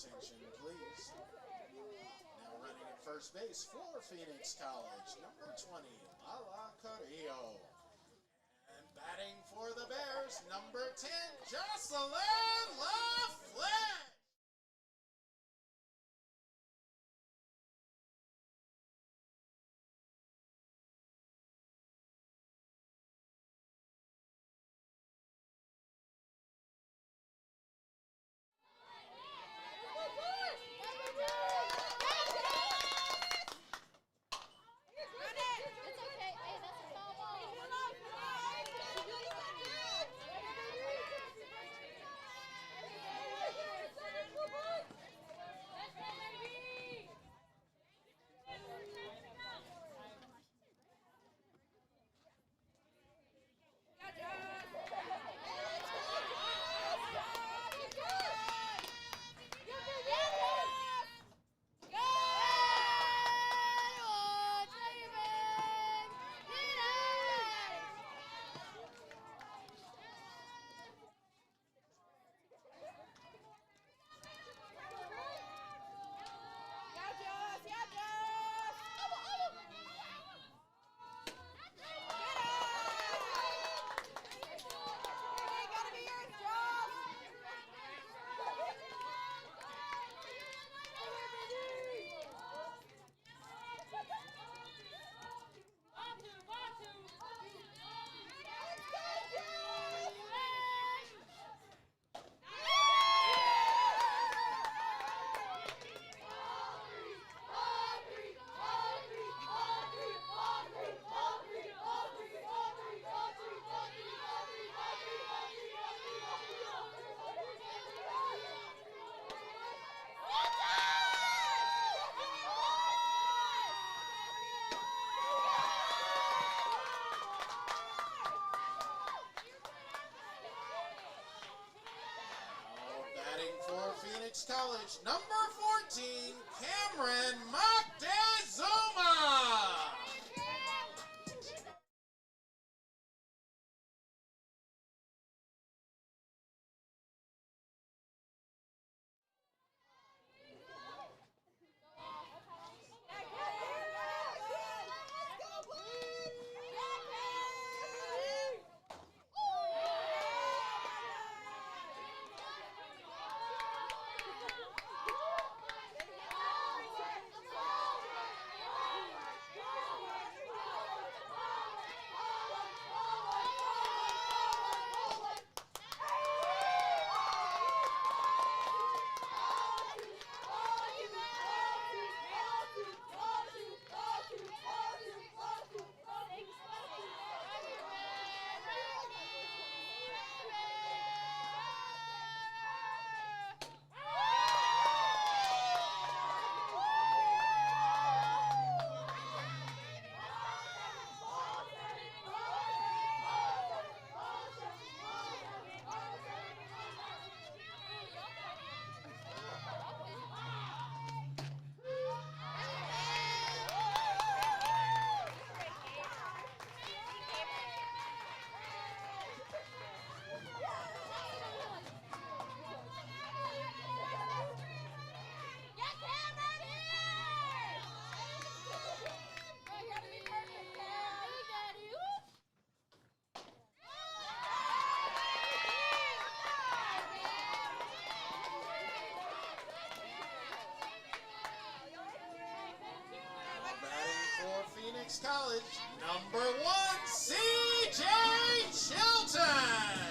attention, please. Now running at first base for Phoenix College, number 20, Lala Carrillo. And batting for the Bears, number 10, Jocelyn LaFleur. Phoenix College, number 14, Cameron Moctezuma. College, number 1, C.J. Chilton.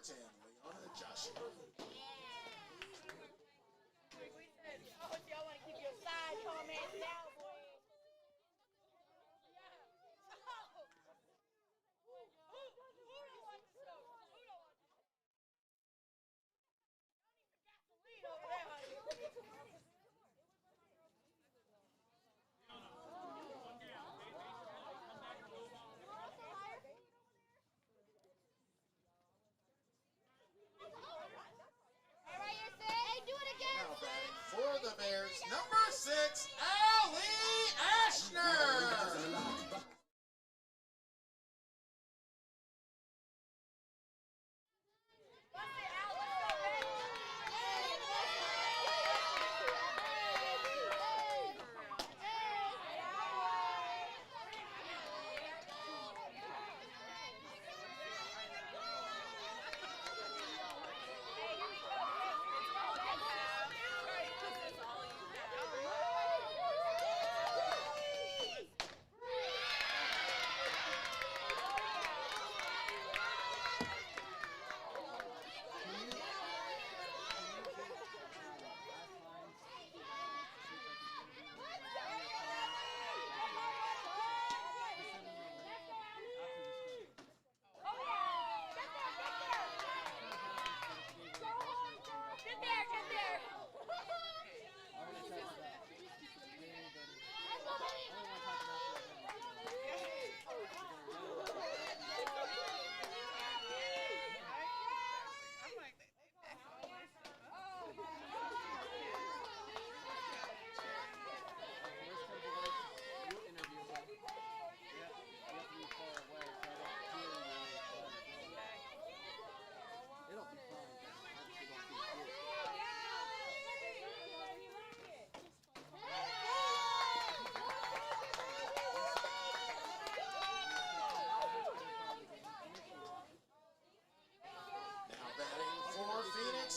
10, Leona Joshua. Now batting for the Bears, number 6, Allie Ashner.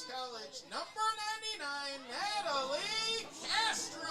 College, number 99, Natalie Castro.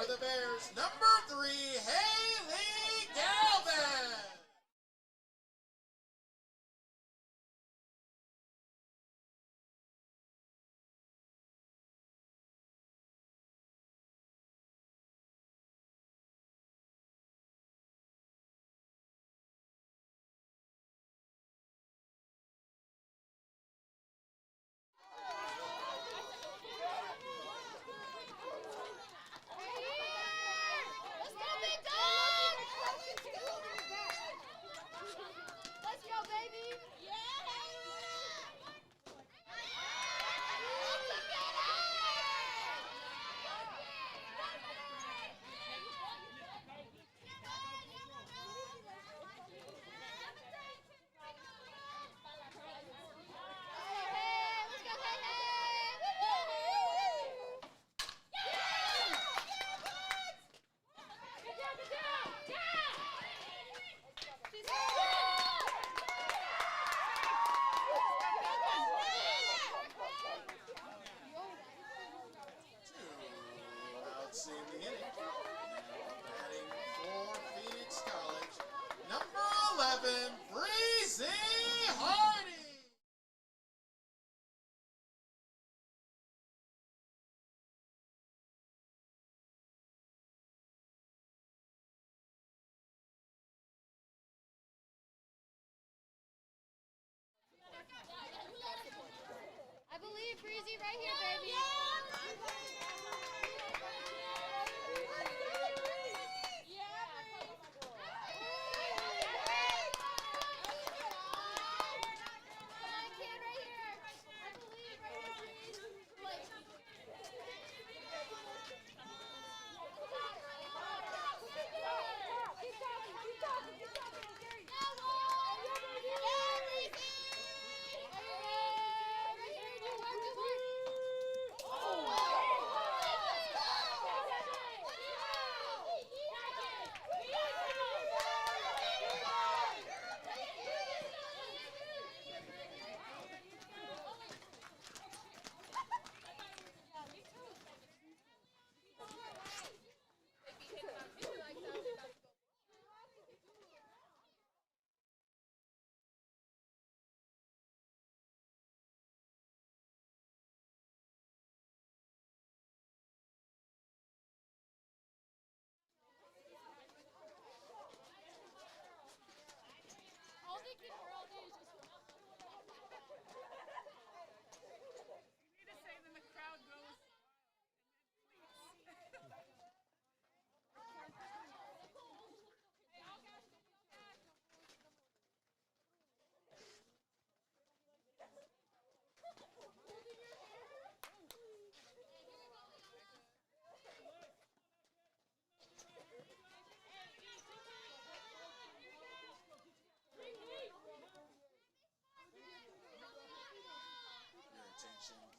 The Bears, number 3, Haley Galvin. Easy right here, baby.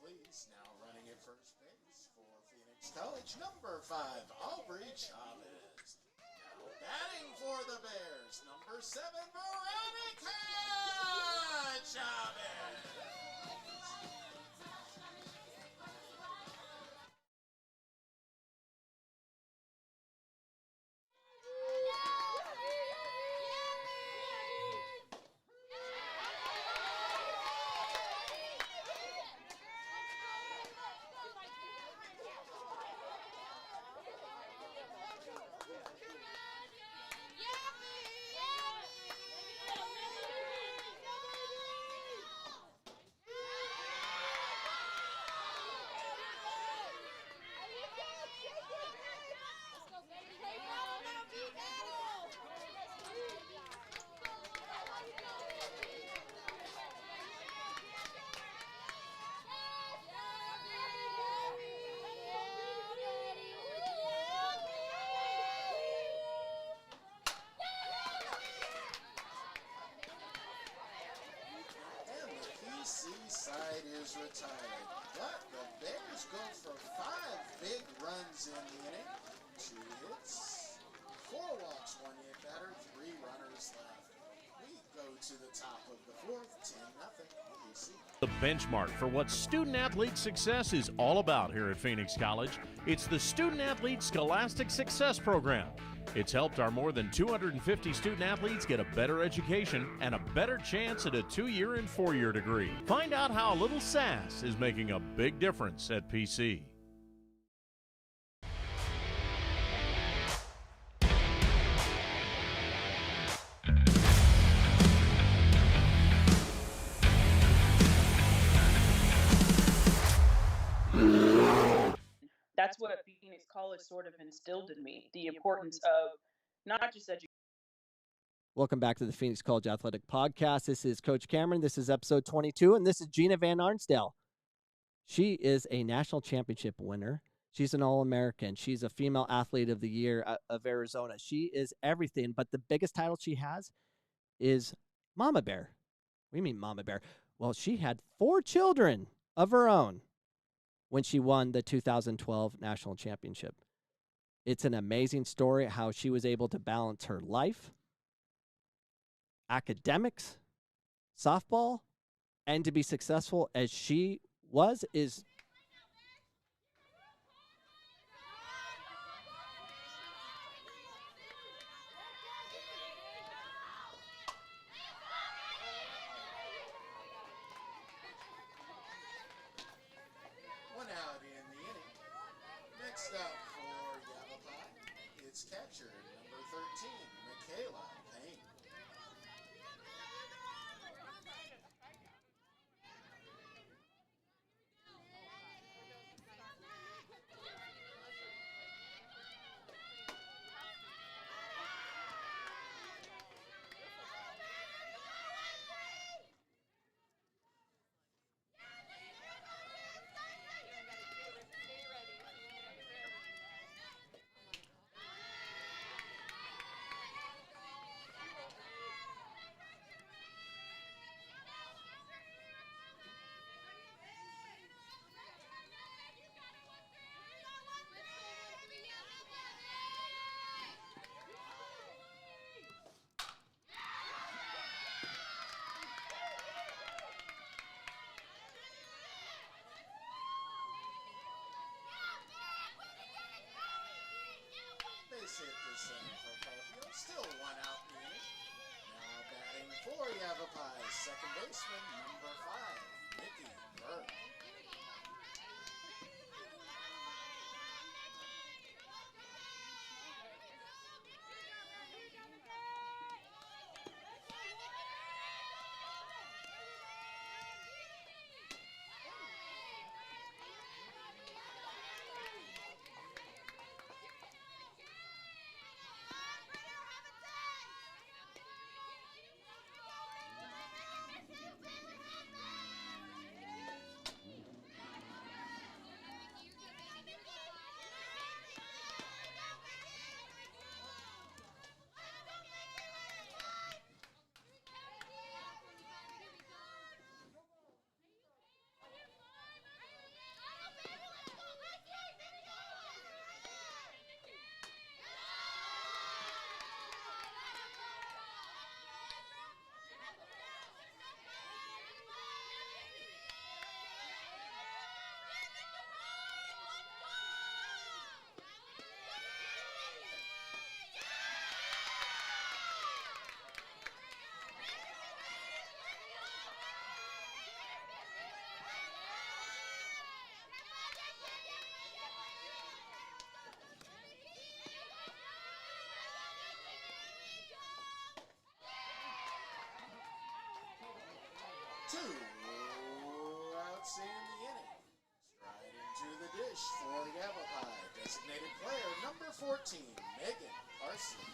Please, now running at first base for Phoenix College, number 5, Aubrey Chavez. Now batting for the Bears, number 7, Veronica Chavez. Side is retired, but the Bears go for 5 big runs in the inning. 2 hits, 4 walks, 1 hit batter, 3 runners left. We go to the top of the 4th, 10-0 AC. The benchmark for what student-athlete success is all about here at Phoenix College. It's the Student-Athlete Scholastic Success Program. It's helped our more than 250 student-athletes get a better education and a better chance at a 2-year and 4-year degree. Find out how a little sass is making a big difference at PC. That's what Phoenix College sort of instilled in me, the importance of not just education. Welcome back to the Phoenix College Athletic Podcast. This is Coach Cameron. This is episode 22, and this is Gina Van Arsdale. She is a national championship winner. She's an All-American. She's a female athlete of the year of Arizona. She is everything, but the biggest title she has is Mama Bear. What do you mean Mama Bear? Well, she had 4 children of her own when she won the 2012 national championship. It's an amazing story how she was able to balance her life, academics, softball, and to be successful as she is One out in the inning. Next up for YAVAPAI, it's catcher number 13, Michaela Payne. and still one out in the inning. Now batting for YAVAPAI, second baseman, number 5, Mickey Burke. Two outs in the inning. Striding to the dish for YAVAPAI, designated player number 14, Gina Van Arsdale.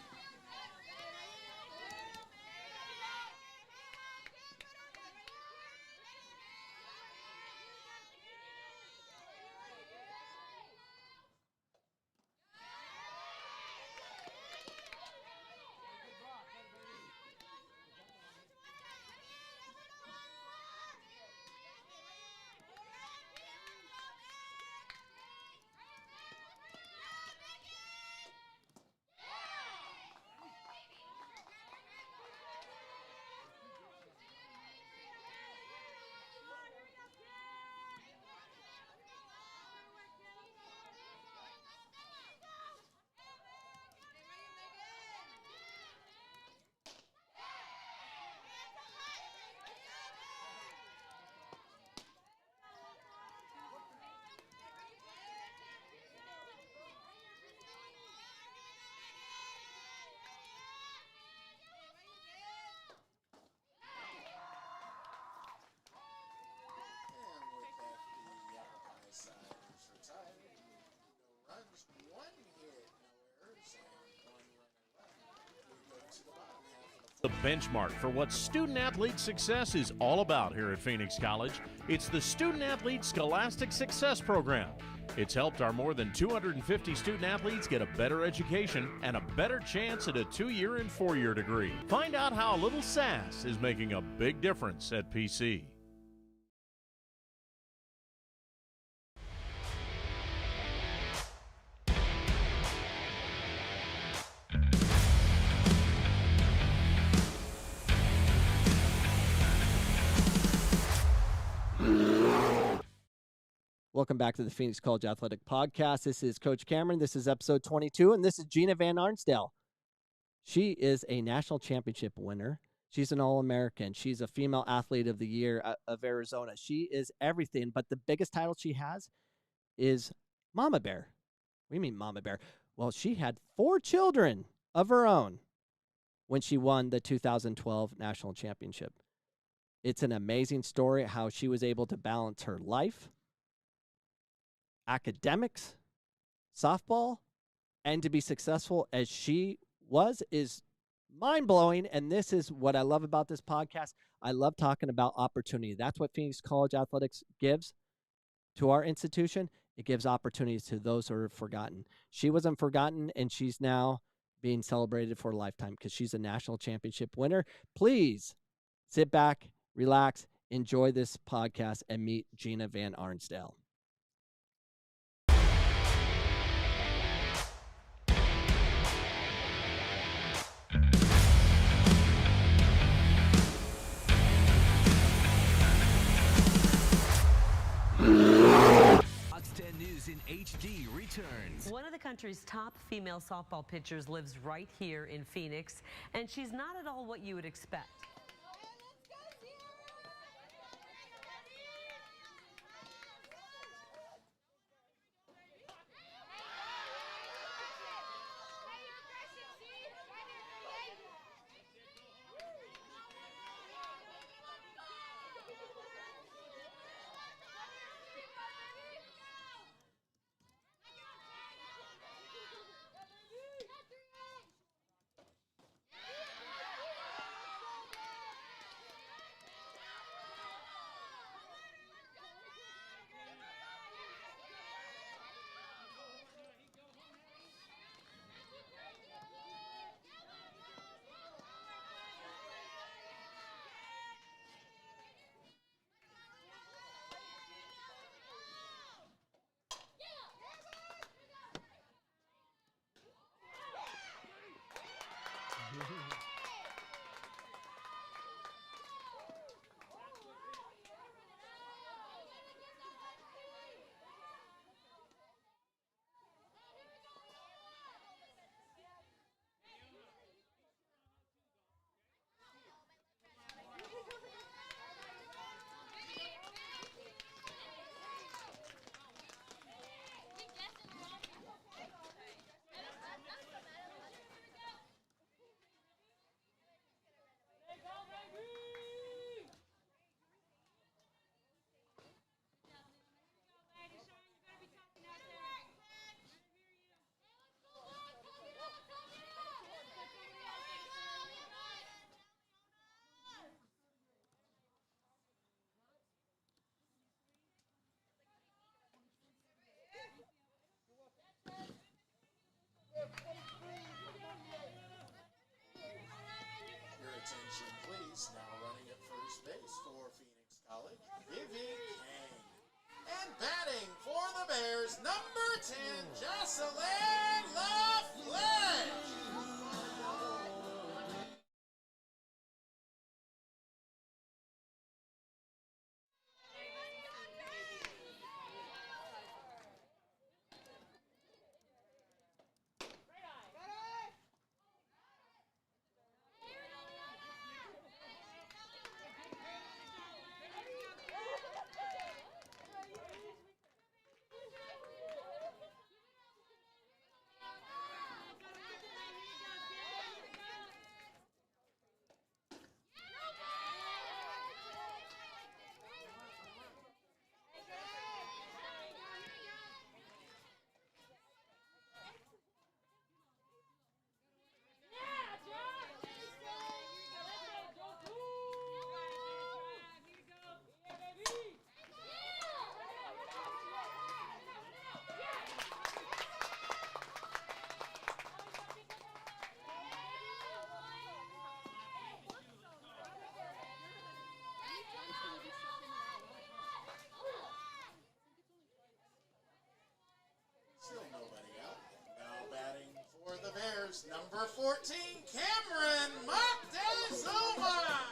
The benchmark for what student-athlete success is all about here at Phoenix College. It's the Student-Athlete Scholastic Success Program. It's helped our more than 250 student-athletes get a better education and a better chance at a 2-year and 4-year degree. Find out how a little sass is making a big difference at PC. Welcome back to the Phoenix College Athletic Podcast. This is Coach Cameron. This is episode 22, and this is Gina Van Arsdale. She is a national championship winner. She's an All-American. She's a Female Athlete of the Year of Arizona. She is everything, but the biggest title she has is Mama Bear. What do you mean Mama Bear? Well, she had 4 children of her own when she won the 2012 national championship. It's an amazing story how she was able to balance her life, academics, softball, and to be successful as she was is mind-blowing. And this is what I love about this podcast. I love talking about opportunity. That's what Phoenix College Athletics gives to our institution. It gives opportunities to those who are forgotten. She wasn't forgotten, and she's now being celebrated for a lifetime because she's a national championship winner. Please sit back, relax, enjoy this podcast, and meet Gina Van Arsdale. Fox 10 News in HD returns. returns. One of the country's top female softball pitchers lives right here in Phoenix, and she's not at all what you would expect. Attention, please. Now running at first base for Phoenix College, Vivi Kang. And batting for the Bears, number 10, Jocelyn LaFlèche. Still nobody out. Now batting for the Bears, number 14, Cameron Moctezuma.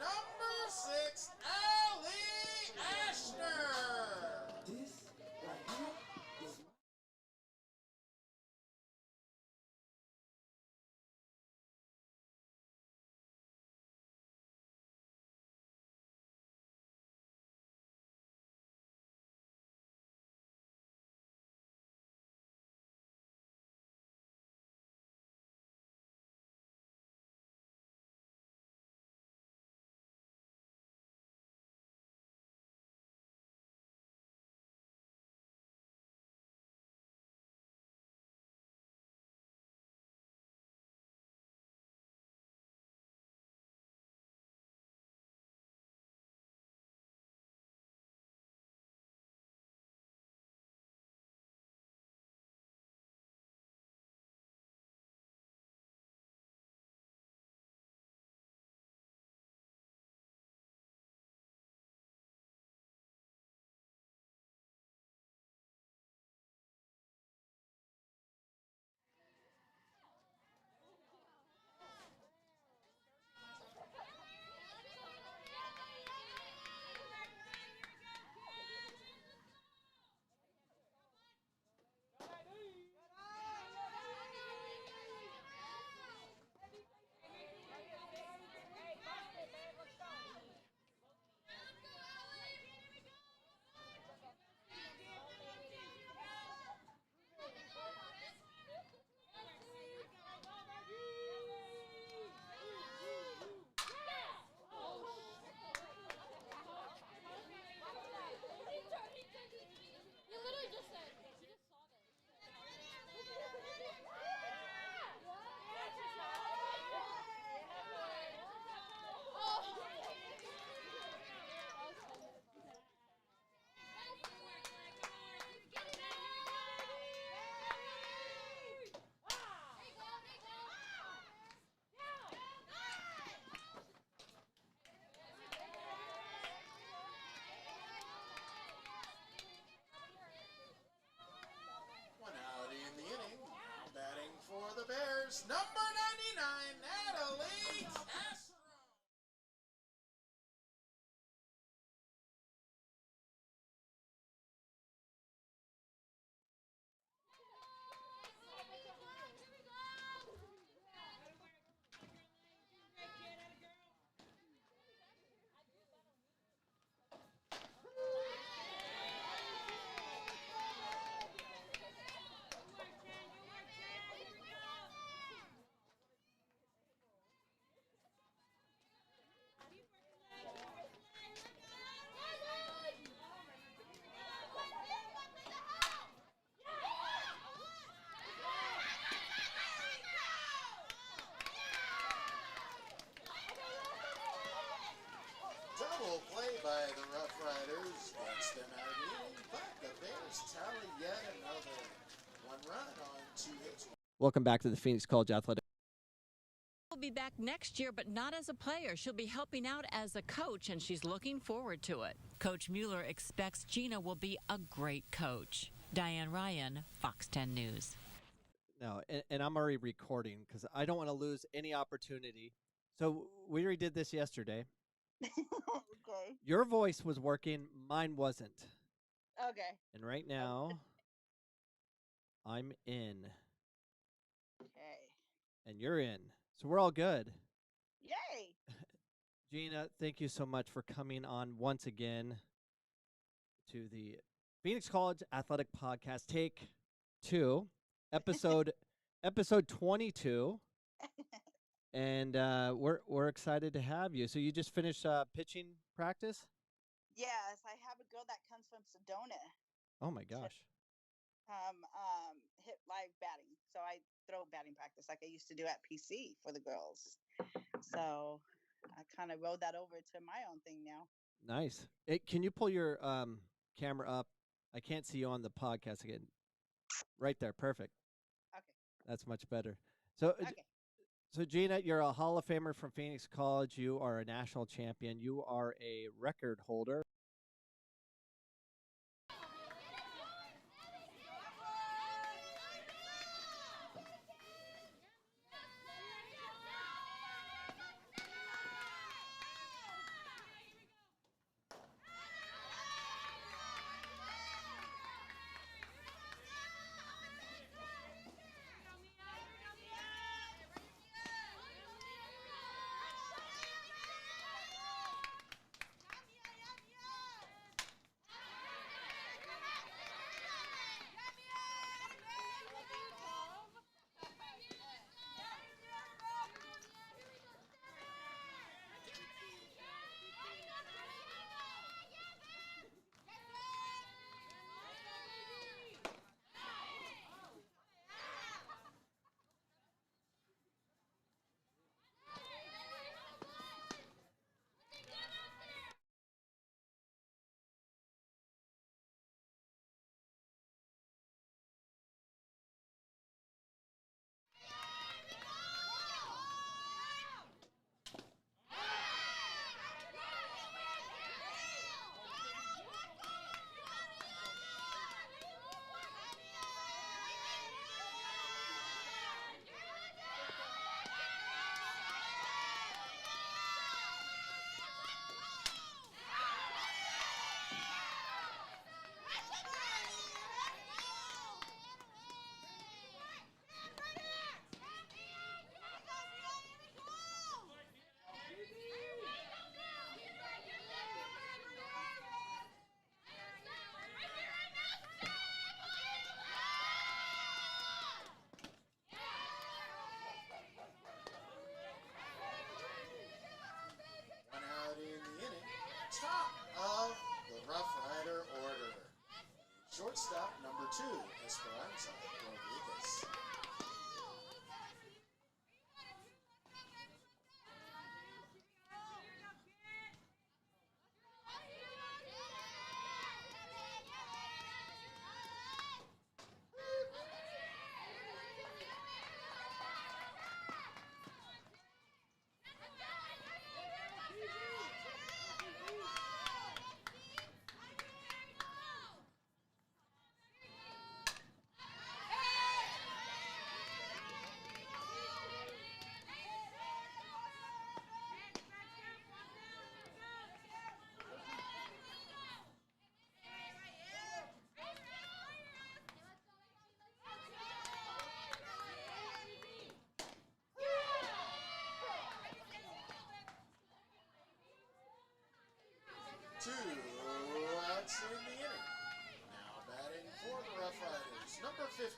number 6, Allie Ashner. One out in the inning. Now batting for the Bears, number 99, Natalie Castro. Double play by the Rough Riders gets them out of the inning, but the Bears tally yet another 1 run on 2 hits. Welcome back to the Phoenix College Athletic. She'll be back next year, but not as a player. She'll be helping out as a coach, and she's looking forward to it. Coach Mueller expects Gina will be a great coach. Diane Ryan, Fox 10 News. No, and I'm already recording because I don't want to lose any opportunity. So we already did this yesterday. Okay. Your voice was working, mine wasn't. Okay. And right now, I'm in, Okay. and you're in. So we're all good. Yay. Gina, thank you so much for coming on once again to the Phoenix College Athletic Podcast, Take 2, episode 22. And we're excited to have you. So you just finished pitching practice? Yes, I have a girl that comes from Sedona. Oh my gosh. Hit live batting. So I throw batting practice like I used to do at PC for the girls. So I kind of rolled that over to my own thing now. Nice. Can you pull your camera up? I can't see you on the podcast again. Right there. Perfect. Okay. That's much better. So, Okay. so Gina, you're a Hall of Famer from Phoenix College. You are a national champion. You are a record holder.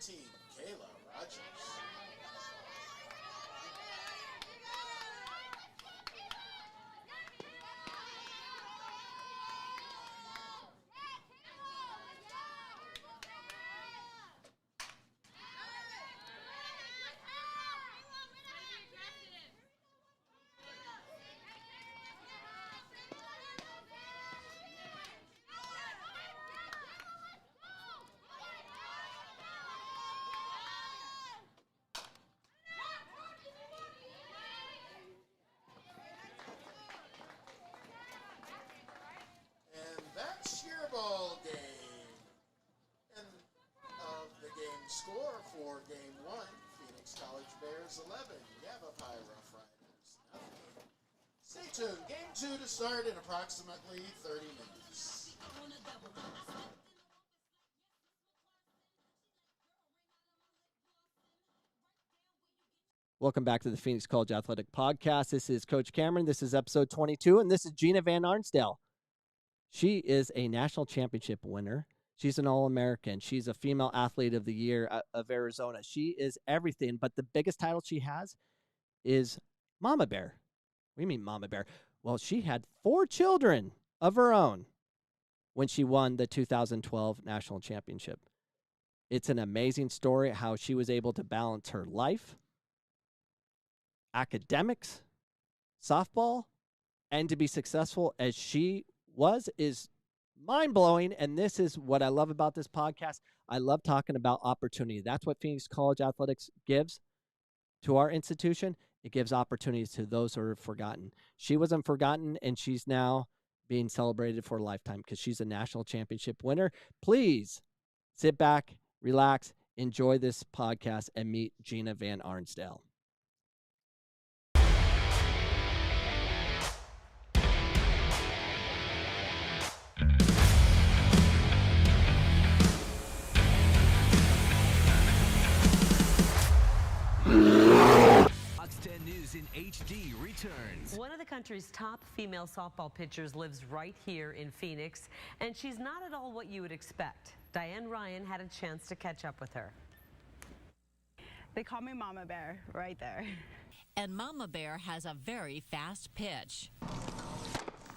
19, Kayla Rogers. That's your ball game. And of the game score for game 1, Phoenix College Bears 11, Yavapai Rough Riders nothing. Stay tuned. Game 2 to start in approximately 30 minutes. Welcome back to the Phoenix College Athletic Podcast. This is Coach Cameron. This is episode 22, and this is Gina Van Arsdale. She is a national championship winner. She's an All-American. She's a female athlete of the year of Arizona. She is everything, but the biggest title she has is Mama Bear. What do you mean Mama Bear? Well, she had 4 children of her own when she won the 2012 national championship. It's an amazing story how she was able to balance her life, academics, softball, and to be successful as she is mind-blowing. And this is what I love about this podcast. I love talking about opportunity. That's what Phoenix College Athletics gives to our institution. It gives opportunities to those who are forgotten. She wasn't forgotten, and she's now being celebrated for a lifetime because she's a national championship winner. Please sit back, relax, enjoy this podcast, and meet Gina Van Arsdale. Fox 10 News in HD returns. One of the country's top female softball pitchers lives right here in Phoenix, and she's not at all what you would expect. Diane Ryan had a chance to catch up with her. They call me Mama Bear right there. And Mama Bear has a very fast pitch.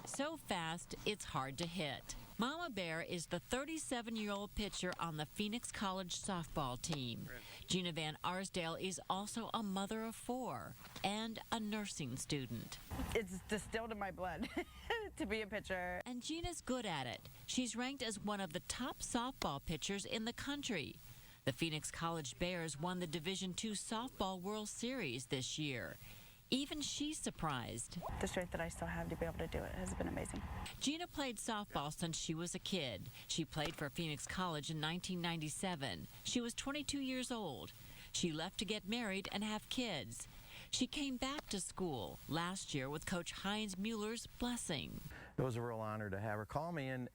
So fast, it's hard to hit. Mama Bear is the 37-year-old pitcher on the Phoenix College softball team. Gina Van Arsdale is also a mother of 4 and a nursing student. It's distilled in my blood to be a pitcher. And Gina's good at it. She's ranked as one of the top softball pitchers in the country. The Phoenix College Bears won the Division II Softball World Series this year. Even she's surprised. The strength that I still have to be able to do it has been amazing. Gina played softball since she was a kid. She played for Phoenix College in 1997. She was 22 years old. She left to get married and have kids. She came back to school last year with Coach Heinz Mueller's blessing. It was a real honor to have her call me, and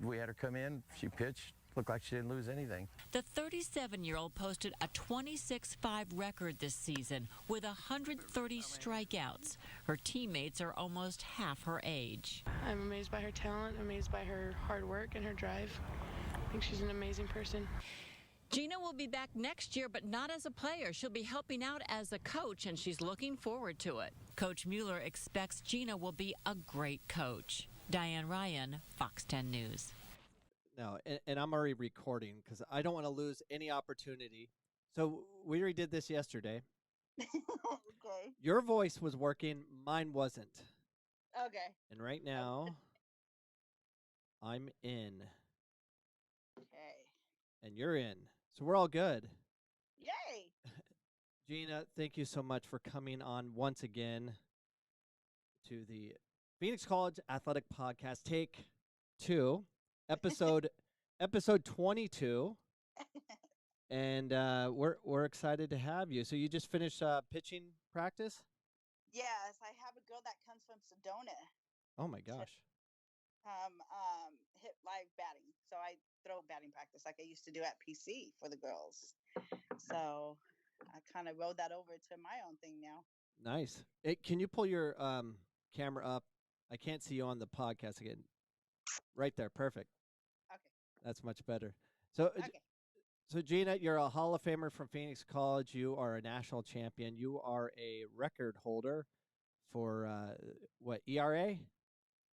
we had her come in. She pitched. Looked like she didn't lose anything. The 37-year-old posted a 26-5 record this season with 130 strikeouts. Her teammates are almost half her age. I'm amazed by her talent, amazed by her hard work and her drive. I think she's an amazing person. Gina will be back next year, but not as a player. She'll be helping out as a coach, and she's looking forward to it. Coach Mueller expects Gina will be a great coach. Diane Ryan, Fox 10 News. No, and I'm already recording because I don't want to lose any opportunity. So we already did this yesterday. Okay. Your voice was working, mine wasn't. Okay. And right now, I'm in. Okay. And you're in. So we're all good. Yay. Gina, thank you so much for coming on once again to the Phoenix College Athletic Podcast, Take 2. Episode 22, and we're excited to have you. So you just finished pitching practice? Yes, I have a girl that comes from Sedona. Oh my gosh! Hit live batting. So I throw batting practice like I used to do at PC for the girls. So I kind of rolled that over to my own thing now. Nice. Can you pull your camera up? I can't see you on the podcast again. Right there, perfect. Okay. That's much better. So, Okay. So, Gina, you're a Hall of Famer from Phoenix College. You are a national champion. You are a record holder for what, ERA?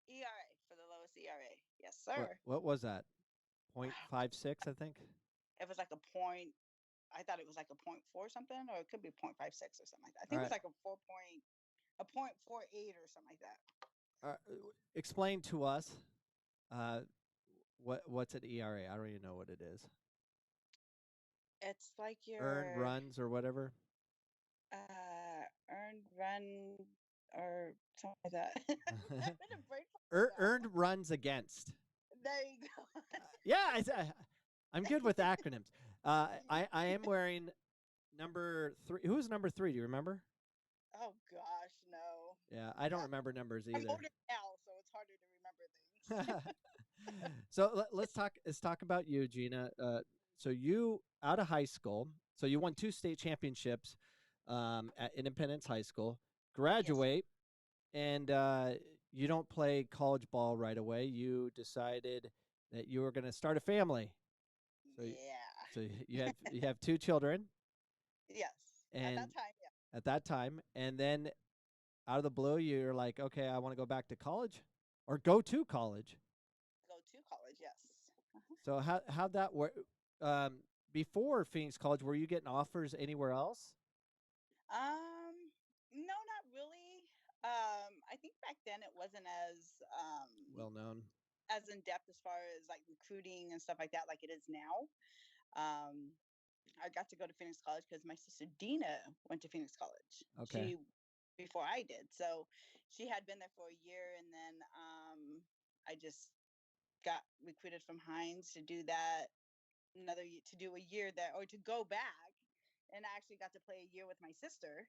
ERA, for the lowest ERA. Yes, sir. What was that? 0.56, I think. It was like a point. I thought it was like a 0.4 or something, or it could be 0.56 or something like that. I think it was like a 0.48 or something like that. Explain to us what's an ERA. I don't even know what it is. It's like your Earned runs or whatever. Earned run or something like that. I'm in a brain fog now. Earned runs against. There you go. Yeah, I'm good with acronyms. I am wearing number 3. Who's number 3? Do you remember? Oh gosh, no. Yeah, I don't remember numbers either. I'm older now, so it's harder to remember things. So let's talk about you, Gina. So you out of high school, so you won 2 state championships at Independence High School. Graduate, and you don't play college ball right away. You decided that you were going to start a family. So So you have 2 children. Yes. And at that time, yeah. At that time, and then out of the blue, you're like, okay, I want to go back to college, or go to college. Go to college, yes. So how'd that work? Before Phoenix College, were you getting offers anywhere else? No, not really. I think back then it wasn't as Well known, as in depth as far as like recruiting and stuff like that, like it is now. I got to go to Phoenix College because my sister Dina went to Phoenix College. Okay. Before I did, so she had been there for a year, and then I just got recruited from Hines to do that to do a year there, or to go back, and I actually got to play a year with my sister,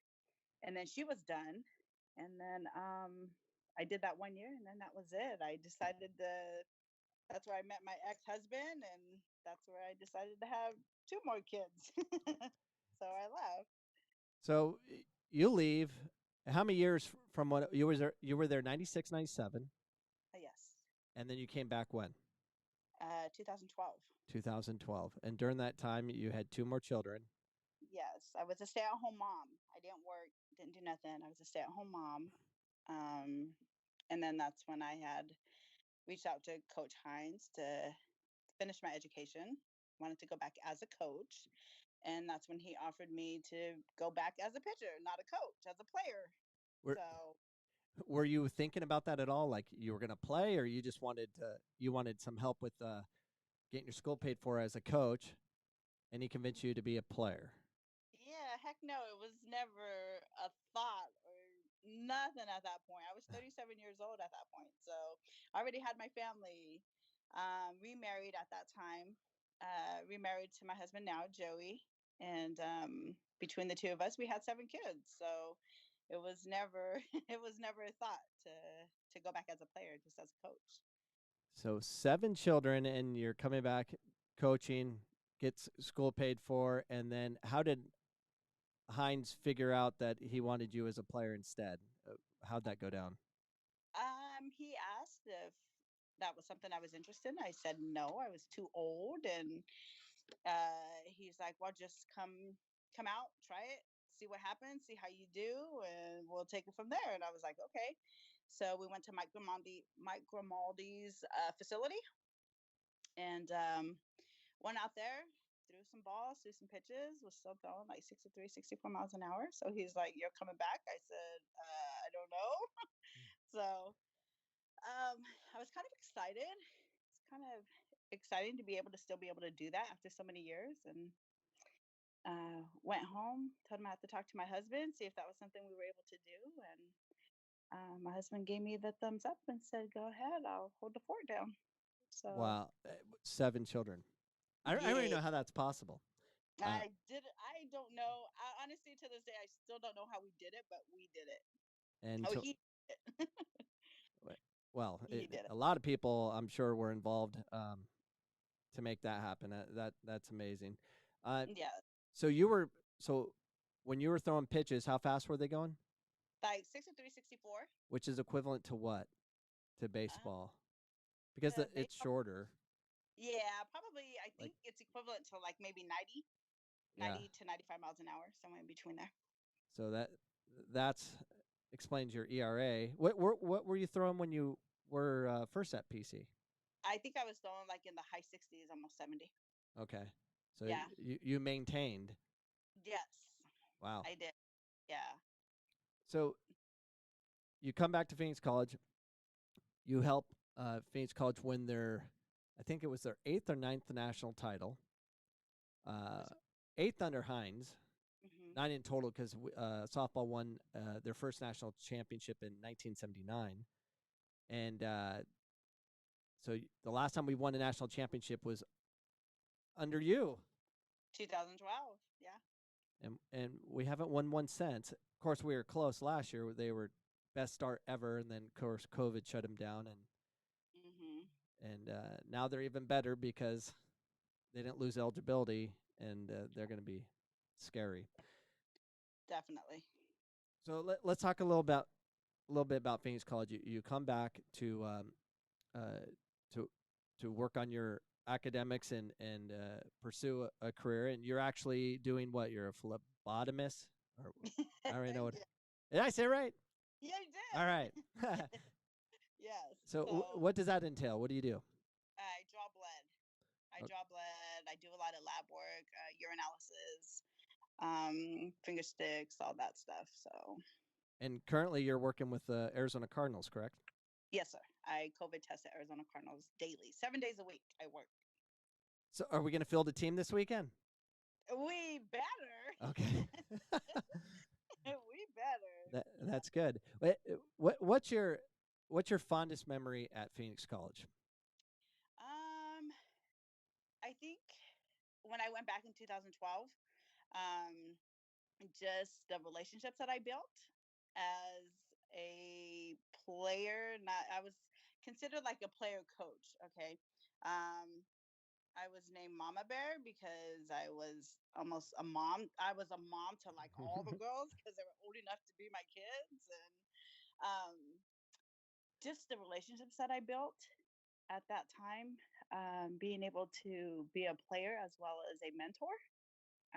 and then she was done, and then I did that 1 year, and then that was it. I decided that's where I met my ex-husband, and that's where I decided to have 2 more kids. So I left. So you leave. How many years from when you were there? 96, 97. Yes. And then you came back when? 2012. 2012. And during that time, you had 2 more children. Yes, I was a stay-at-home mom. I didn't work, didn't do nothing. I was a stay-at-home mom. And then that's when I had reached out to Coach Hines to finish my education. Wanted to go back as a coach. And that's when he offered me to go back as a pitcher, not a coach, as a player. Were you thinking about that at all? Like you were going to play, or you just wanted some help with getting your school paid for as a coach, and he convinced you to be a player? Yeah, heck no. It was never a thought or nothing at that point. I was 37 years old at that point. So I already had my family, remarried at that time, remarried to my husband now, Joey. And between the 2 of us, we had 7 kids. So it was never a thought to go back as a player, just as a coach. So 7 children, and you're coming back coaching, gets school paid for, and then how did Hines figure out that he wanted you as a player instead? How'd that go down? He asked if that was something I was interested in. I said no, I was too old, and he's like, well, just come out, try it, see what happens, see how you do, and we'll take it from there. And I was like, okay. So we went to Mike Grimaldi's facility, and went out there, threw some balls, threw some pitches, was still throwing like 63, 64 miles an hour. So he's like, you're coming back? I said, I don't know. So I was kind of excited. It's kind of exciting to be able to still be able to do that after so many years. And went home, told him I had to talk to my husband, see if that was something we were able to do. And my husband gave me the thumbs up and said, go ahead, I'll hold the fort down. So wow, 7 children. I don't even know how that's possible. I don't know. Honestly, to this day, I still don't know how we did it, but we did it. And he did it. Well, He did it. a lot of people, I'm sure, were involved to make that happen. That's amazing. Yeah. So when you were throwing pitches, how fast were they going? Like 63, 64. Which is equivalent to what? To baseball? Because it's shorter. Yeah, probably. I Like, think it's equivalent to like maybe 90, yeah. 90 to 95 miles an hour, somewhere in between there. So that's explains your ERA. What were you throwing when you were first at PC? I think I was throwing like in the high 60s, almost 70. Okay. So Yeah. you maintained. Yes, Wow. I did. Yeah. So you come back to Phoenix College. You help Phoenix College win their, I think it was their 8th or 9th national title. 8th under Hines, Hmm. 9 in total because softball won their first national championship in 1979. And so the last time we won a national championship was under you. 2012. Yeah. And we haven't won one since. Of course, we were close last year. They were best start ever, and then of course COVID shut them down, and now they're even better because they didn't lose eligibility, and they're going to be scary. Definitely. So let's talk a little bit about Phoenix College. You come back to work on your academics and pursue a career, and you're actually doing what? You're a phlebotomist? Or, I don't really know what. Did I say it right? Yeah, you did. All right. Yes. So what does that entail? What do you do? I draw blood. I draw blood. I do a lot of lab work, urinalysis, finger sticks, all that stuff. So. And currently, you're working with the Arizona Cardinals, correct? Yes, sir. I COVID test at Arizona Cardinals daily, 7 days a week. I work. So, are we going to field a team this weekend? We better. Okay. We better. That's good. What's your fondest memory at Phoenix College? I think when I went back in 2012, just the relationships that I built as a player. I was considered like a player coach. Okay. I was named Mama Bear because I was almost a mom. I was a mom to like all the girls because they were old enough to be my kids, and um, just the relationships that I built at that time, being able to be a player as well as a mentor.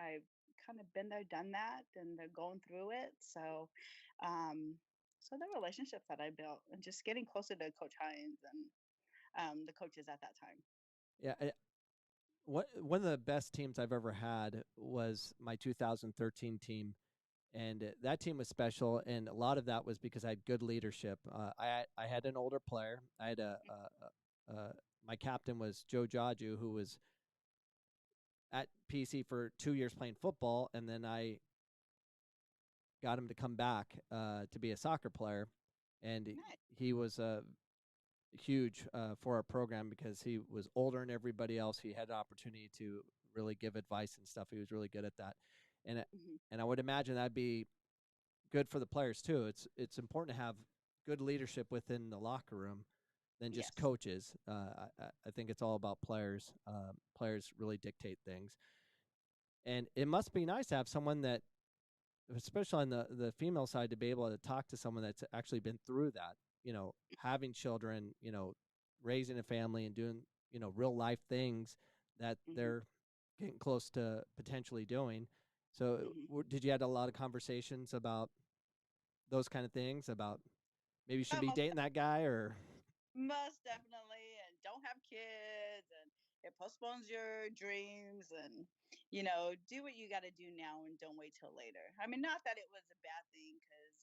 I've kind of been there, done that, and they're going through it. So, so the relationships that I built, and just getting closer to Coach Hines and the coaches at that time. Yeah. One of the best teams I've ever had was my 2013 team, and that team was special. And a lot of that was because I had good leadership. I had an older player. I had my captain was Joe Jaju, who was at PC for 2 years playing football, and then I got him to come back to be a soccer player, and he was huge for our program because he was older than everybody else. He had an opportunity to really give advice and stuff. He was really good at that, and I would imagine that'd be good for the players too. It's important to have good leadership within the locker room than just coaches. I think it's all about players. Players really dictate things, and it must be nice to have someone that, especially on the female side, to be able to talk to someone that's actually been through that. Having children, raising a family and doing, real life things that they're getting close to potentially doing. So did you have a lot of conversations about those kind of things, about maybe you should be dating that guy, or? Most definitely, and don't have kids, and it postpones your dreams, and do what you got to do now and don't wait till later. I mean, not that it was a bad thing, because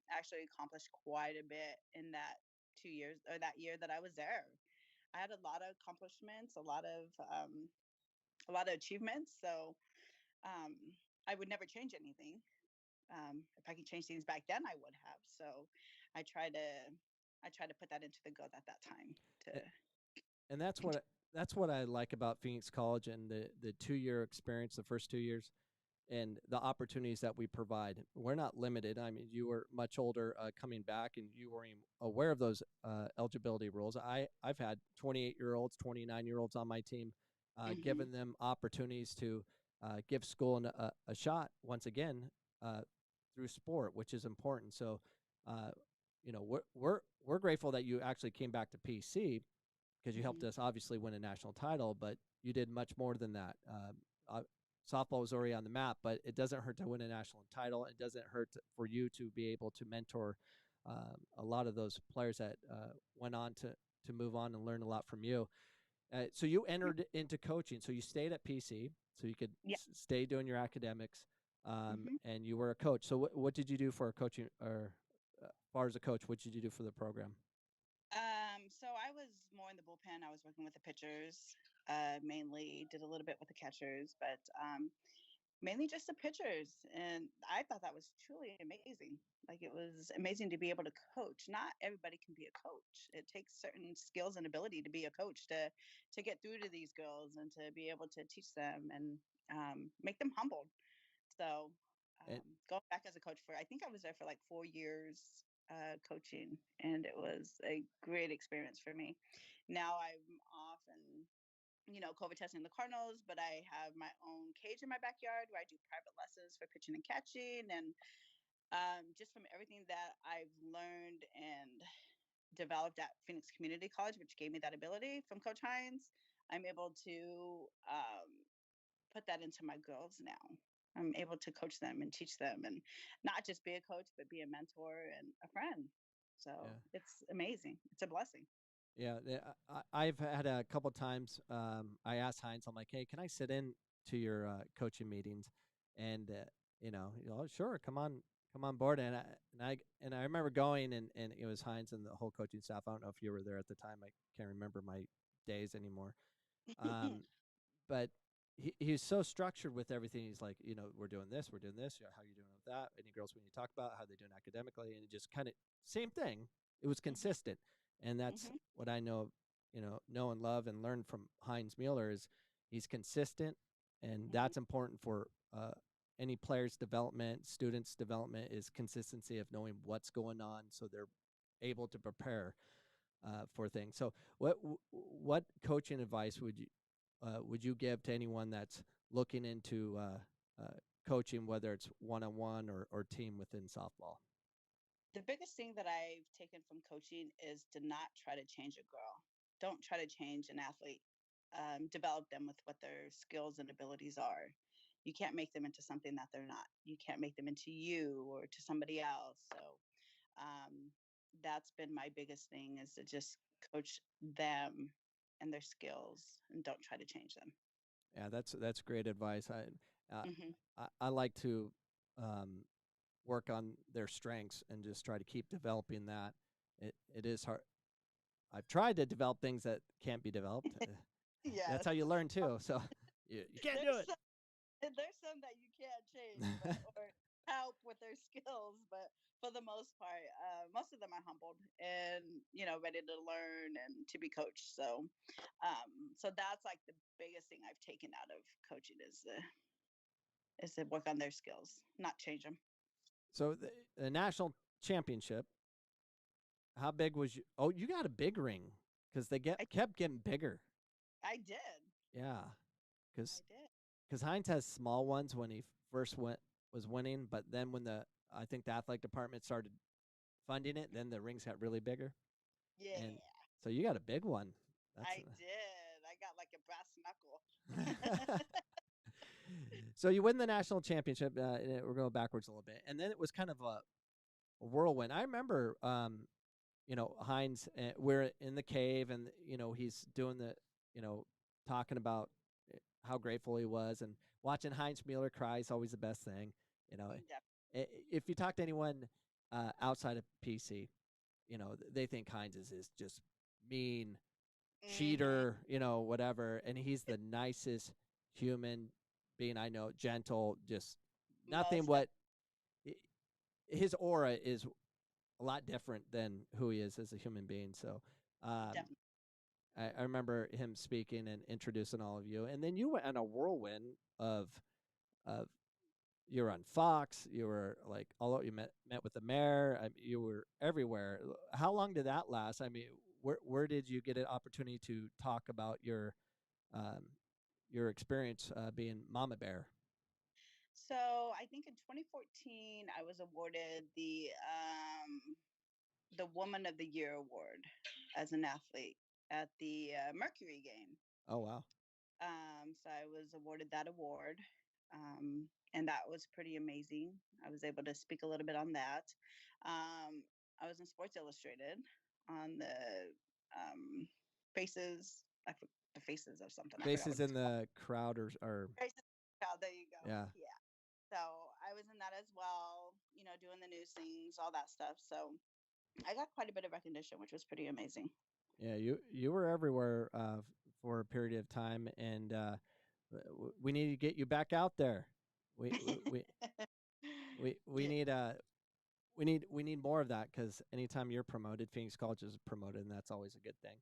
actually accomplished quite a bit in that 2 years, or that year that I was there. I had a lot of accomplishments, a lot of achievements. So I would never change anything. If I could change things back then, I would have. So I try to put that into the go at that time. And that's what I like about Phoenix College and the 2-year experience, the first 2 years, and the opportunities that we provide. We're not limited. I mean, you were much older coming back, and you were aware of those eligibility rules. I've had 28-year-olds, 29-year-olds on my team, giving them opportunities to give school a shot once again through sport, which is important. So, we're grateful that you actually came back to PC, because you helped us obviously win a national title, but you did much more than that. Softball was already on the map, but it doesn't hurt to win a national title. It doesn't hurt for you to be able to mentor a lot of those players that went on to move on and learn a lot from you. So you entered into coaching. So you stayed at PC, so you could stay doing your academics, and you were a coach. So what did you do for a coaching, or as far as a coach, what did you do for the program? So I was more in the bullpen. I was working with the pitchers, mainly did a little bit with the catchers, but mainly just the pitchers. And I thought that was truly amazing. Like, it was amazing to be able to coach. Not everybody can be a coach. It takes certain skills and ability to be a coach to get through to these girls and to be able to teach them and make them humbled. So going back as a coach I think I was there for like 4 years coaching, and it was a great experience for me. Now I'm off and COVID testing the Cardinals, but I have my own cage in my backyard where I do private lessons for pitching and catching. And just from everything that I've learned and developed at Phoenix Community College, which gave me that ability from Coach Hines, I'm able to put that into my girls now. I'm able to coach them and teach them, and not just be a coach, but be a mentor and a friend. So it's amazing. It's a blessing. Yeah, I've had a couple times. I asked Hines, I'm like, "Hey, can I sit in to your coaching meetings?" And sure, come on board. And I remember going, and it was Hines and the whole coaching staff. I don't know if you were there at the time. I can't remember my days anymore. But he's so structured with everything. He's like, we're doing this. How are you doing with that? Any girls we need to talk about? How they doing academically? And it just kind of same thing. It was consistent. And that's what I know and love and learn from Heinz Mueller is he's consistent, and that's important for any player's development, students' development, is consistency of knowing what's going on so they're able to prepare for things. So what coaching advice would you give to anyone that's looking into coaching, whether it's one-on-one or team within softball? The biggest thing that I've taken from coaching is to not try to change a girl. Don't try to change an athlete. Develop them with what their skills and abilities are. You can't make them into something that they're not. You can't make them into you or to somebody else. So that's been my biggest thing, is to just coach them and their skills and don't try to change them. Yeah, that's great advice. I like to work on their strengths and just try to keep developing that. It is hard. I've tried to develop things that can't be developed. Yeah, that's how you learn too. So you can't do it. There's some that you can't change or help with their skills, but for the most part, most of them are humbled and ready to learn and to be coached. So, so that's like the biggest thing I've taken out of coaching is to work on their skills, not change them. So the national championship, how big was you? Oh, you got a big ring because they kept getting bigger. I did. Yeah, because Heinz has small ones when he first was winning, but then when I think the athletic department started funding it, then the rings got really bigger. Yeah. And so you got a big one. I did. I got like a brass knuckle. So you win the national championship. We're going backwards a little bit, and then it was kind of a whirlwind. I remember, Heinz. We're in the cave, and he's doing the, talking about how grateful he was, and watching Heinz Mueller cry is always the best thing. If you talk to anyone outside of PC, they think Heinz is just mean, cheater, whatever, and he's the nicest human being I know, gentle, just nothing. His aura is a lot different than who he is as a human being. So I remember him speaking and introducing all of you, and then you went on a whirlwind of you were on Fox, you were like you met with the mayor, you were everywhere. How long did that last? I mean, where did you get an opportunity to talk about your experience being Mama Bear? So I think in 2014, I was awarded the Woman of the Year award as an athlete. at the Mercury game. Oh, wow. So I was awarded that award, and that was pretty amazing. I was able to speak a little bit on that. I was in Sports Illustrated on the faces. The faces of something. Faces in the crowd or faces. Oh, there you go. Yeah. Yeah. So I was in that as well. Doing the news things, all that stuff. So I got quite a bit of recognition, which was pretty amazing. Yeah, you were everywhere for a period of time, and we need to get you back out there. We we Yeah. need more of that, because anytime you're promoted, Phoenix College is promoted, and that's always a good thing.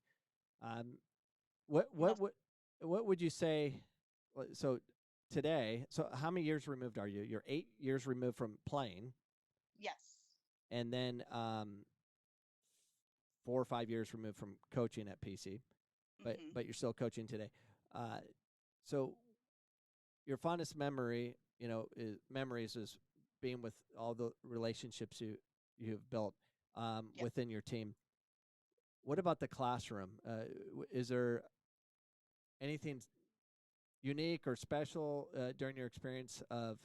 What would you say? So today, so how many years removed are you? You're 8 years removed from playing, Yes. and then 4 or 5 years removed from coaching at PC, but you're still coaching today. So your fondest memories is being with all the relationships you've built within your team. What about the classroom? Is there anything unique or special during your experience of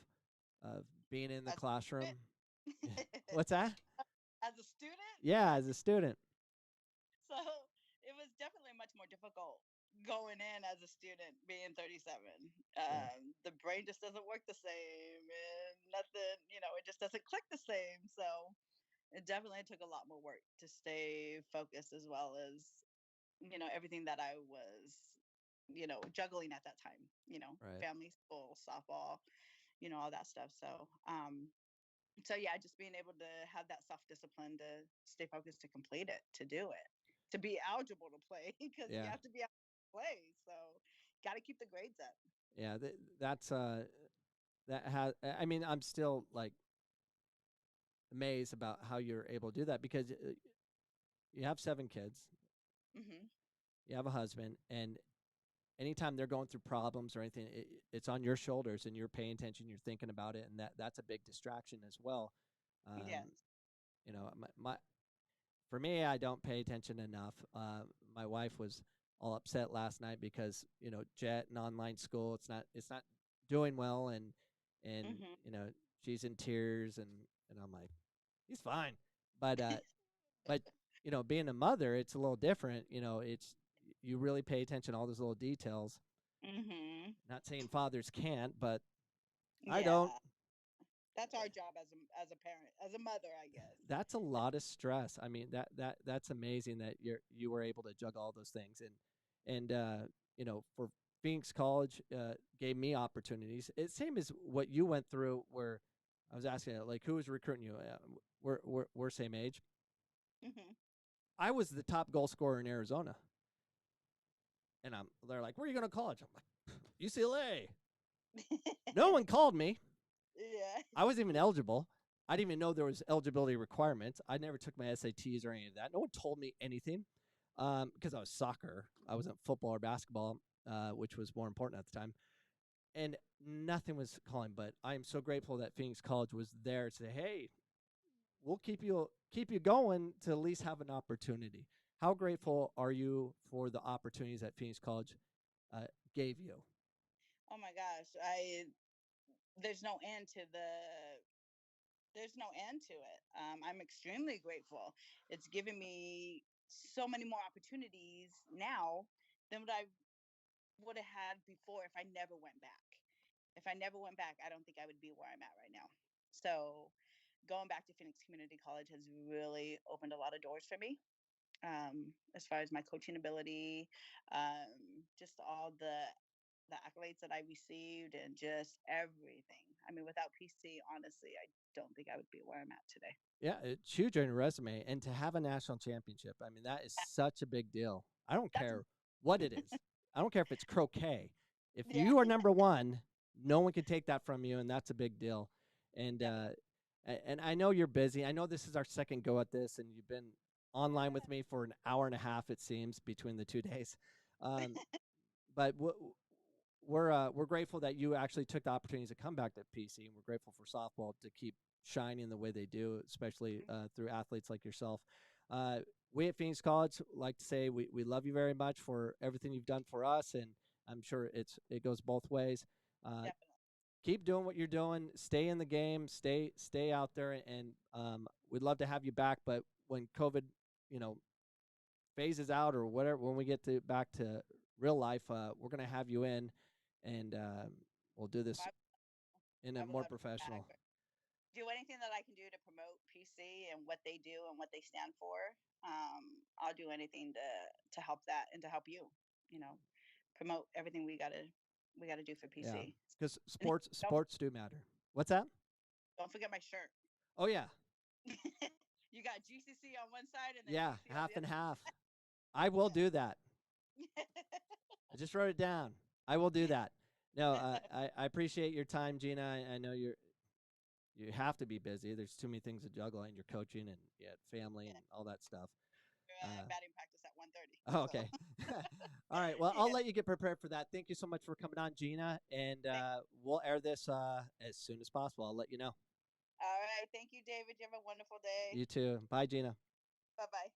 being in the classroom? What's that? As a student? Yeah, as a student. So it was definitely much more difficult going in as a student being 37. The brain just doesn't work the same, and nothing, it just doesn't click the same. So it definitely took a lot more work to stay focused, as well as, everything that I was, juggling at that time, Right. family, school, softball, all that stuff. So yeah, just being able to have that self-discipline to stay focused, to complete it, to do it, to be eligible to play, because you Yeah. have to be able to play. So got to keep the grades up. Yeah, that's that has. I mean, I'm still like amazed about how you're able to do that, because you have 7 kids, you have a husband, and anytime they're going through problems or anything, it's on your shoulders, and you're paying attention, you're thinking about it, and that's a big distraction as well. Yes. My for me, I don't pay attention enough. My wife was all upset last night because Jet and online school, it's not doing well, and she's in tears, and I'm like, he's fine, but but being a mother, it's a little different. It's you really pay attention to all those little details. Not saying fathers can't, but I don't. That's our job as a parent, as a mother, I guess. That's a lot of stress. I mean, that's amazing that you were able to juggle all those things, and for Phoenix College gave me opportunities. It's same as what you went through, where I was asking, like, who was recruiting you? We're same age. I was the top goal scorer in Arizona, and they're like, where are you going to college? I'm like, UCLA. No one called me. Yeah. I wasn't even eligible. I didn't even know there was eligibility requirements. I never took my SATs or any of that. No one told me anything, because I was soccer. I wasn't football or basketball, which was more important at the time. And nothing was calling. But I am so grateful that Phoenix College was there to say, hey, we'll keep you going to at least have an opportunity. How grateful are you for the opportunities that Phoenix College gave you? Oh my gosh, there's no end to it. I'm extremely grateful. It's given me so many more opportunities now than what I would have had before if I never went back. If I never went back, I don't think I would be where I'm at right now. So going back to Phoenix Community College has really opened a lot of doors for me, as far as my coaching ability, just all the accolades that I received, and just everything. I mean, without PC, honestly, I don't think I would be where I'm at today. Yeah, it's huge on your resume, and to have a national championship, I mean, that is such a big deal. I don't care what it is. I don't care if it's croquet. If you are number one, no one can take that from you, and that's a big deal. And and I know you're busy. I know this is our second go at this, and you've been online with me for an hour and a half, it seems, between the 2 days. But we're grateful that you actually took the opportunities to come back to PC, and we're grateful for softball to keep shining the way they do, especially through athletes like yourself. We at Phoenix College like to say we love you very much for everything you've done for us, and I'm sure it goes both ways. Definitely. Keep doing what you're doing. Stay in the game. Stay out there, and we'd love to have you back. But when COVID, phases out or whatever, when we get back to real life, we're gonna have you in, and we'll do this in a I would more love to come professional. back. Do anything that I can do to promote PC and what they do and what they stand for. I'll do anything to help that and to help you. Promote everything we gotta do for Yeah, PC. because And sports do matter. What's that? don't forget my shirt. Oh yeah, You got GCC on one side and then yeah, PC on half the and other. half. I will do that. I just wrote it down. I will do that. No, I appreciate your time, Gina. I know you have to be busy. There's too many things to juggle, and you're coaching and you had family and all that stuff. Batting practice at 1:30. Oh, okay. All right. Well, I'll let you get prepared for that. Thank you so much for coming on, Gina, and we'll air this as soon as possible. I'll let you know. All right. Thank you, David. You have a wonderful day. You too. Bye, Gina. Bye-bye.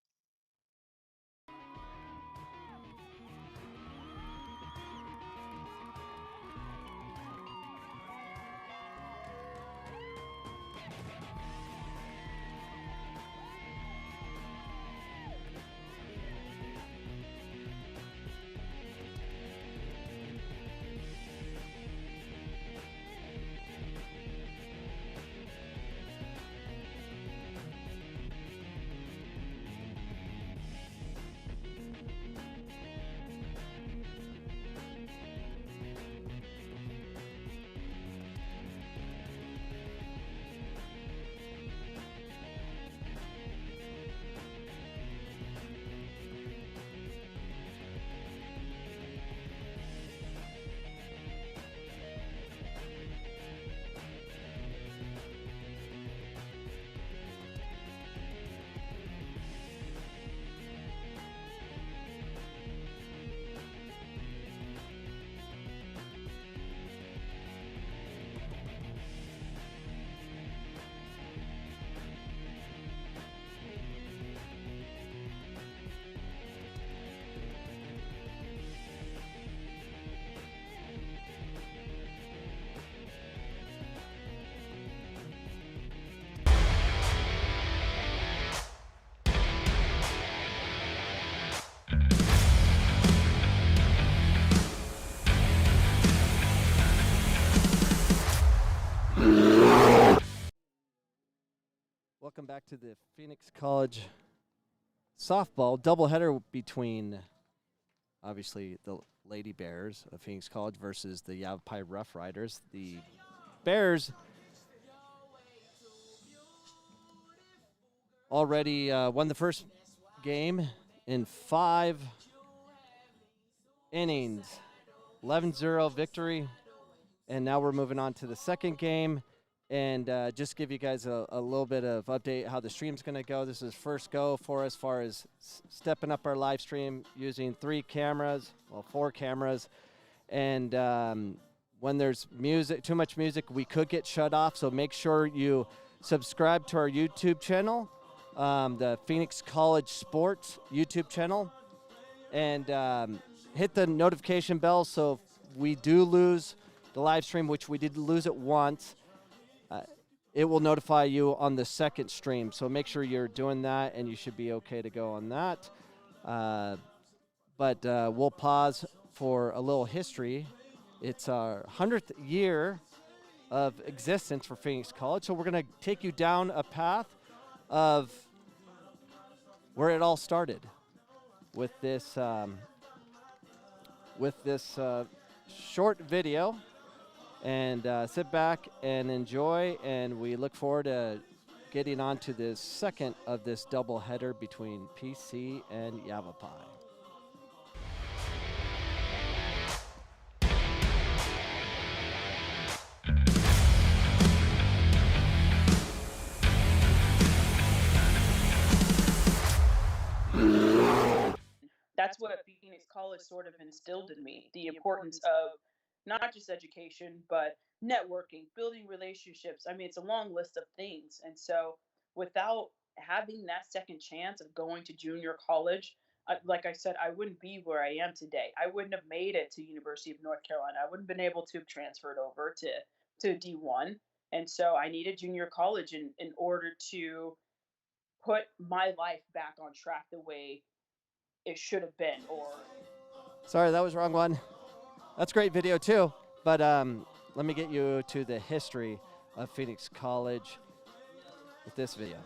Welcome back to the Phoenix College softball doubleheader between, obviously, the Lady Bears of Phoenix College versus the YAVAPAI Rough Riders. The Bears already won the first game in 5 innings, 11-0 victory, and now we're moving on to the second game. And just give you guys a little bit of update how the stream's going to go. This is first go for us as far as stepping up our live stream using 4 cameras. And when there's too much music, we could get shut off. So make sure you subscribe to our YouTube channel, the Phoenix College Sports YouTube channel, and hit the notification bell so if we do lose the live stream, which we did lose it once, it will notify you on the second stream. So make sure you're doing that, and you should be okay to go on that. But we'll pause for a little history. It's our 100th year of existence for Phoenix College. So we're going to take you down a path of where it all started with this short video. And sit back and enjoy, and we look forward to getting on to the second of this doubleheader between PC and YAVAPAI. That's what Phoenix College sort of instilled in me, the importance of not just education, but networking, building relationships. I mean, it's a long list of things. And so without having that second chance of going to junior college, like I said, I wouldn't be where I am today. I wouldn't have made it to University of North Carolina. I wouldn't have been able to have transferred over to D1. And so I needed junior college in order to put my life back on track the way it should have been. Or Sorry, that was wrong one. That's great video too. But let me get you to the history of Phoenix College with this video.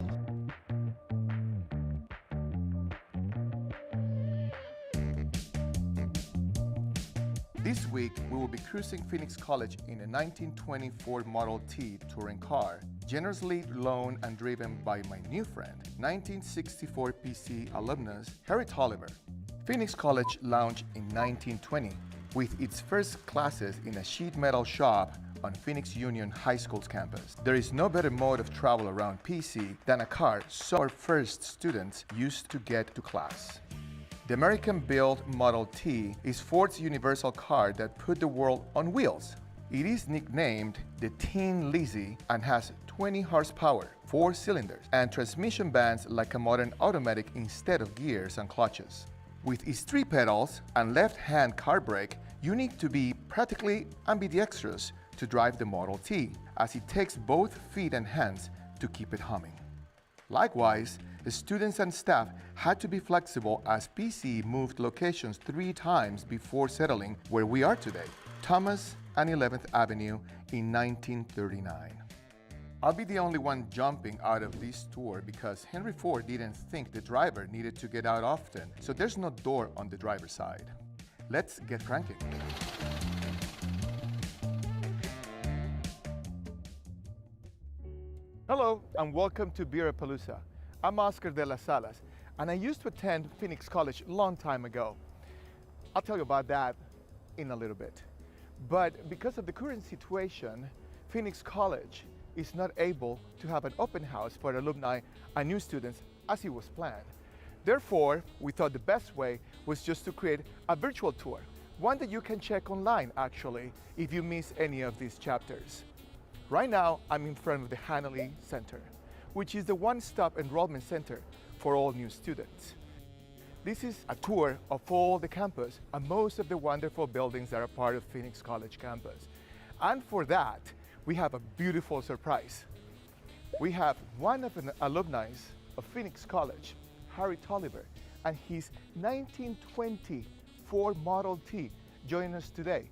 This week, we will be cruising Phoenix College in a 1920 Ford Model T touring car, generously loaned and driven by my new friend, 1964 PC alumnus Harry Tolliver. Phoenix College launched in 1920 with its first classes in a sheet metal shop on Phoenix Union High School's campus. There is no better mode of travel around PC than a car, so our first students used to get to class. The American-built Model T is Ford's universal car that put the world on wheels. It is nicknamed the Tin Lizzie and has 20 horsepower, 4 cylinders, and transmission bands like a modern automatic instead of gears and clutches. With its 3 pedals and left-hand car brake, you need to be practically ambidextrous to drive the Model T, as it takes both feet and hands to keep it humming. Likewise, the students and staff had to be flexible as PC moved locations 3 times before settling where we are today, Thomas and 11th Avenue in 1939. I'll be the only one jumping out of this tour because Henry Ford didn't think the driver needed to get out often, so there's no door on the driver's side. Let's get cranking. Hello and welcome to Beerapalooza. I'm Oscar de las Salas and I used to attend Phoenix College a long time ago. I'll tell you about that in a little bit. But because of the current situation, Phoenix College is not able to have an open house for alumni and new students as it was planned. Therefore, we thought the best way was just to create a virtual tour, one that you can check online actually if you miss any of these chapters. Right now, I'm in front of the Hanley Center, which is the one-stop enrollment center for all new students. This is a tour of all the campus and most of the wonderful buildings that are part of Phoenix College campus. And for that, we have a beautiful surprise. We have one of the alumni of Phoenix College, Harry Tolliver, and his 1920 Ford Model T joining us today.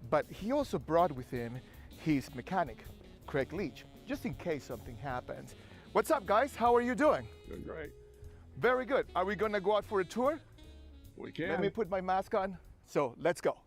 But he also brought with him his mechanic, Craig Leach, just in case something happens. What's up, guys? How are you doing? Doing great. Very good. Are we gonna go out for a tour? We can. Let me put my mask on. So let's go.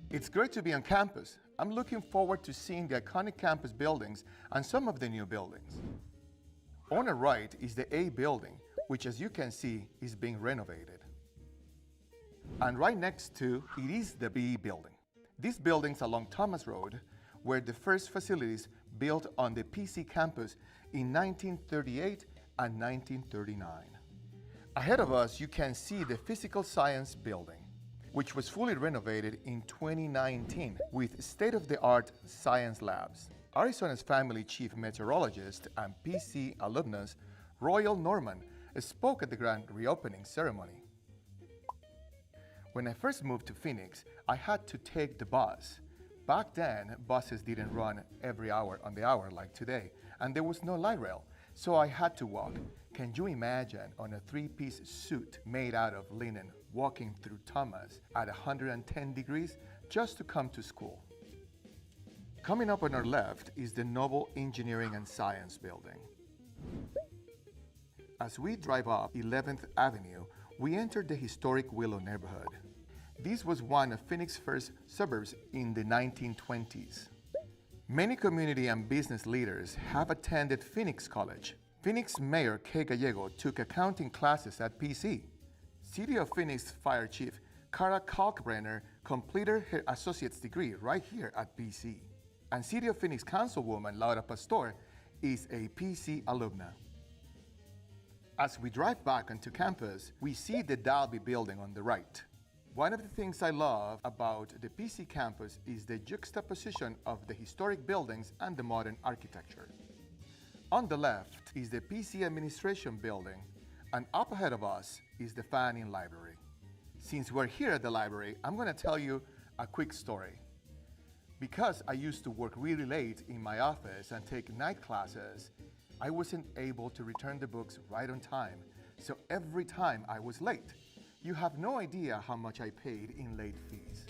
It's great to be on campus. I'm looking forward to seeing the iconic campus buildings and some of the new buildings. On the right is the A building, which as you can see is being renovated. And right next to it is the B building. These buildings along Thomas Road were the first facilities built on the PC campus in 1938 and 1939. Ahead of us, you can see the Physical Science building, which was fully renovated in 2019 with state-of-the-art science labs. Arizona's family chief meteorologist and PC alumnus, Royal Norman, spoke at the grand reopening ceremony. When I first moved to Phoenix, I had to take the bus. Back then, buses didn't run every hour on the hour like today, and there was no light rail, so I had to walk. Can you imagine on a 3-piece suit made out of linen walking through Thomas at 110 degrees just to come to school? Coming up on our left is the Noble Engineering and Science building. As we drive up 11th Avenue, we entered the historic Willow neighborhood. This was one of Phoenix's first suburbs in the 1920s. Many community and business leaders have attended Phoenix College. Phoenix Mayor Kay Gallego took accounting classes at PC. City of Phoenix Fire Chief Cara Kalkbrenner completed her associate's degree right here at PC. And City of Phoenix Councilwoman Laura Pastor is a PC alumna. As we drive back onto campus, we see the Dalby building on the right. One of the things I love about the PC campus is the juxtaposition of the historic buildings and the modern architecture. On the left is the PC administration building, and up ahead of us is the Fanning Library. Since we're here at the library, I'm going to tell you a quick story. Because I used to work really late in my office and take night classes, I wasn't able to return the books right on time. So every time I was late, you have no idea how much I paid in late fees.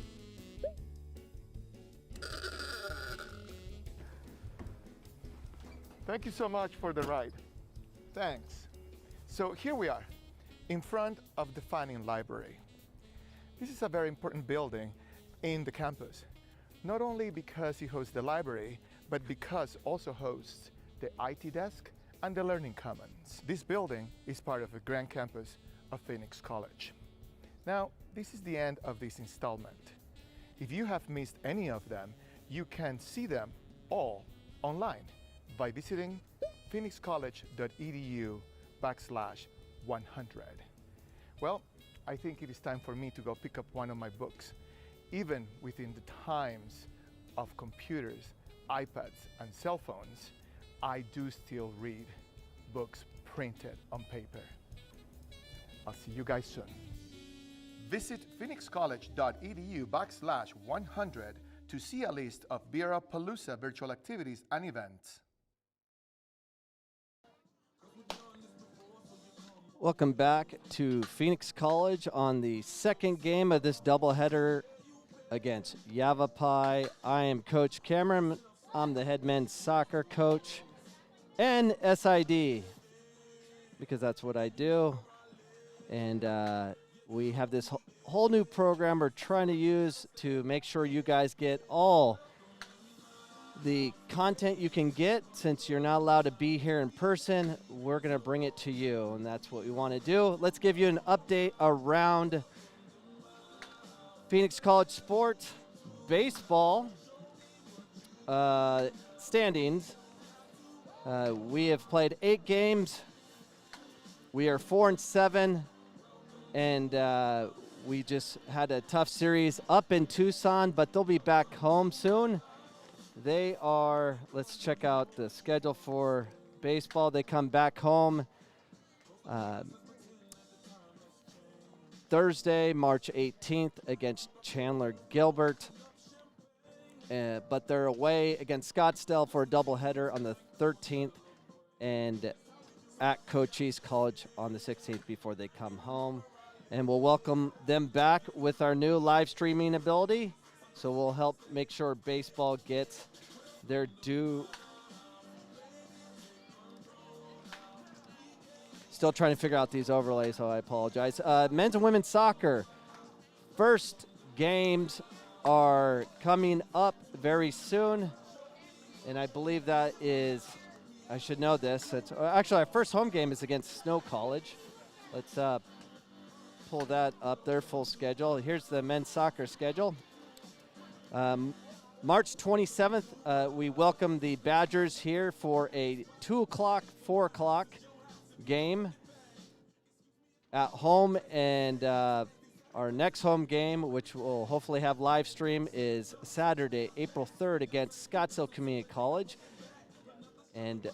Thank you so much for the ride. Thanks. So here we are, in front of the Fanning Library. This is a very important building in the campus, not only because it hosts the library, but because also hosts the IT desk and the Learning Commons. This building is part of the grand campus of Phoenix College. Now, this is the end of this installment. If you have missed any of them, you can see them all online by visiting phoenixcollege.edu/100. Well, I think it is time for me to go pick up one of my books. Even within the times of computers, iPads, and cell phones, I do still read books printed on paper. I'll see you guys soon. Visit phoenixcollege.edu/100 to see a list of Beerapalooza virtual activities and events. Welcome back to Phoenix College on the second game of this doubleheader against YAVAPAI. I am Coach Cameron. I'm the head men's soccer coach and SID, because that's what I do. And we have this whole new program we're trying to use to make sure you guys get all the content you can get. Since you're not allowed to be here in person, we're going to bring it to you, and that's what we want to do. Let's give you an update around Phoenix College sports, baseball standings. We have played 8 games. We are 4-7, and we just had a tough series up in Tucson, but they'll be back home soon. They are, let's check out the schedule for baseball. They come back home Thursday, March 18th against Chandler Gilbert. But they're away against Scottsdale for a doubleheader on the 13th and at Cochise College on the 16th before they come home. And we'll welcome them back with our new live streaming ability. So we'll help make sure baseball gets their due. Still trying to figure out these overlays, so I apologize. Men's and women's soccer. First games are coming up very soon. And I believe that is, I should know this. It's, actually, our first home game is against Snow College. Let's pull that up, their full schedule. Here's the men's soccer schedule. March 27th, we welcome the Badgers here for a 2 o'clock, 4 o'clock game at home. And our next home game, which we'll hopefully have live stream, is Saturday, April 3rd against Scottsdale Community College. And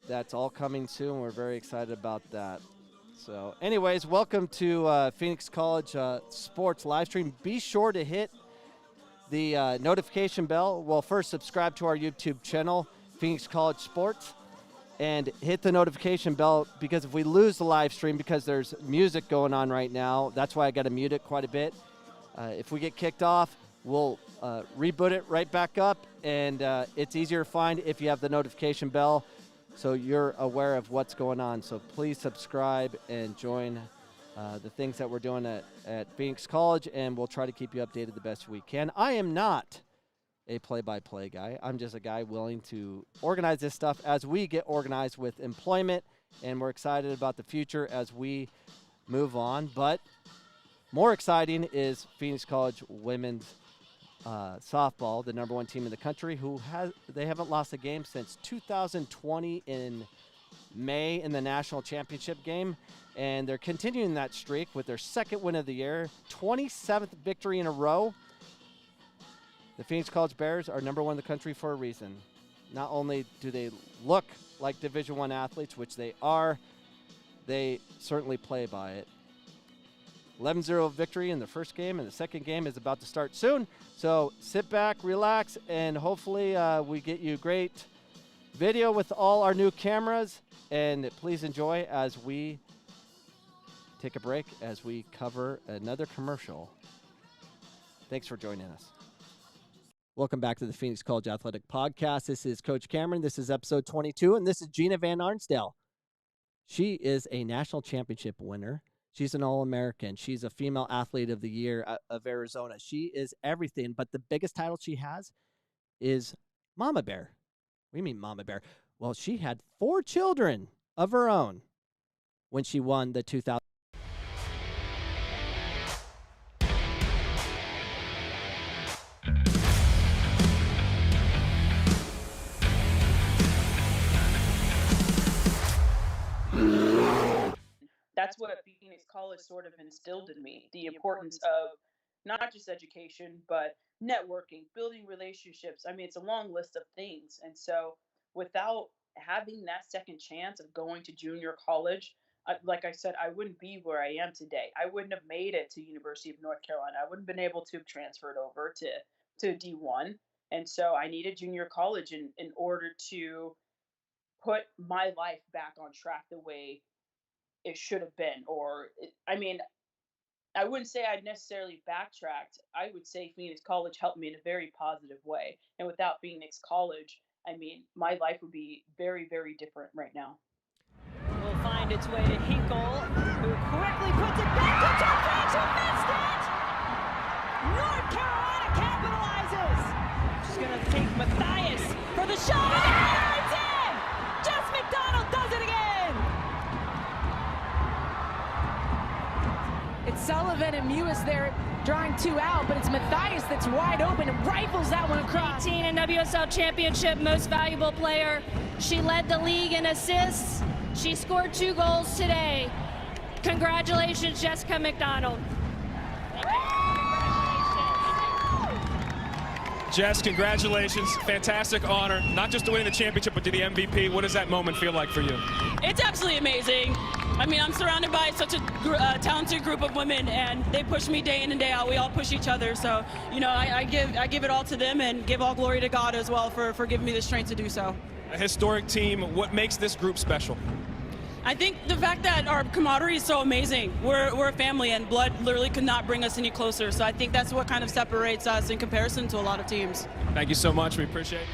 that's all coming soon. We're very excited about that. So anyways, welcome to Phoenix College Sports live stream. Be sure to hit the notification bell. Well, first subscribe to our YouTube channel, Phoenix College Sports, and hit the notification bell, because if we lose the live stream, because there's music going on right now, that's why I got to mute it quite a bit. If we get kicked off, we'll reboot it right back up, and it's easier to find if you have the notification bell, so you're aware of what's going on. So please subscribe and join the things that we're doing at Phoenix College, and we'll try to keep you updated the best we can. I am not a play-by-play guy. I'm just a guy willing to organize this stuff as we get organized with employment, and we're excited about the future as we move on. But more exciting is Phoenix College women's softball, the #1 team in the country, they haven't lost a game since 2020 in May in the national championship game, and they're continuing that streak with their second win of the year, 27th victory in a row. The Phoenix College Bears are number one in the country for a reason. Not only do they look like Division I athletes, which they are, they certainly play by it. 11-0 victory in the first game, and the second game is about to start soon. So sit back, relax, and hopefully we get you great video with all our new cameras. And please enjoy as we take a break as we cover another commercial. Thanks for joining us. Welcome back to the Phoenix College Athletic Podcast. This is Coach Cameron. This is episode 22, and this is Gina Van Arsdale. She is a national championship winner. She's an All-American. She's a Female Athlete of the Year of Arizona. She is everything, but the biggest title she has is Mama Bear. What do you mean Mama Bear? Well, she had 4 children of her own when she won the 2000. That's what Phoenix College sort of instilled in me, the importance of not just education, but networking, building relationships. I mean, it's a long list of things. And so without having that second chance of going to junior college, like I said, I wouldn't be where I am today. I wouldn't have made it to University of North Carolina. I wouldn't have been able to have transferred over to D1. And so I needed junior college in order to put my life back on track the way it should have been. I wouldn't say I necessarily backtracked. I would say Phoenix College helped me in a very positive way. And without Phoenix College, I mean, my life would be very, very different right now. Will find its way to Hinkle, who quickly puts it back to Jeffries, who missed it! North Carolina capitalizes! She's going to take Matthias for the shot, and it's in! Jess McDonald does it again! It's Sullivan and Mewis there drawing 2 out, but it's Matthias that's wide open and rifles that one across. 18 and WSL Championship Most Valuable Player. She led the league in assists. She scored 2 goals today. Congratulations, Jessica McDonald. Jess, congratulations. Fantastic honor, not just to winning the championship, but to the MVP. What does that moment feel like for you? It's absolutely amazing. I mean, I'm surrounded by such a talented group of women, and they push me day in and day out. We all push each other. So, you know, I give it all to them and give all glory to God as well for giving me the strength to do so. A historic team. What makes this group special? I think the fact that our camaraderie is so amazing. We're a family, and blood literally could not bring us any closer. So I think that's what kind of separates us in comparison to a lot of teams. Thank you so much. We appreciate it.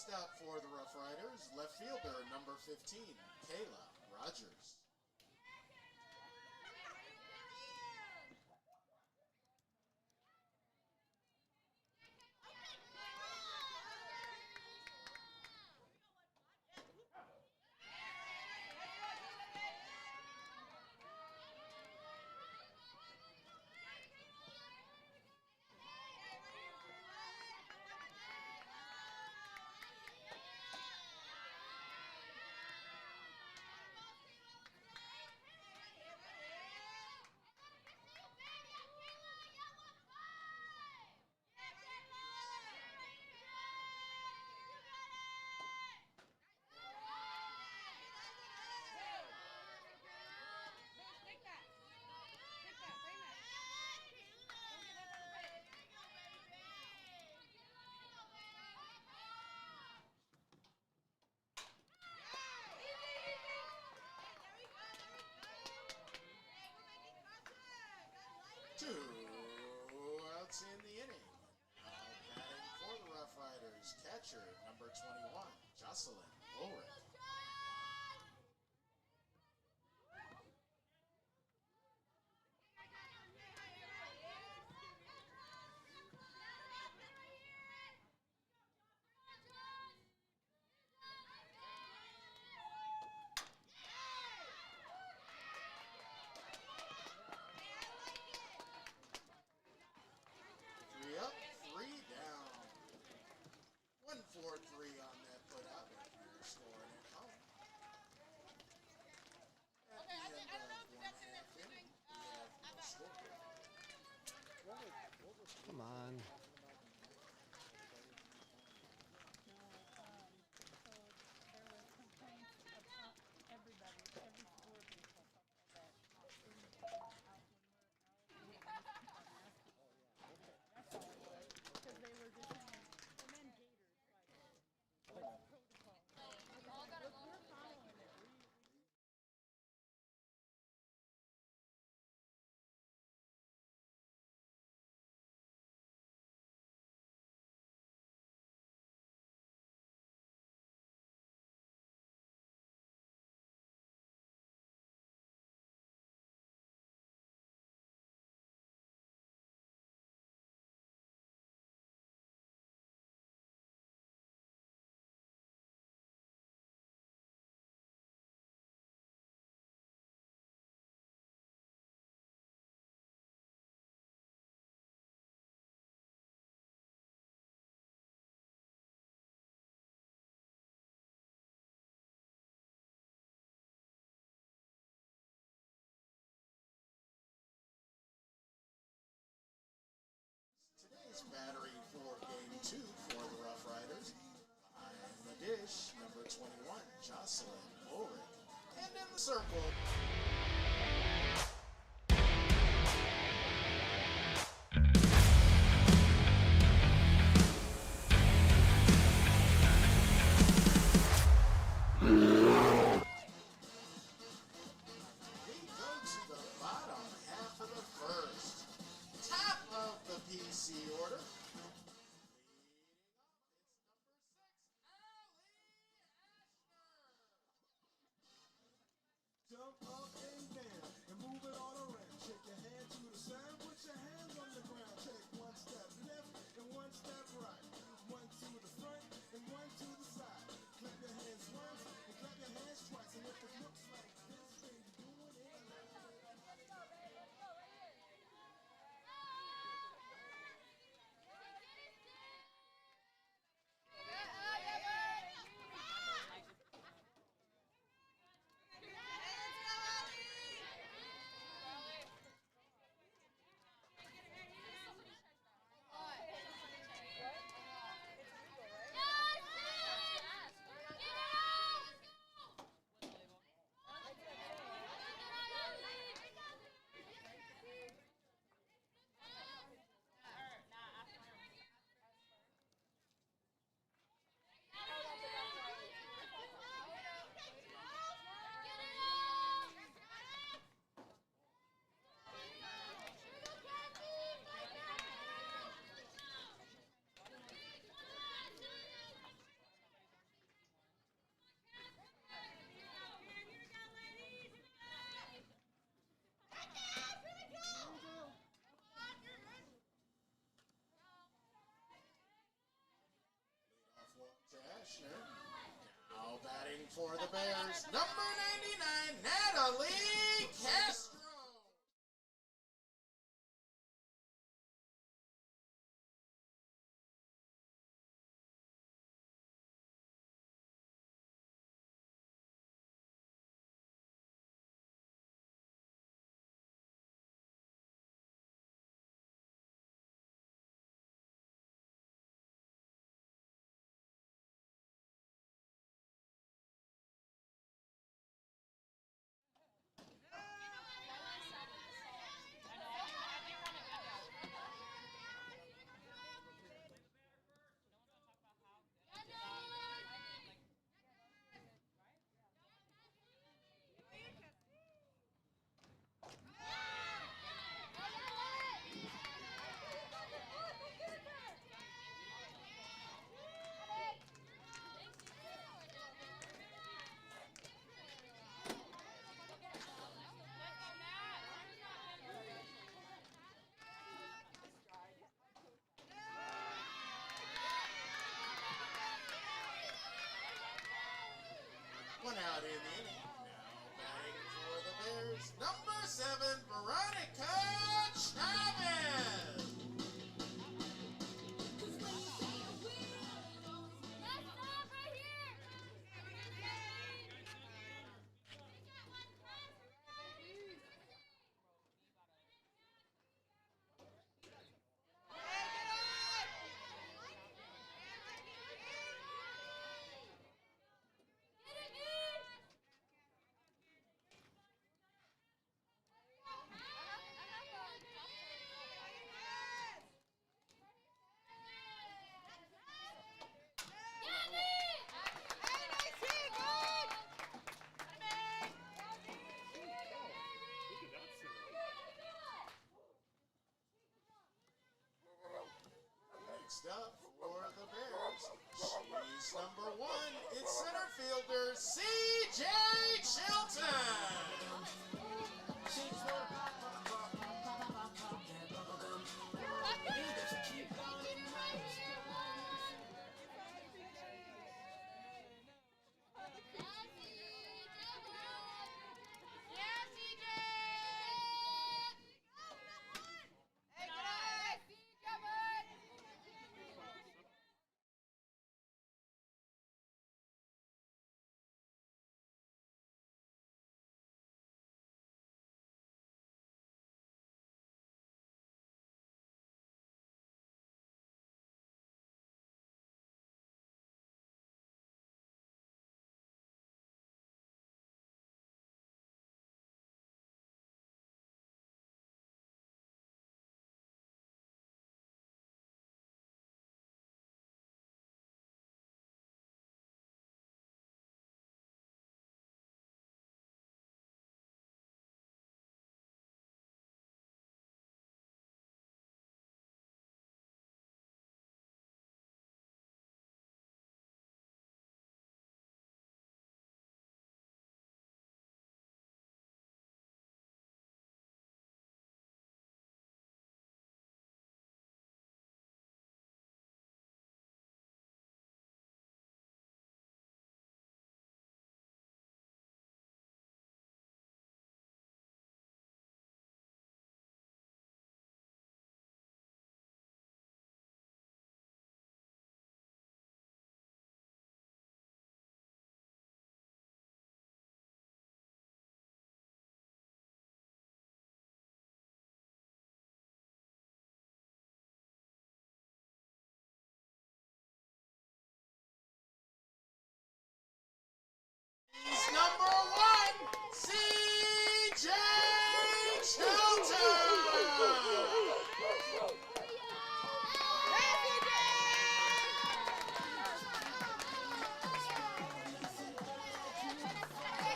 Next up for the Rough Riders, left fielder number 15, Kayla Rogers. Two outs in the inning. Now batting for the Rough Riders, catcher number 21, Jocelyn Ulrich. Three up, three down. 1-4-3 on that put out if you're scoring at home. At the end of one half inning, we have no score. Come on. Today's battery for game 2 for the Rough Riders. Behind the dish, number 21, Jocelyn Ulrich. And in the circle, we go to the bottom half of the first. Top of the PC order. Leading off, it's number 6, Allie Ashner. Jump up. Kushner. Now batting for the Bears, number 99, Natalie Castro. One out in the inning. Now batting for the Bears, number 7, Veronica Chavez. Next up for the Bears, she's number 1. It's center fielder C.J. Chilton. He's number 1, C.J. Chilton.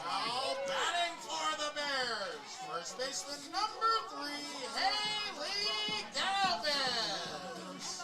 Now batting for the Bears, first baseman number 3, Haley Galvez.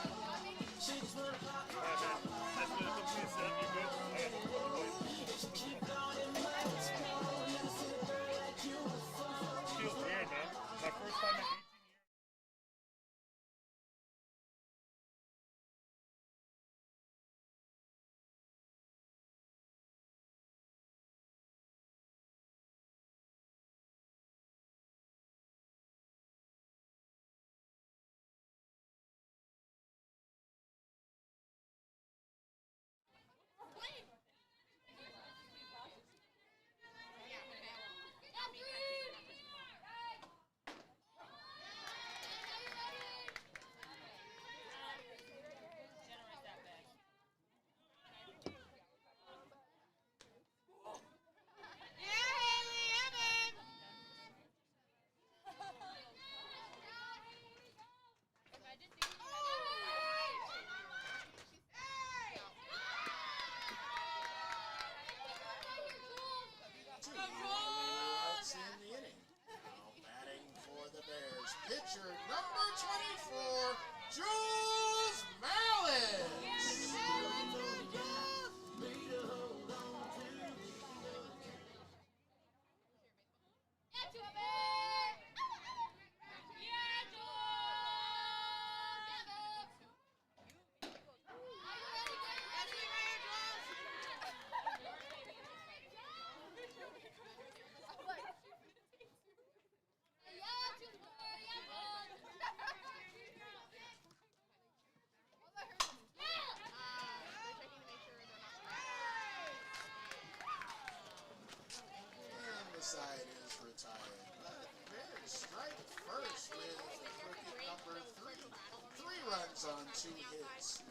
runs on 2 hits,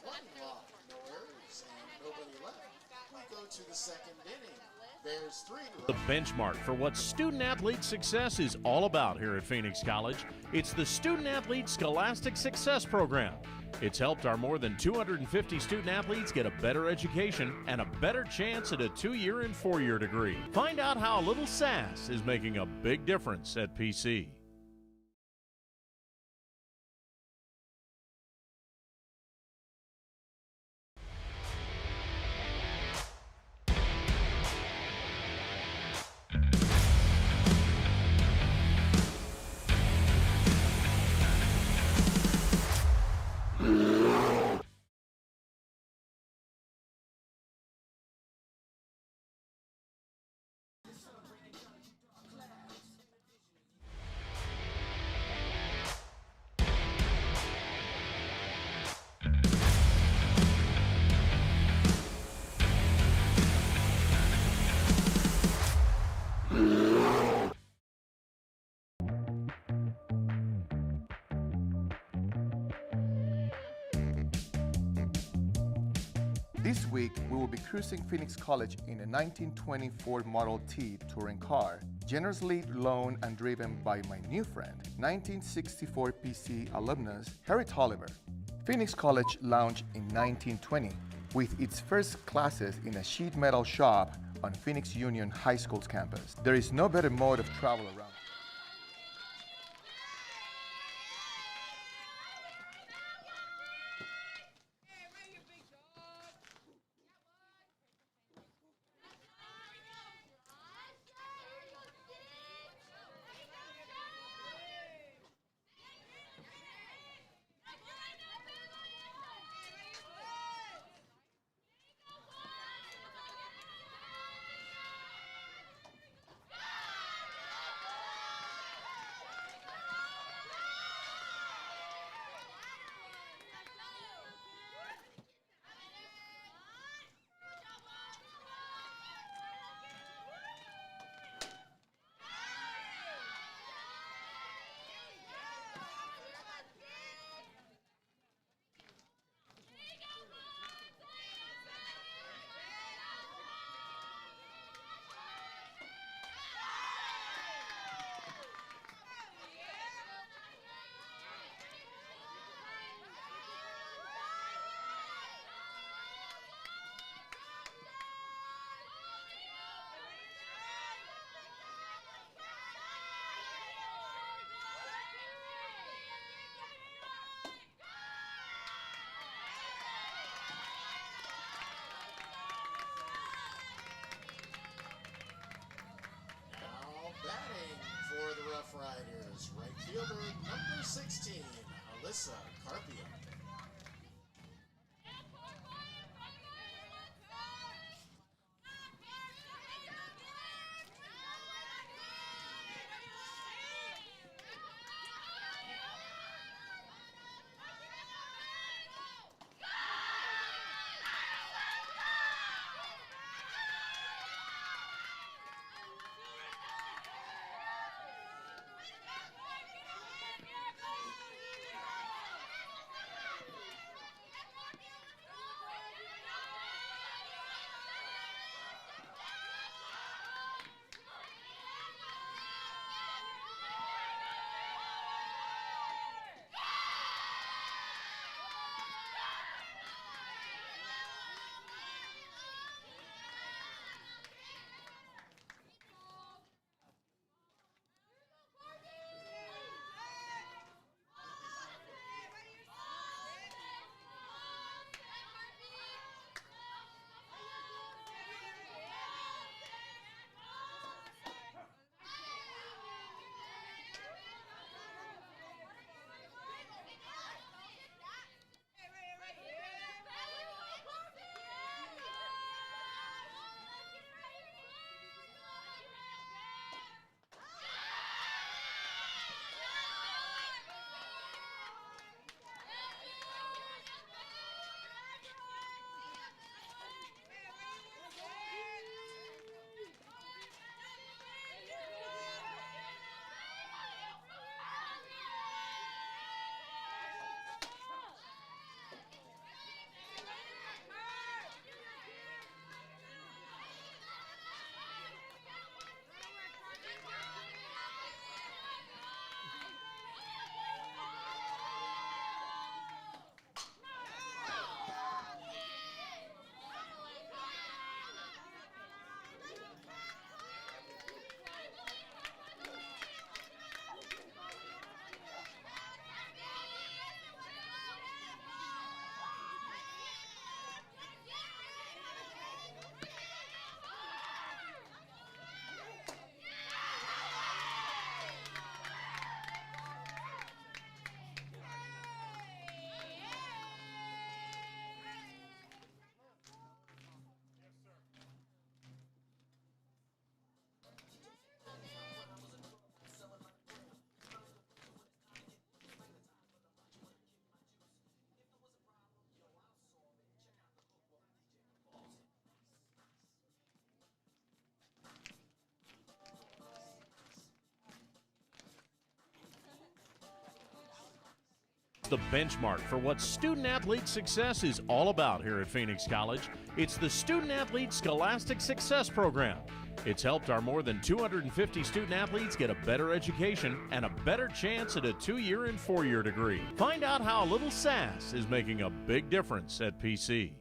one walk, no errors, and nobody left. We go to the 2nd inning. Bears 3 to The benchmark for what student-athlete success is all about here at Phoenix College. It's the Student-Athlete Scholastic Success Program. It's helped our more than 250 student-athletes get a better education and a better chance at a 2-year and 4-year degree. Find out how a little sass is making a big difference at PC. This week, we will be cruising Phoenix College in a 1924 Model T touring car, generously loaned and driven by my new friend, 1964 PC alumnus Harry Tolliver. Phoenix College launched in 1920 with its first classes in a sheet metal shop on Phoenix Union High School's campus. There is no better mode of travel around. Riders, right fielder number 16, Alyssa Carpio. the benchmark for what student-athlete success is all about here at Phoenix College. It's the Student-Athlete Scholastic Success Program. It's helped our more than 250 student-athletes get a better education and a better chance at a 2-year and 4-year degree. Find out how a little sass is making a big difference at PC.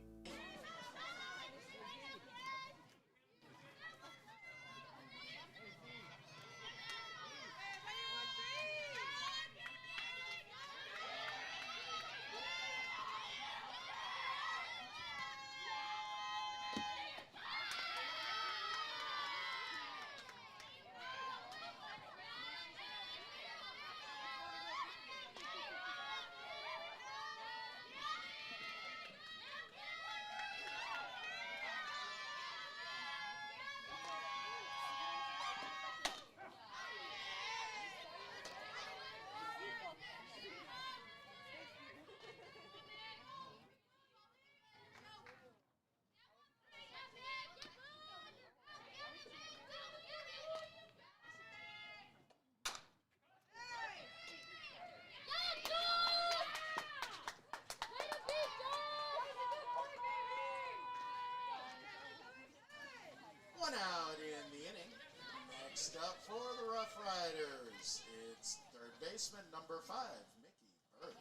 One out in the inning. Next up for the Rough Riders, it's third baseman number 5, Mickey Bird.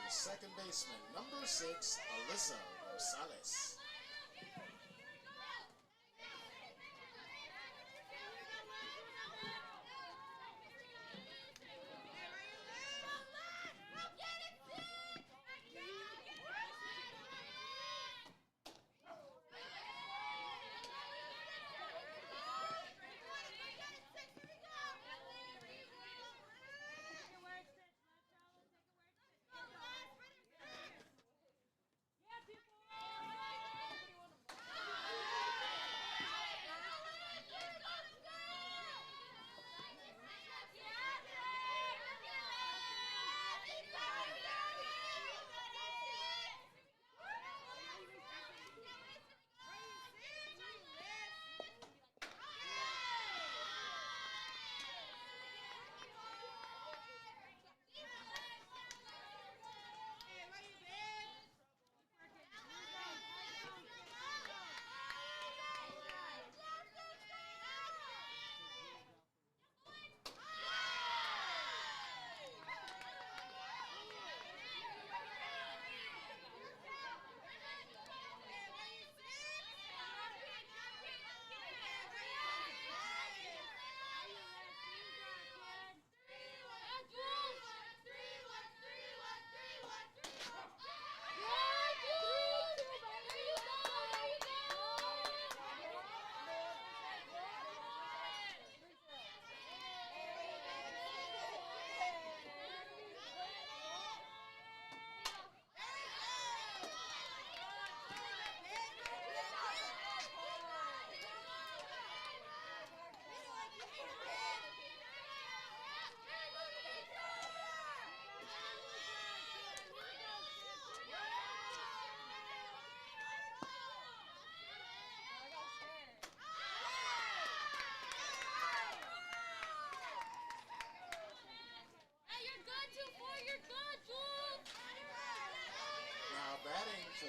Second baseman, number 6, Alyssa Rosales.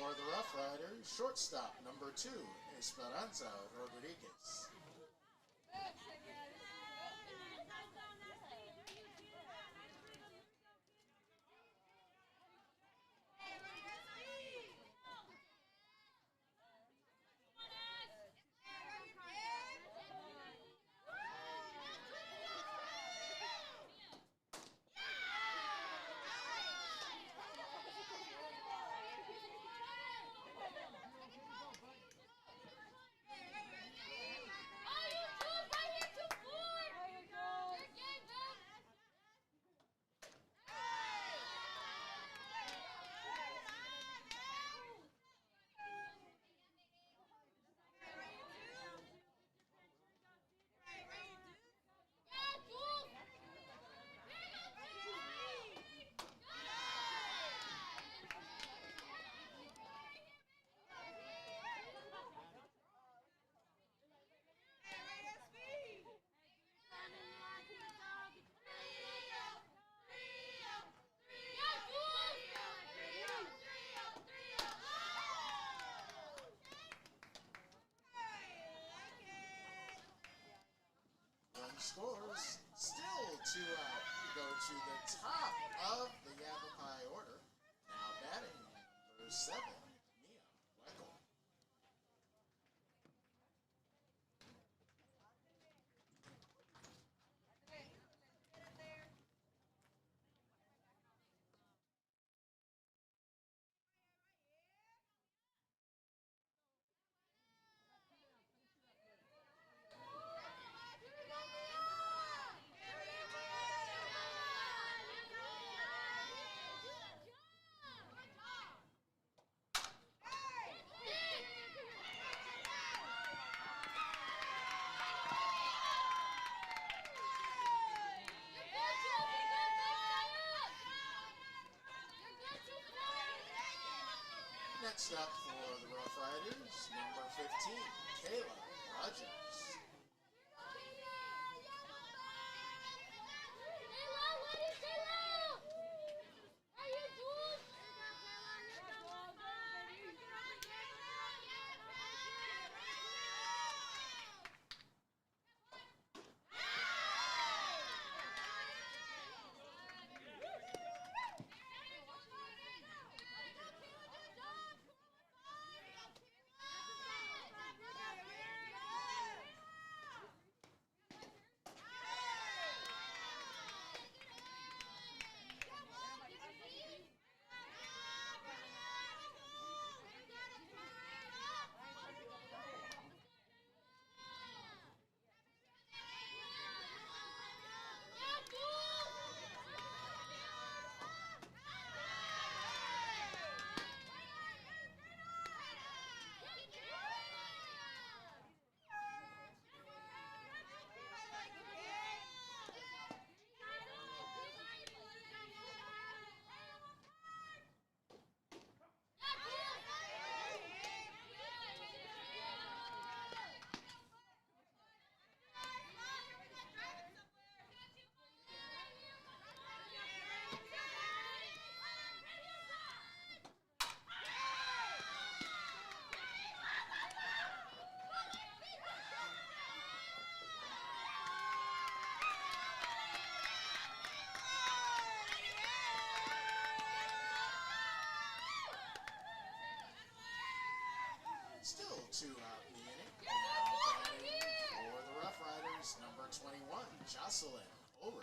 for the Rough Riders, shortstop number 2, Esperanza Rodriguez. Scores still 2 out. We go to the top of the YAVAPAI order. Now batting number 7, Mia Weckl. Next up for the Rough Riders, number 15, Kayla Rogers. Still 2 out in the inning. Now batting for the Rough Riders, number 21, Jocelyn Ulrich.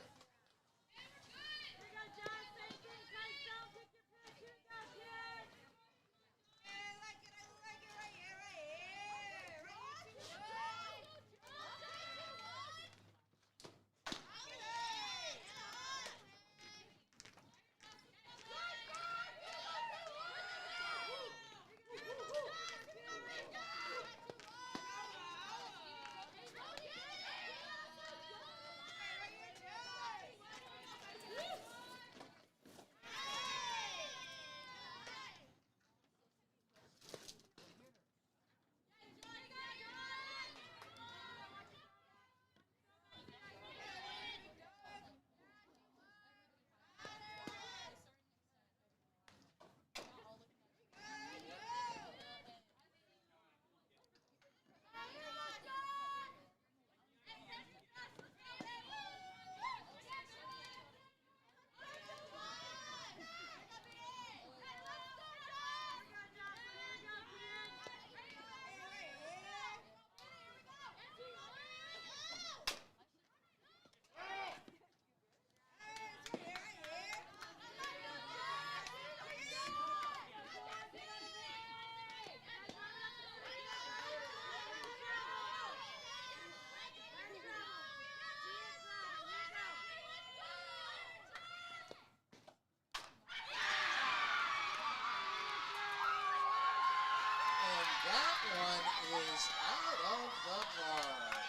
That one is out of the park.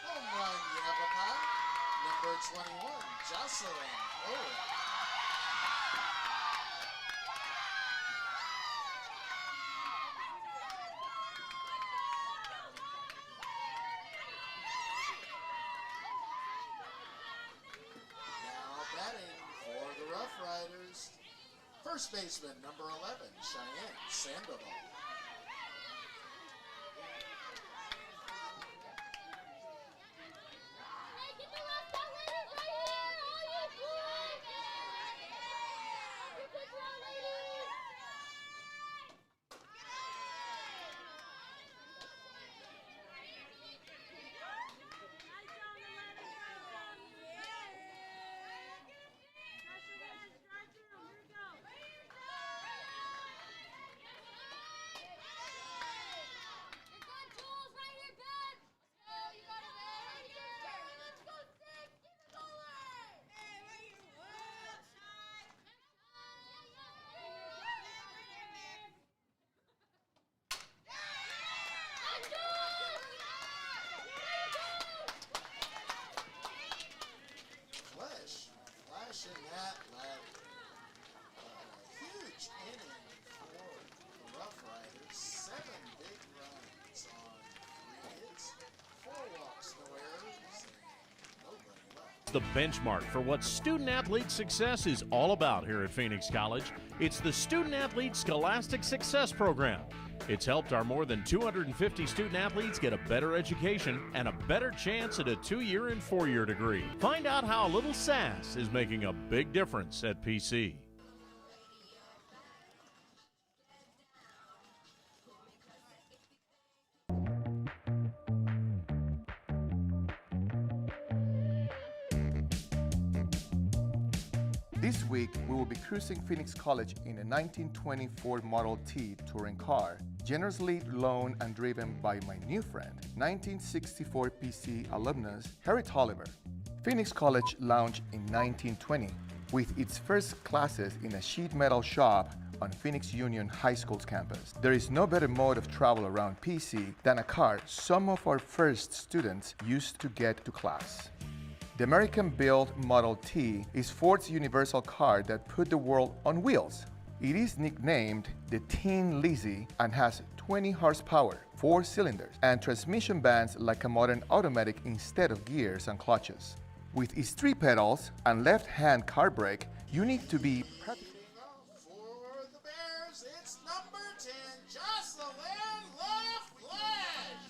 Home run, YAVAPAI. Number 21, Jocelyn Owen. Now batting for the Rough Riders, first baseman, number 11, Cheyenne Sandoval. Flashing that led huge inning for the Rough Riders. 7 big runs on 3 hits, 4 walks, no errors, and nobody left. The benchmark for what student-athlete success is all about here at Phoenix College. It's the Student-Athlete Scholastic Success Program. It's helped our more than 250 student-athletes get a better education and a better chance at a 2-year and 4-year degree. Find out how a little sass is making a big difference at PC. This week, we will be cruising Phoenix College in a 1924 Model T touring car, generously loaned and driven by my new friend, 1964 PC alumnus Harry Tolliver. Phoenix College launched in 1920 with its first classes in a sheet metal shop on Phoenix Union High School's campus. There is no better mode of travel around PC than a car some of our first students used to get to class. The American-built Model T is Ford's universal car that put the world on wheels. It is nicknamed the Tin Lizzie and has 20 horsepower, 4 cylinders, and transmission bands like a modern automatic instead of gears and clutches. With its 3 pedals and left-hand car brake, you need to be practical. For the Bears, it's number 10, Jocelyn Left Flash.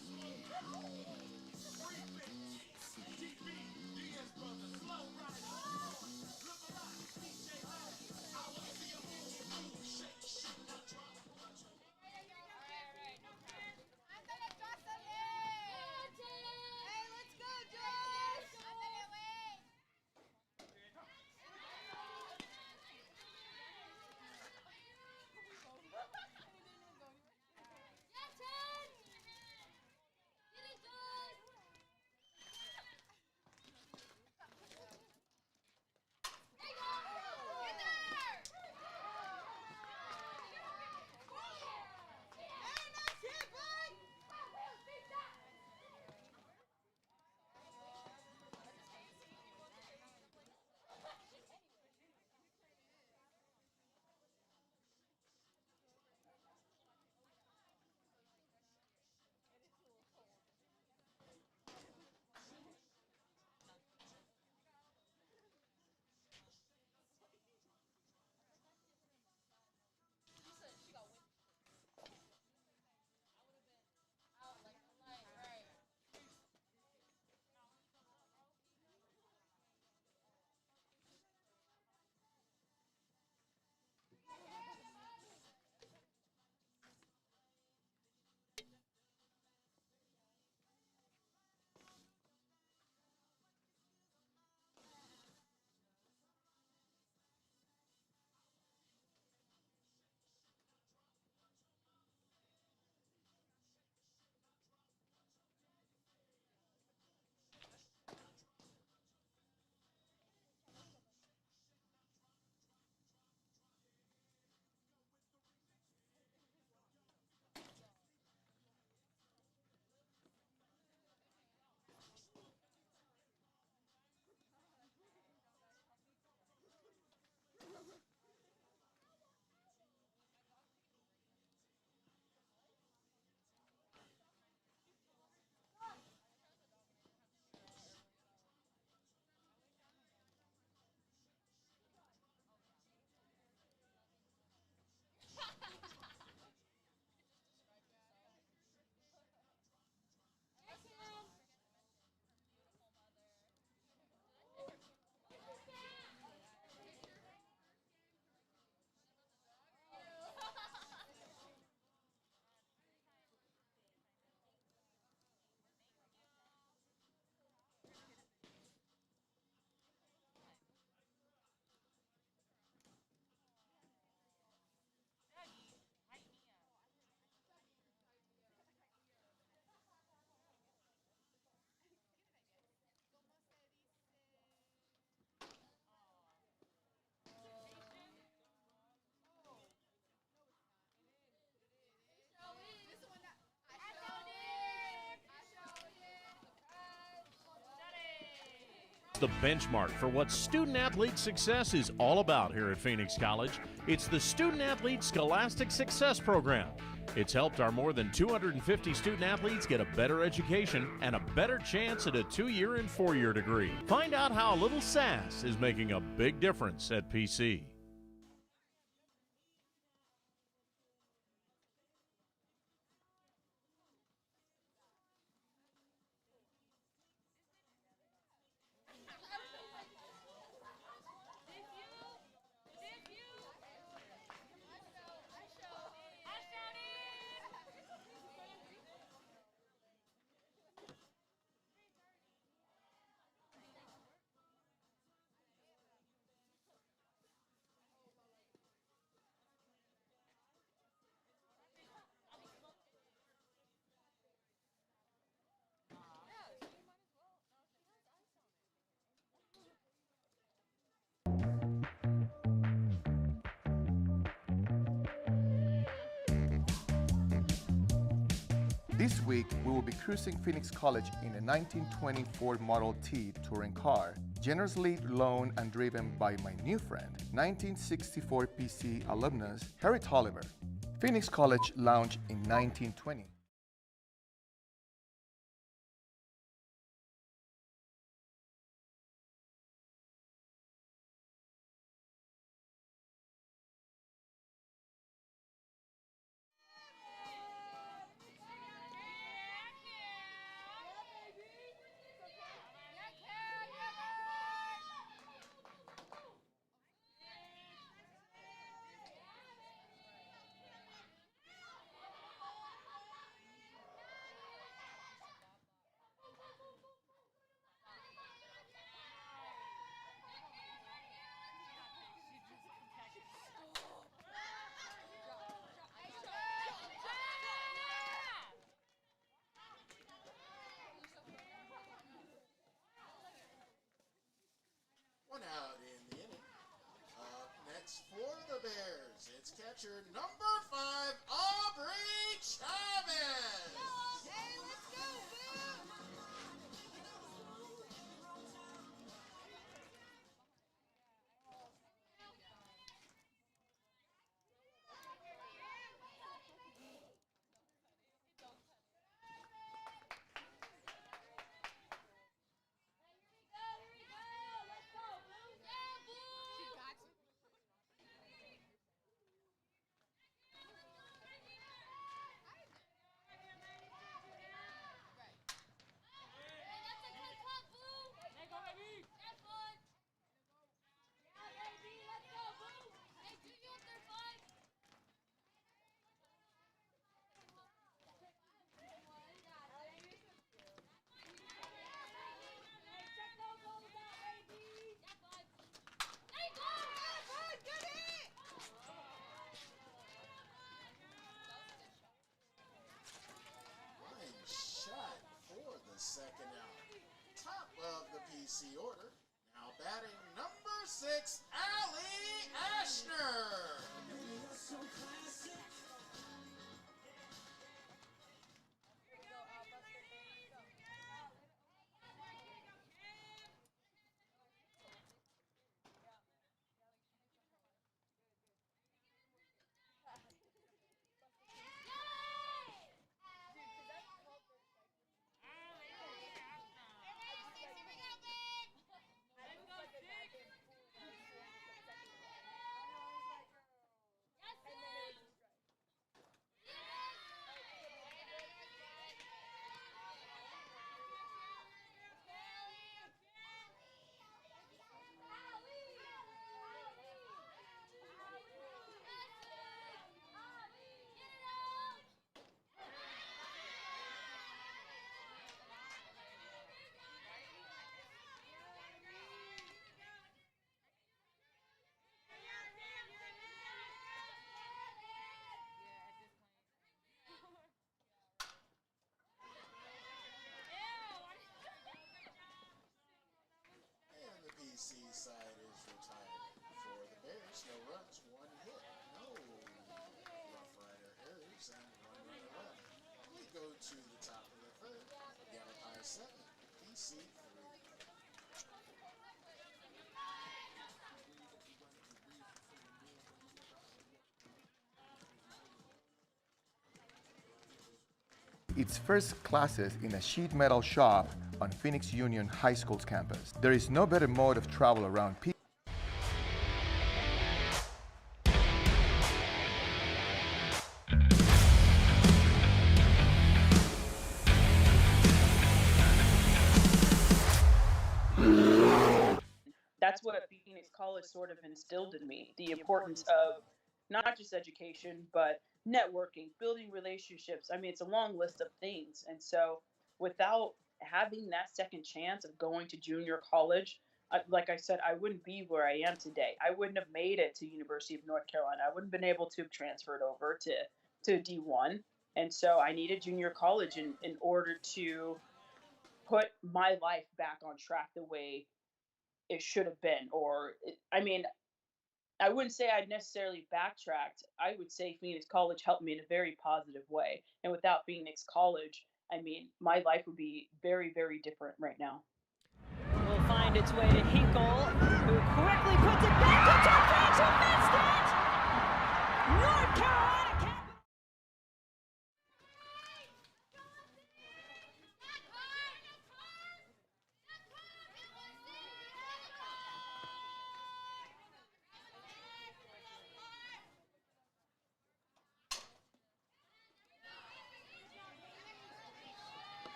the benchmark for what student-athlete success is all about here at Phoenix College. It's the Student-Athlete Scholastic Success Program. It's helped our more than 250 student-athletes get a better education and a better chance at a 2-year and 4-year degree. Find out how a little sass is making a big difference at PC. This week, we will be cruising Phoenix College in a 1924 Model T touring car, generously loaned and driven by my new friend, 1964 PC alumnus Harry Tolliver. Phoenix College launched in 1920. One out in the inning. Up next for the Bears, it's catcher number 5, Aubrey Chavez. Hey, let's go, second out. Top of the PC order. Now batting number 6, Allie Ashner. PC side is retired. For the Bears, no runs, 1 hit, no Rough Rider errors, and 1 runner left. We go to the top of the third. YAVAPAI 7, PC 3. its first classes in a sheet metal shop on Phoenix Union High School's campus. There is no better mode of travel around people. That's what Phoenix College sort of instilled in me, the importance of not just education, but networking, building relationships. I mean, it's a long list of things. And so without having that second chance of going to junior college, like I said, I wouldn't be where I am today. I wouldn't have made it to University of North Carolina. I wouldn't have been able to have transferred over to D1. And so I needed junior college in order to put my life back on track the way it should have been. I mean, I wouldn't say I'd necessarily backtracked. I would say Phoenix College helped me in a very positive way. And without Phoenix College, I mean, my life would be very, very different right now. Will find its way to Hinkle, who quickly puts it back to Turpage, who missed it! North Carolina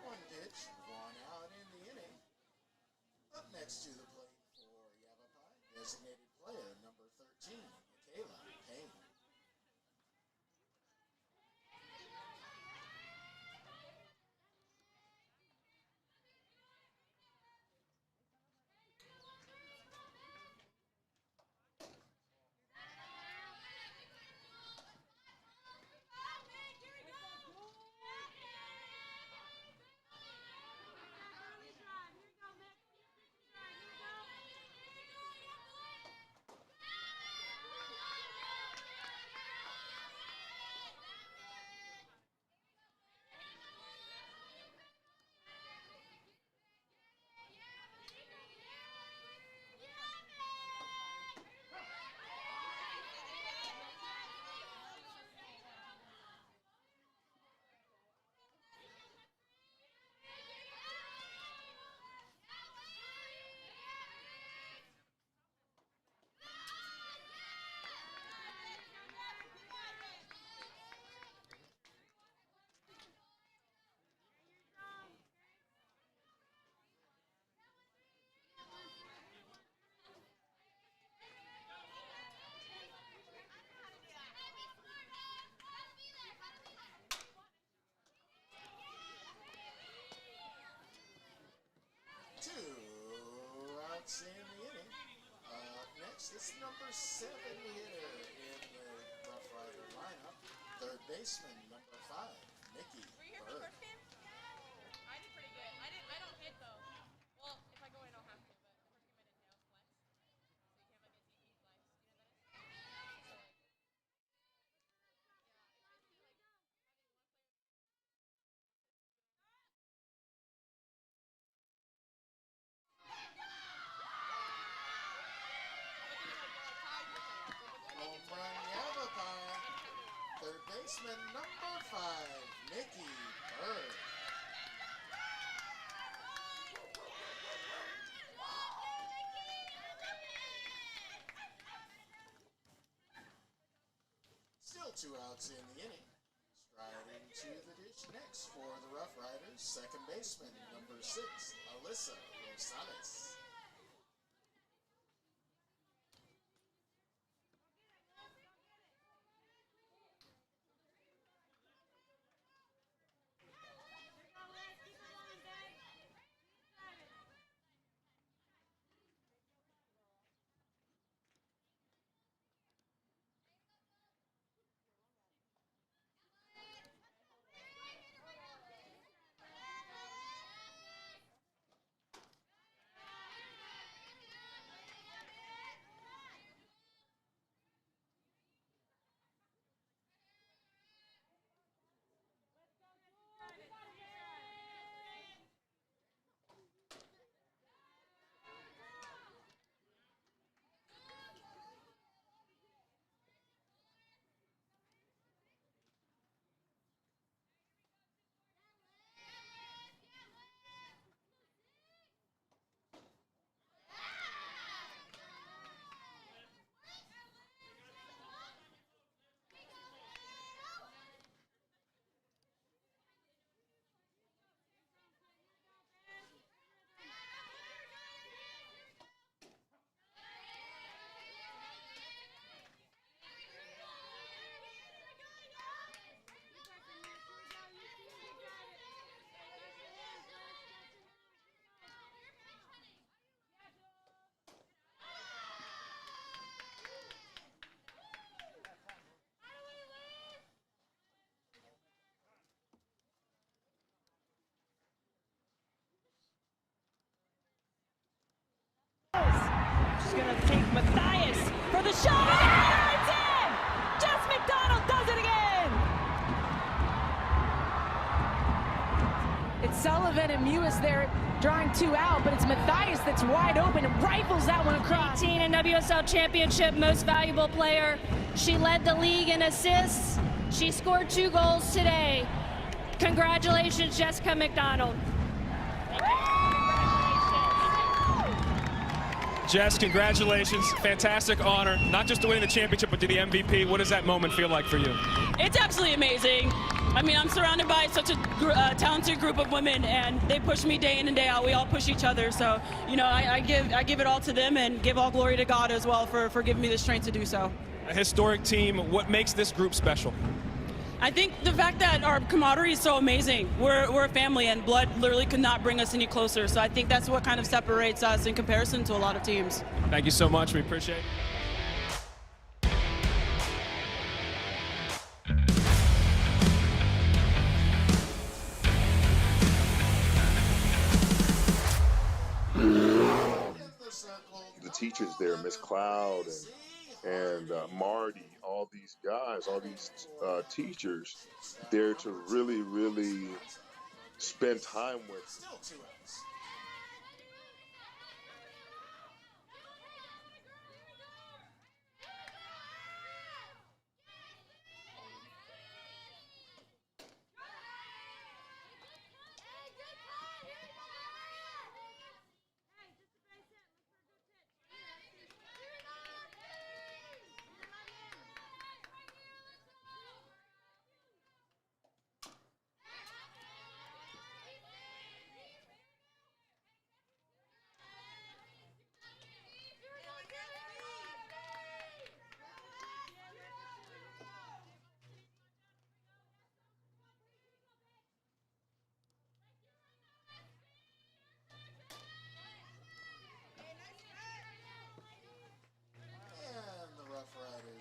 One pitch, one out in the inning. Up next to the plate for YAVAPAI, designated player number 13, Michaela Payne. Two outs in the inning. Next is number 7 hitter in the Rough Rider lineup, third baseman number 5, Nikki Bird. I did pretty good. I don't hit though. Well, if I go in, I'll have to. But the first game I didn't hit, I was flex. So you can't like a DP flex. You know what that is? Home run YAVAPAI, third baseman number 5, Nikki Bird. Still 2 outs in the inning. Striding to the dish next for the Rough Riders, second baseman number 6, Alyssa Rosales. the shot. And it's in! Jess McDonald does it again! It's Sullivan and Mewis there drawing 2 out, but it's Matthias that's wide open and rifles that one across. 18 and WSL Championship Most Valuable Player. She led the league in assists. She scored 2 goals today. Congratulations, Jessica McDonald. Jess, congratulations. Fantastic honor, not just to winning the championship, but to the MVP. What does that moment feel like for you? It's absolutely amazing. I mean, I'm surrounded by such a talented group of women, and they push me day in and day out. We all push each other. So, you know, I give it all to them and give all glory to God as well for giving me the strength to do so. A historic team. What makes this group special? I think the fact that our camaraderie is so amazing. We're a family, and blood literally could not bring us any closer. So I think that's what kind of separates us in comparison to a lot of teams. Thank you so much. We appreciate it. The teachers there, Miss Cloud and Marty, all these guys, all these teachers there to really, really spend time with.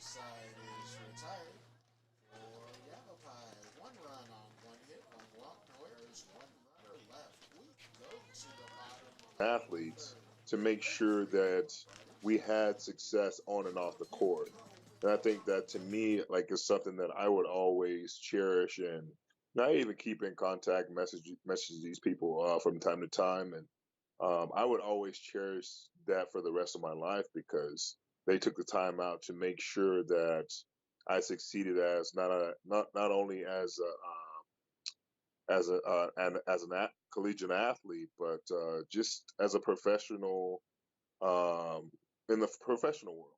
Side is retired for YAVAPAI. 1 run on 1 hit, 1 walk, no errors, 1 runner left. We go to the bottom. Athletes to make sure that we had success on and off the court. And I think that to me, like, is something that I would always cherish, and not even keep in contact, message these people from time to time. And I would always cherish that for the rest of my life, because they took the time out to make sure that I succeeded as not only as an collegiate athlete, but just as a professional in the professional world.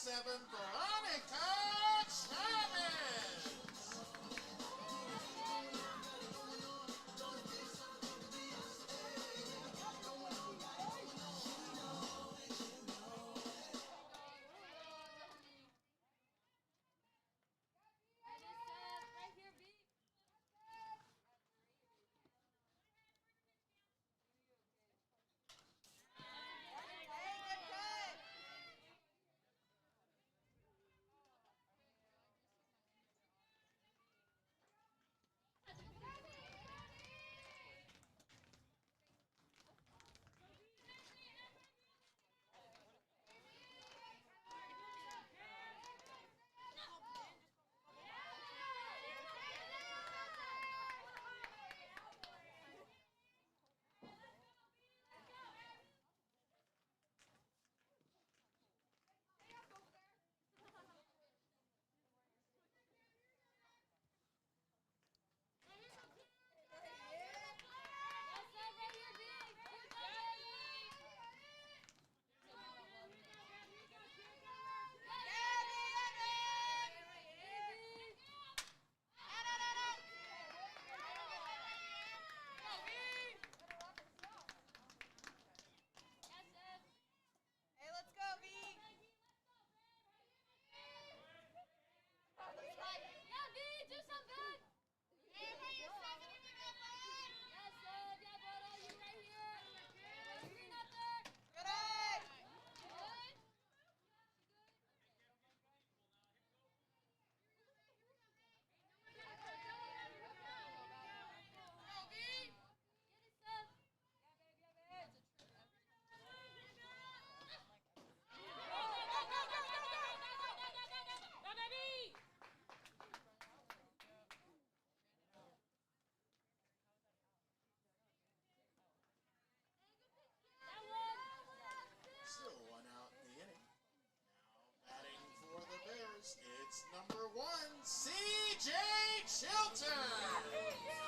7, Veronica Chavez. Still one out in the inning. Now batting for the Bears, it's number 1, C.J. Chilton.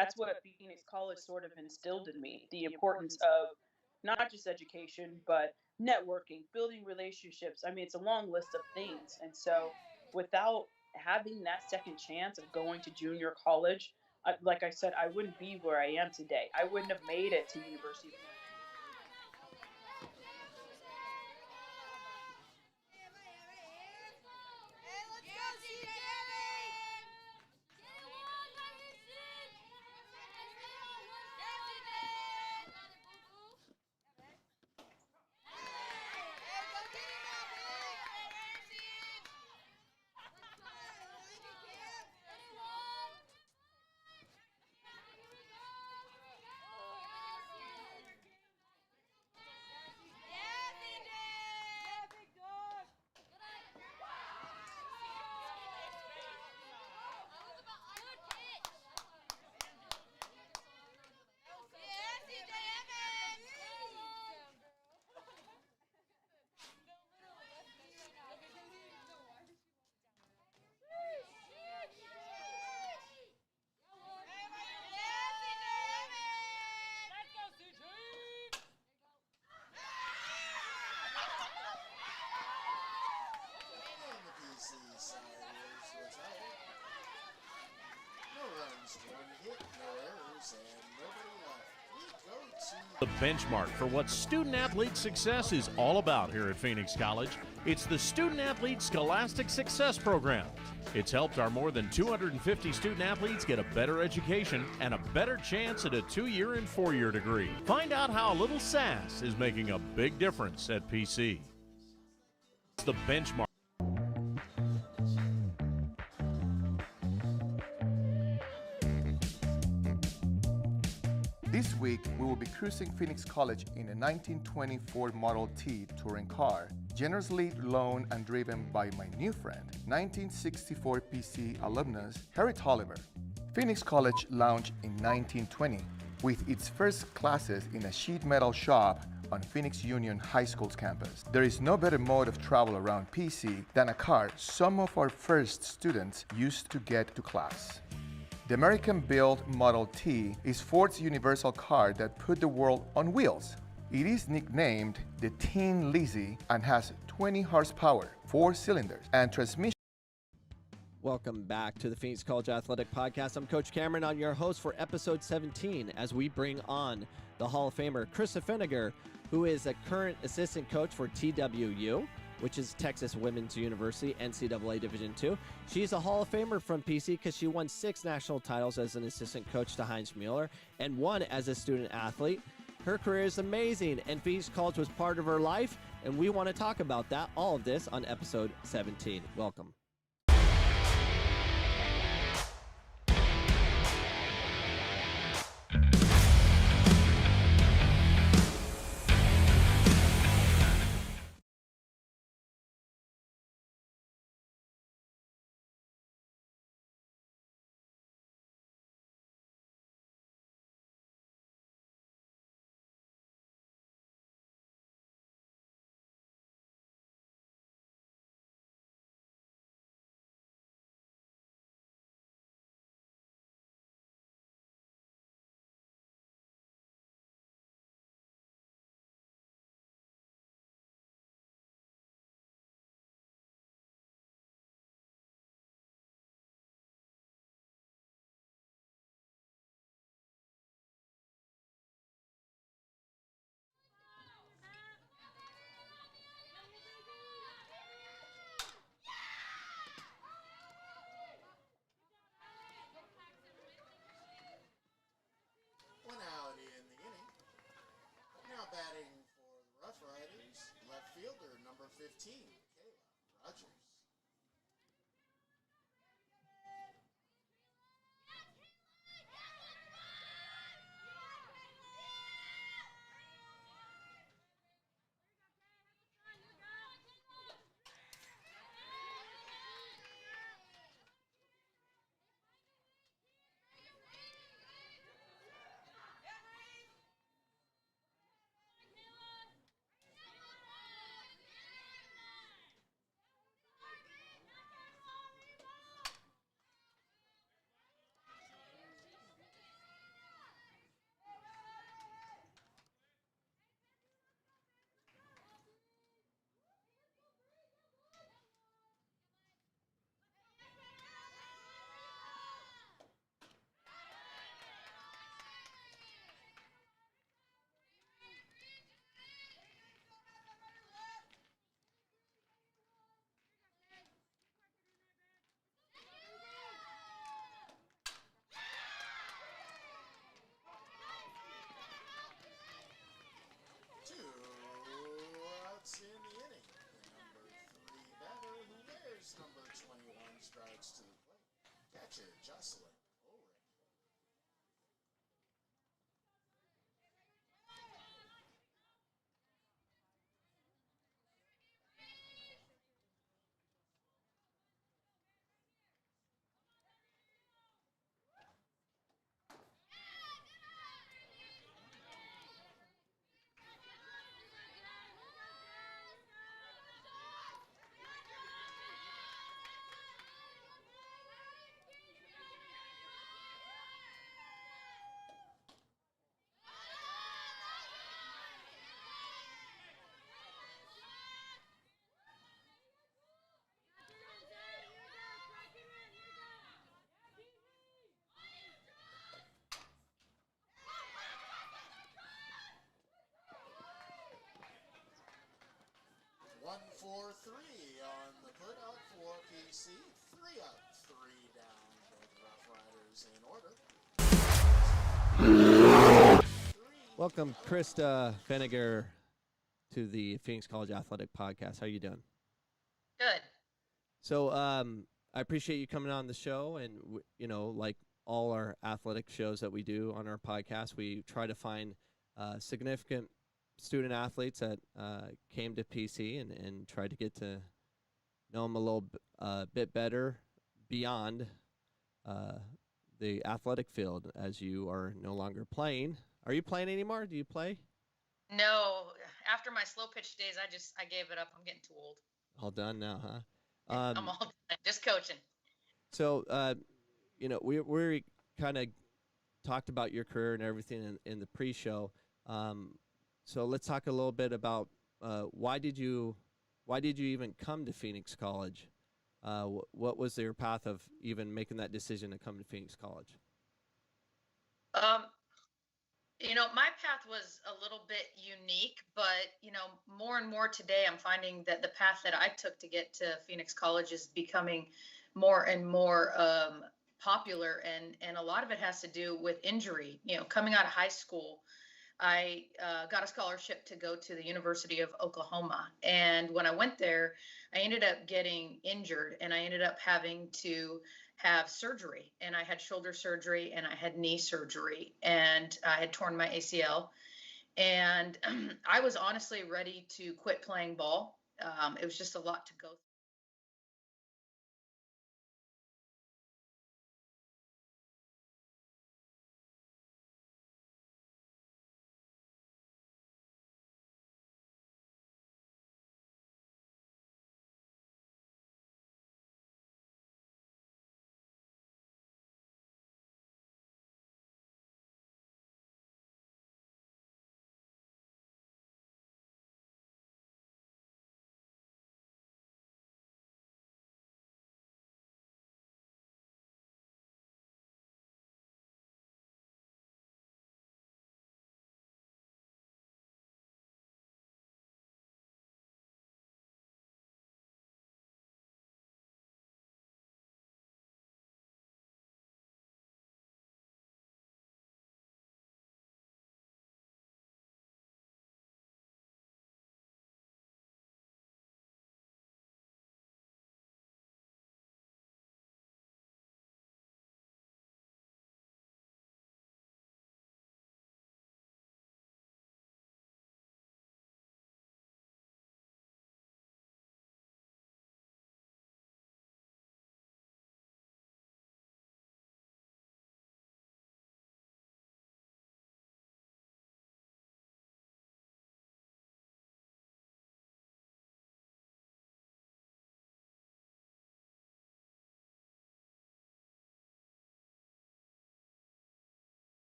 that's what Phoenix College sort of instilled in me, the importance of not just education, but networking, building relationships. I mean, it's a long list of things. And so without having that second chance of going to junior college, like I said, I wouldn't be where I am today. I wouldn't have made it to University of North. The benchmark for what student-athlete success is all about here at Phoenix College. It's the Student-Athlete Scholastic Success Program. It's helped our more than 250 student-athletes get a better education and a better chance at a 2-year and 4-year degree. Find out how a little sass is making a big difference at PC. It's the benchmark. This week, we will be cruising Phoenix College in a 1924 Model T touring car, generously loaned and driven by my new friend, 1964 PC alumnus Harriet Oliver. Phoenix College launched in 1920 with its first classes in a sheet metal shop on Phoenix Union High School's campus. There is no better mode of travel around PC than a car some of our first students used to get to class. The American-built Model T is Ford's universal car that put the world on wheels. It is nicknamed the Tin Lizzie and has 20 horsepower, 4 cylinders, and transmission. Welcome back to the Phoenix College Athletic Podcast. I'm Coach Cameron. I'm your host for episode 17 as we bring on the Hall of Famer Krista Finnegar, who is a current assistant coach for TWU, which is Texas Women's University, NCAA Division II. She's a Hall of Famer from PC because she won 6 national titles as an assistant coach to Heinz Mueller and 1 as a student athlete. Her career is amazing, and Phoenix College was part of her life, and we want to talk about that, all of this, on episode 17. Welcome. Batting for the Rough Riders, left fielder number 15, Kayla Rogers. for 3 on the put up for PC. 3 up, 3 down for the Rough Riders in order. Welcome, Krista Finnegar, to the Phoenix College Athletic Podcast. How are you doing? Good. So I appreciate you coming on the show, and like all our athletic shows that we do on our podcast, we try to find significant student athletes that came to PC and try to get to know them a little bit better beyond the athletic field, as you are no longer playing. Are you playing anymore? Do you play? No, after my slow pitch days, I gave it up. I'm getting too old. All done now, huh? I'm all done. Just coaching. So, we kind of talked about your career and everything in the pre-show. So let's talk a little bit about why did you even come to Phoenix College? What was your path of even making that decision to come to Phoenix College? My path was a little bit unique, but, more and more today, I'm finding that the path that I took to get to Phoenix College is becoming more and more popular. And a lot of it has to do with injury. Coming out of high school, I got a scholarship to go to the University of Oklahoma. And when I went there, I ended up getting injured, and I ended up having to have surgery. And I had shoulder surgery and I had knee surgery, and I had torn my ACL. And I was honestly ready to quit playing ball. It was just a lot to go through.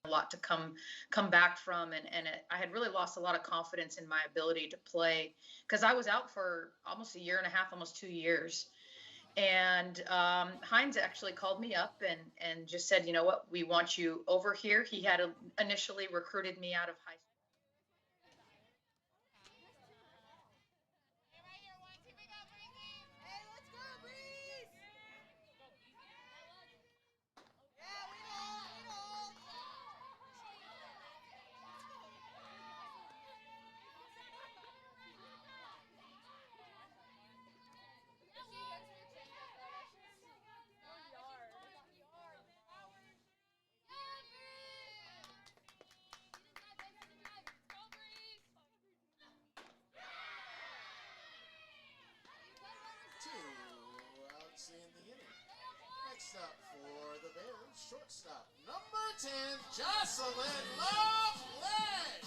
A lot to come back from, and I had really lost a lot of confidence in my ability to play, because I was out for almost a year and a half, almost 2 years. And Hines actually called me up and just said, you know what, we want you over here. He had initially recruited me out of high school. Outs in the inning. Next up for the Bears, shortstop, number 10, Jocelyn Loveland.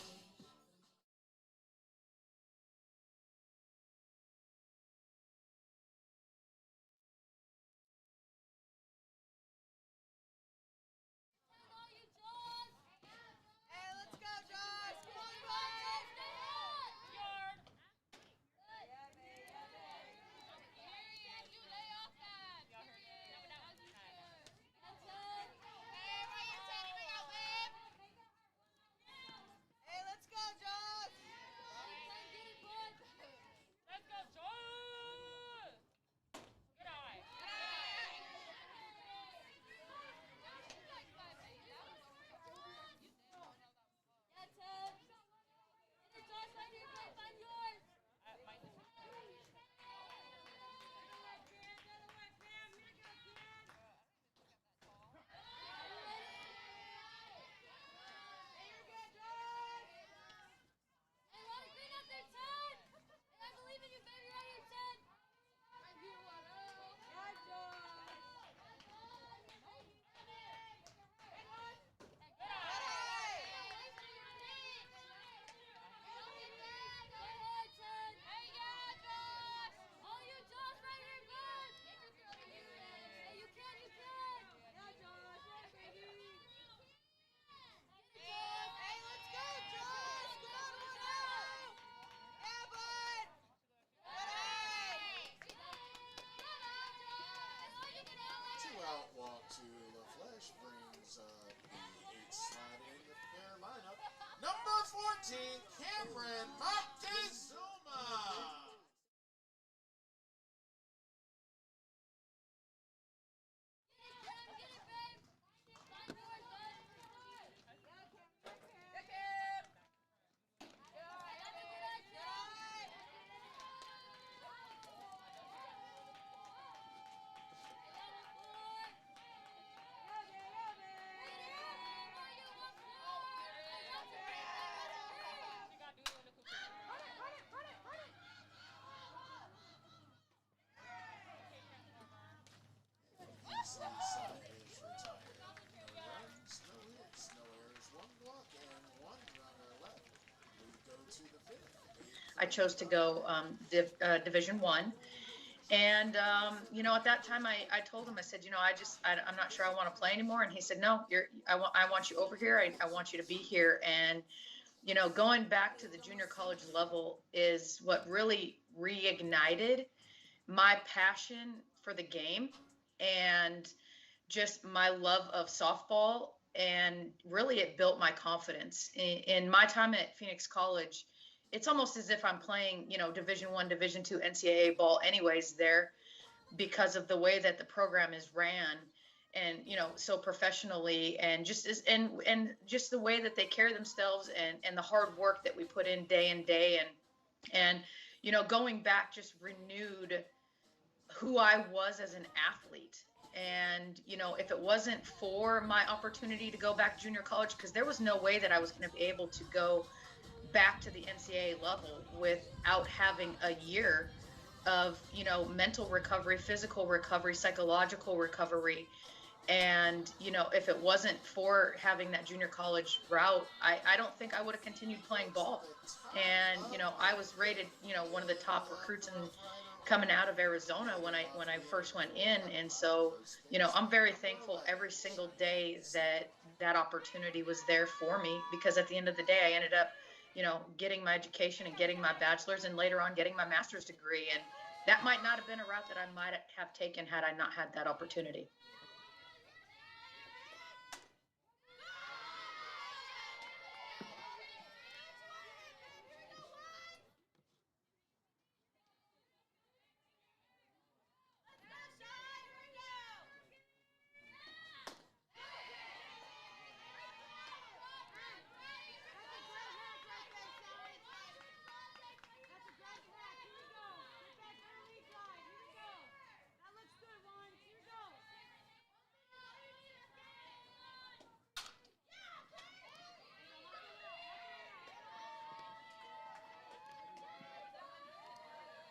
fills up the 8th slot in the fair lineup. Number 14, Cameron Moctezuma. I chose to go Division One. And, at that time I told him, I said, I'm not sure I want to play anymore. And he said, no, I want you over here. I want you to be here. And, going back to the junior college level is what really reignited my passion for the game and just my love of softball. And really it built my confidence. In my time at Phoenix College, it's almost as if I'm playing, Division I, Division II NCAA ball anyways there, because of the way that the program is ran and, so professionally, and just just the way that they carry themselves and the hard work that we put in day and day. And, going back just renewed who I was as an athlete. And, if it wasn't for my opportunity to go back to junior college, because there was no way that I was going to be able to go back to the NCAA level without having a year of, mental recovery, physical recovery, psychological recovery. And, if it wasn't for having that junior college route, I don't think I would have continued playing ball. And, I was rated, one of the top recruits coming out of Arizona when I first went in. And so, I'm very thankful every single day that opportunity was there for me, because at the end of the day, I ended up, getting my education and getting my bachelor's and later on getting my master's degree. And that might not have been a route that I might have taken had I not had that opportunity.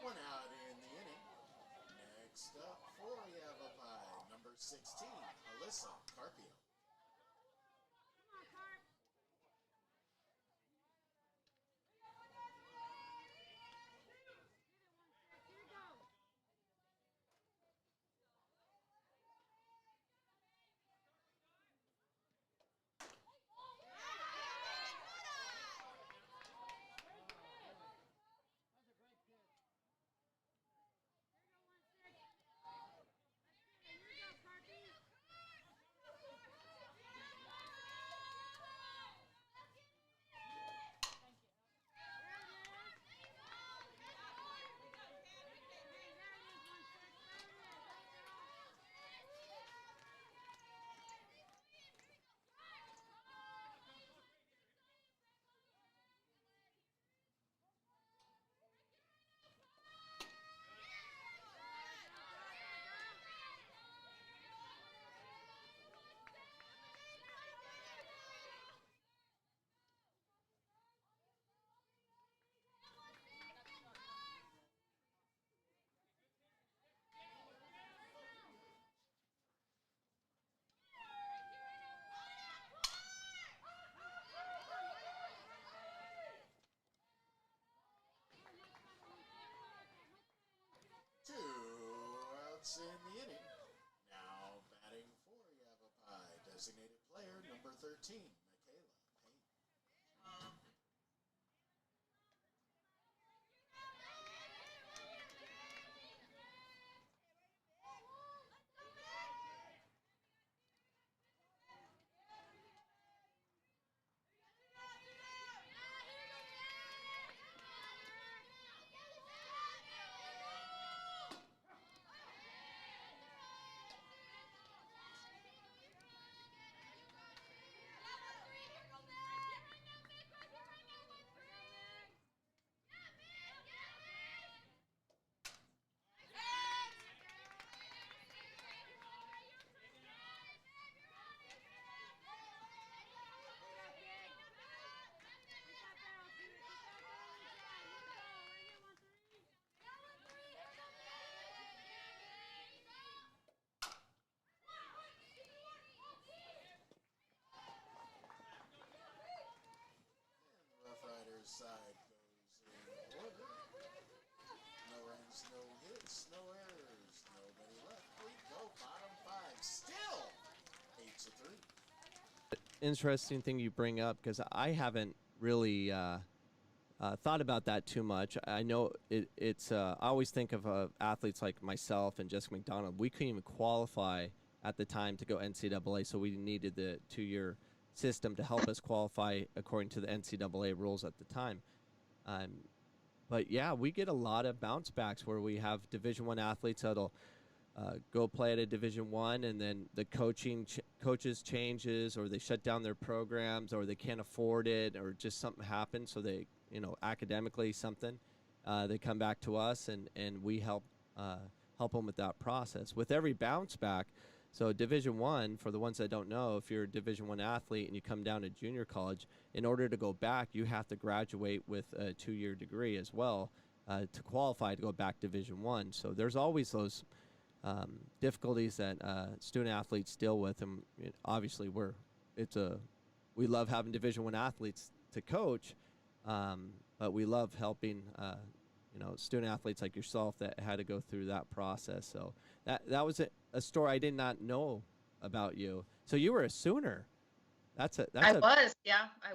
One out in the inning. Next up for YAVAPAI, number 16, Alyssa Carpio. In the inning. Now batting for YAVAPAI, designated player number 13, Michaela Payne. side goes in order. No runs, no hits, no errors, nobody left. We go bottom 5. Still 8-3. Interesting thing you bring up, because I haven't really thought about that too much. I know it's I always think of athletes like myself and Jessica McDonald. We couldn't even qualify at the time to go NCAA, so we needed the 2-year system to help us qualify according to the NCAA rules at the time. But yeah, we get a lot of bounce backs where we have Division I athletes that'll go play at a Division I, and then the coaches changes, or they shut down their programs, or they can't afford it, or just something happens. So they, academically something, they come back to us, and we help them with that process. With every bounce back, so Division I, for the ones that don't know, if you're a Division I athlete and you come down to junior college, in order to go back, you have to graduate with a 2-year degree as well to qualify to go back Division I. So there's always those difficulties that student athletes deal with, and obviously we love having Division I athletes to coach, but we love helping student athletes like yourself that had to go through that process. So that was a story I did not know about you. So you were a Sooner. I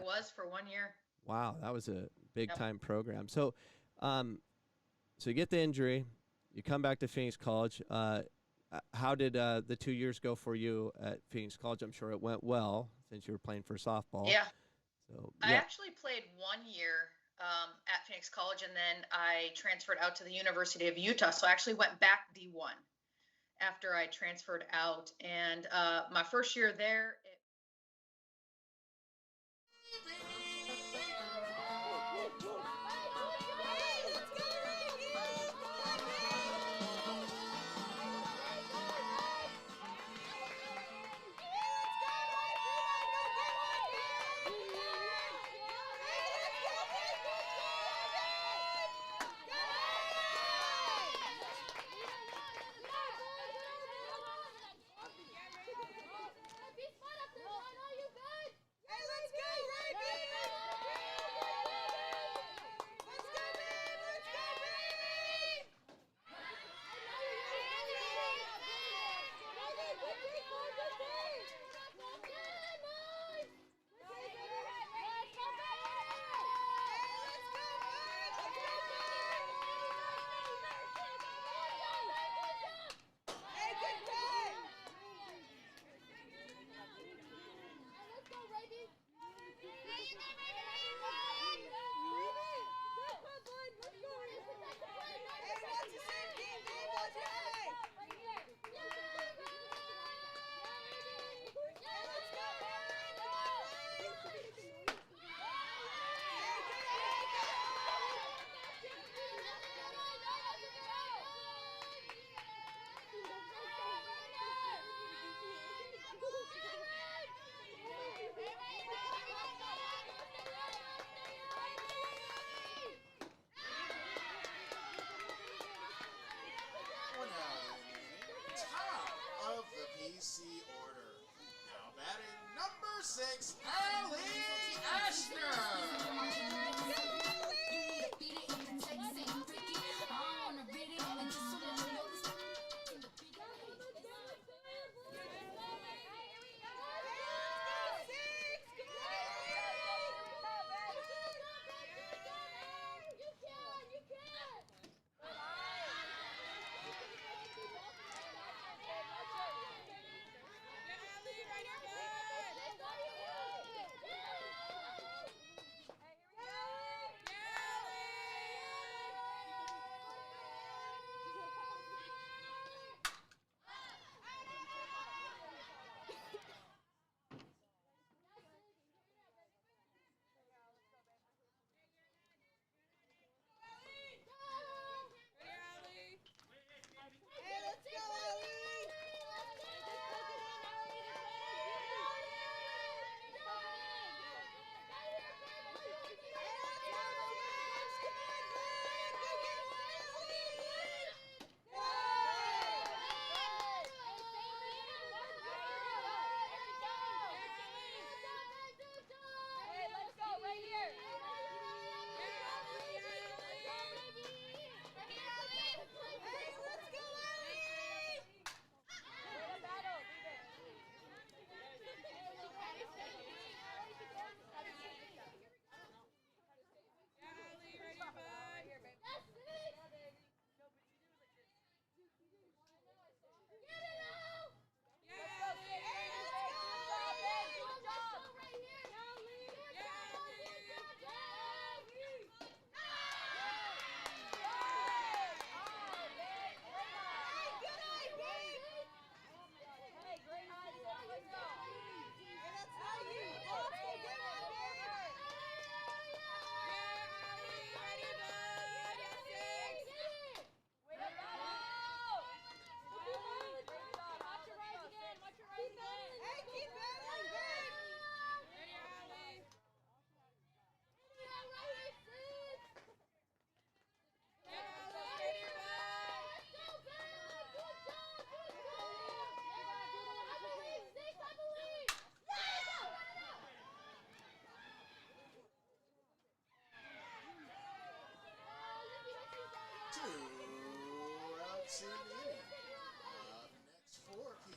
was for 1 year. Wow, that was a big time program. So so you get the injury, you come back to Phoenix College. How did the 2 years go for you at Phoenix College? I'm sure it went well since you were playing for softball. Yeah. So I actually played 1 year at Phoenix College, and then I transferred out to the University of Utah. So I actually went back D1 after I transferred out. And my first year there, PC order. Now batting number 6, Allie Ashner.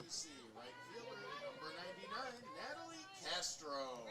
PC, right fielder, number 99, Natalie Castro.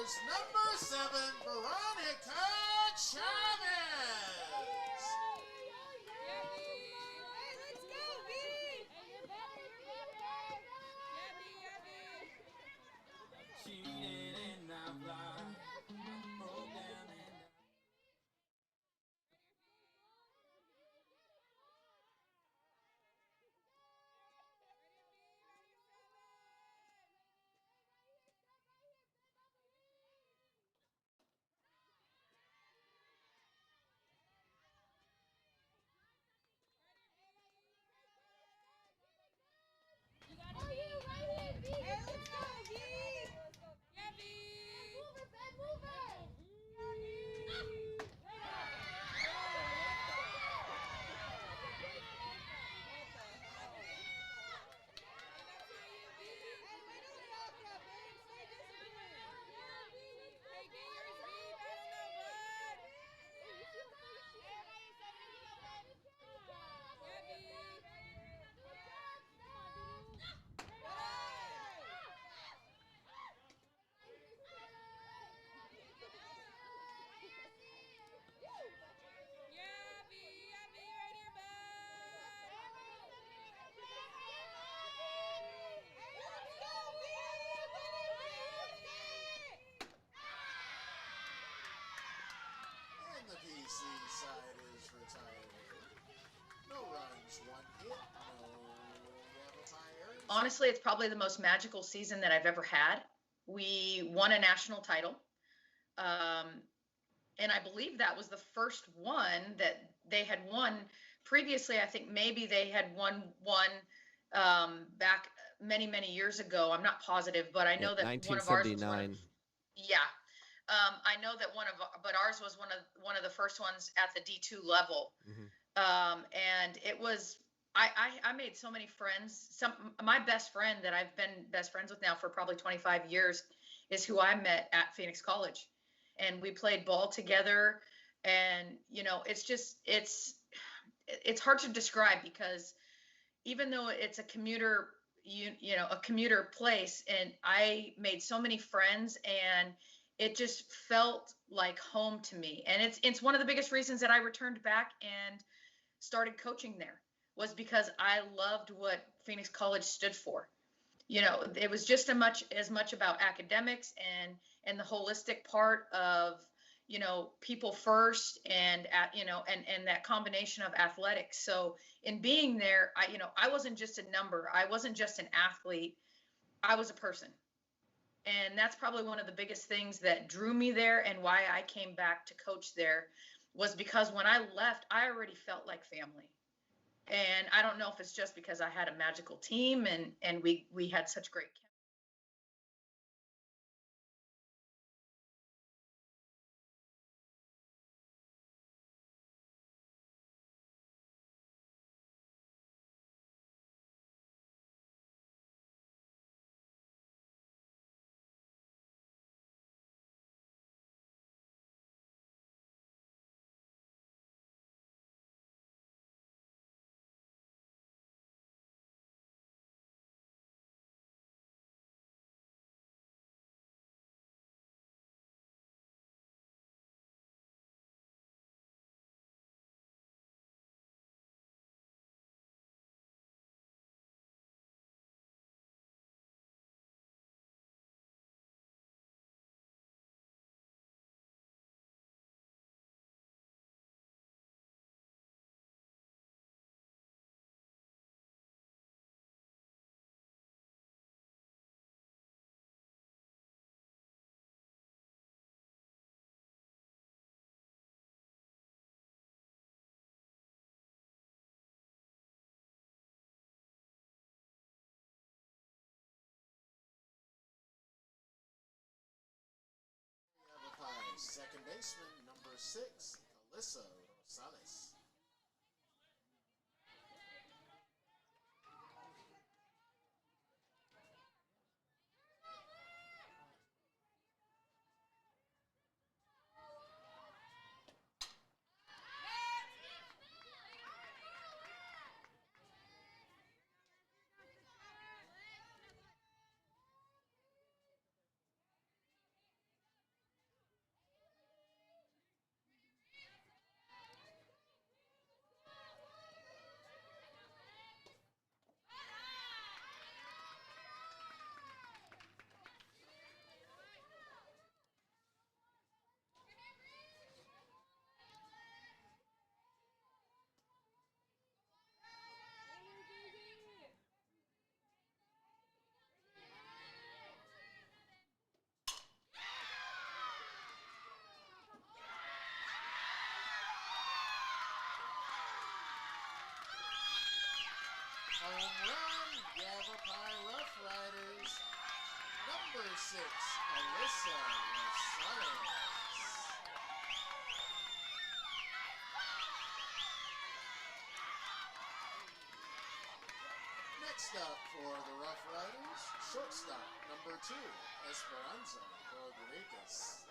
Number 7, Veronica Chavez. Side is retired. No runs, 1 hit, no YAVAPAI errors. Honestly, it's probably the most magical season that I've ever had. We won a national title. And I believe that was the first one that they had won. Previously, I think maybe they had won one back many, many years ago. I'm not positive, but I know that 1979. I know that but ours was one of the first ones at the D2 level. And it was, I made so many friends. My best friend that I've been best friends with now for probably 25 years is who I met at Phoenix College. And we played ball together. And, you know, it's it's hard to describe, because even though it's a commuter, a commuter place, and I made so many friends, and it just felt like home to me. And it's one of the biggest reasons that I returned back and started coaching there, was because I loved what Phoenix College stood for. It was just as much about academics and the holistic part of, people first, and and that combination of athletics. So in being there, I wasn't just a number. I wasn't just an athlete. I was a person. And that's probably one of the biggest things that drew me there, and why I came back to coach there, was because when I left, I already felt like family. And I don't know if it's just because I had a magical team, and we had such great chemistry. YAVAPAI second baseman, number 6, Alyssa Rosales. Home run, YAVAPAI Rough Riders, number 6, Alyssa Rosales. Next up for the Rough Riders, shortstop, number 2, Esperanza Rodriguez.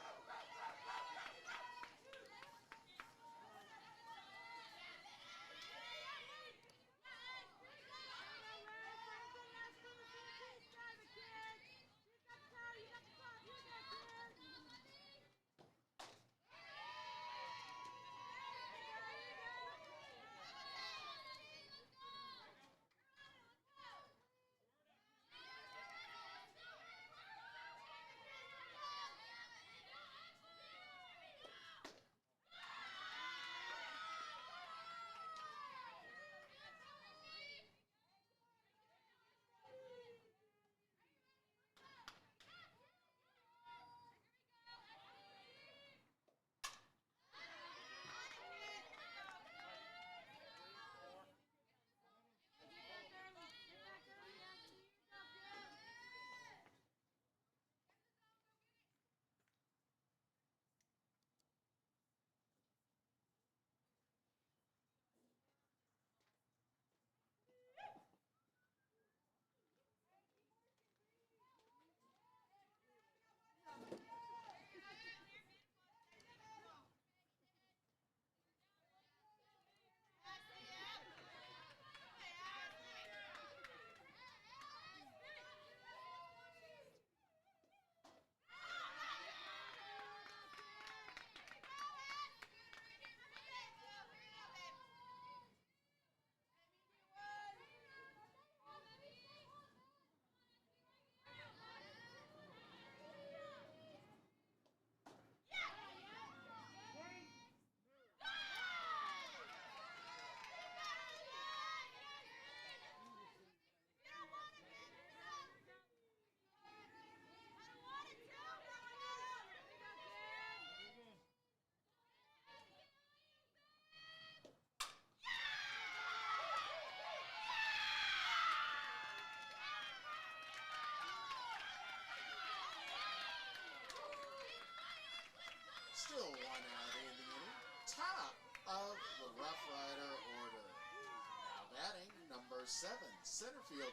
Number 7, center fielder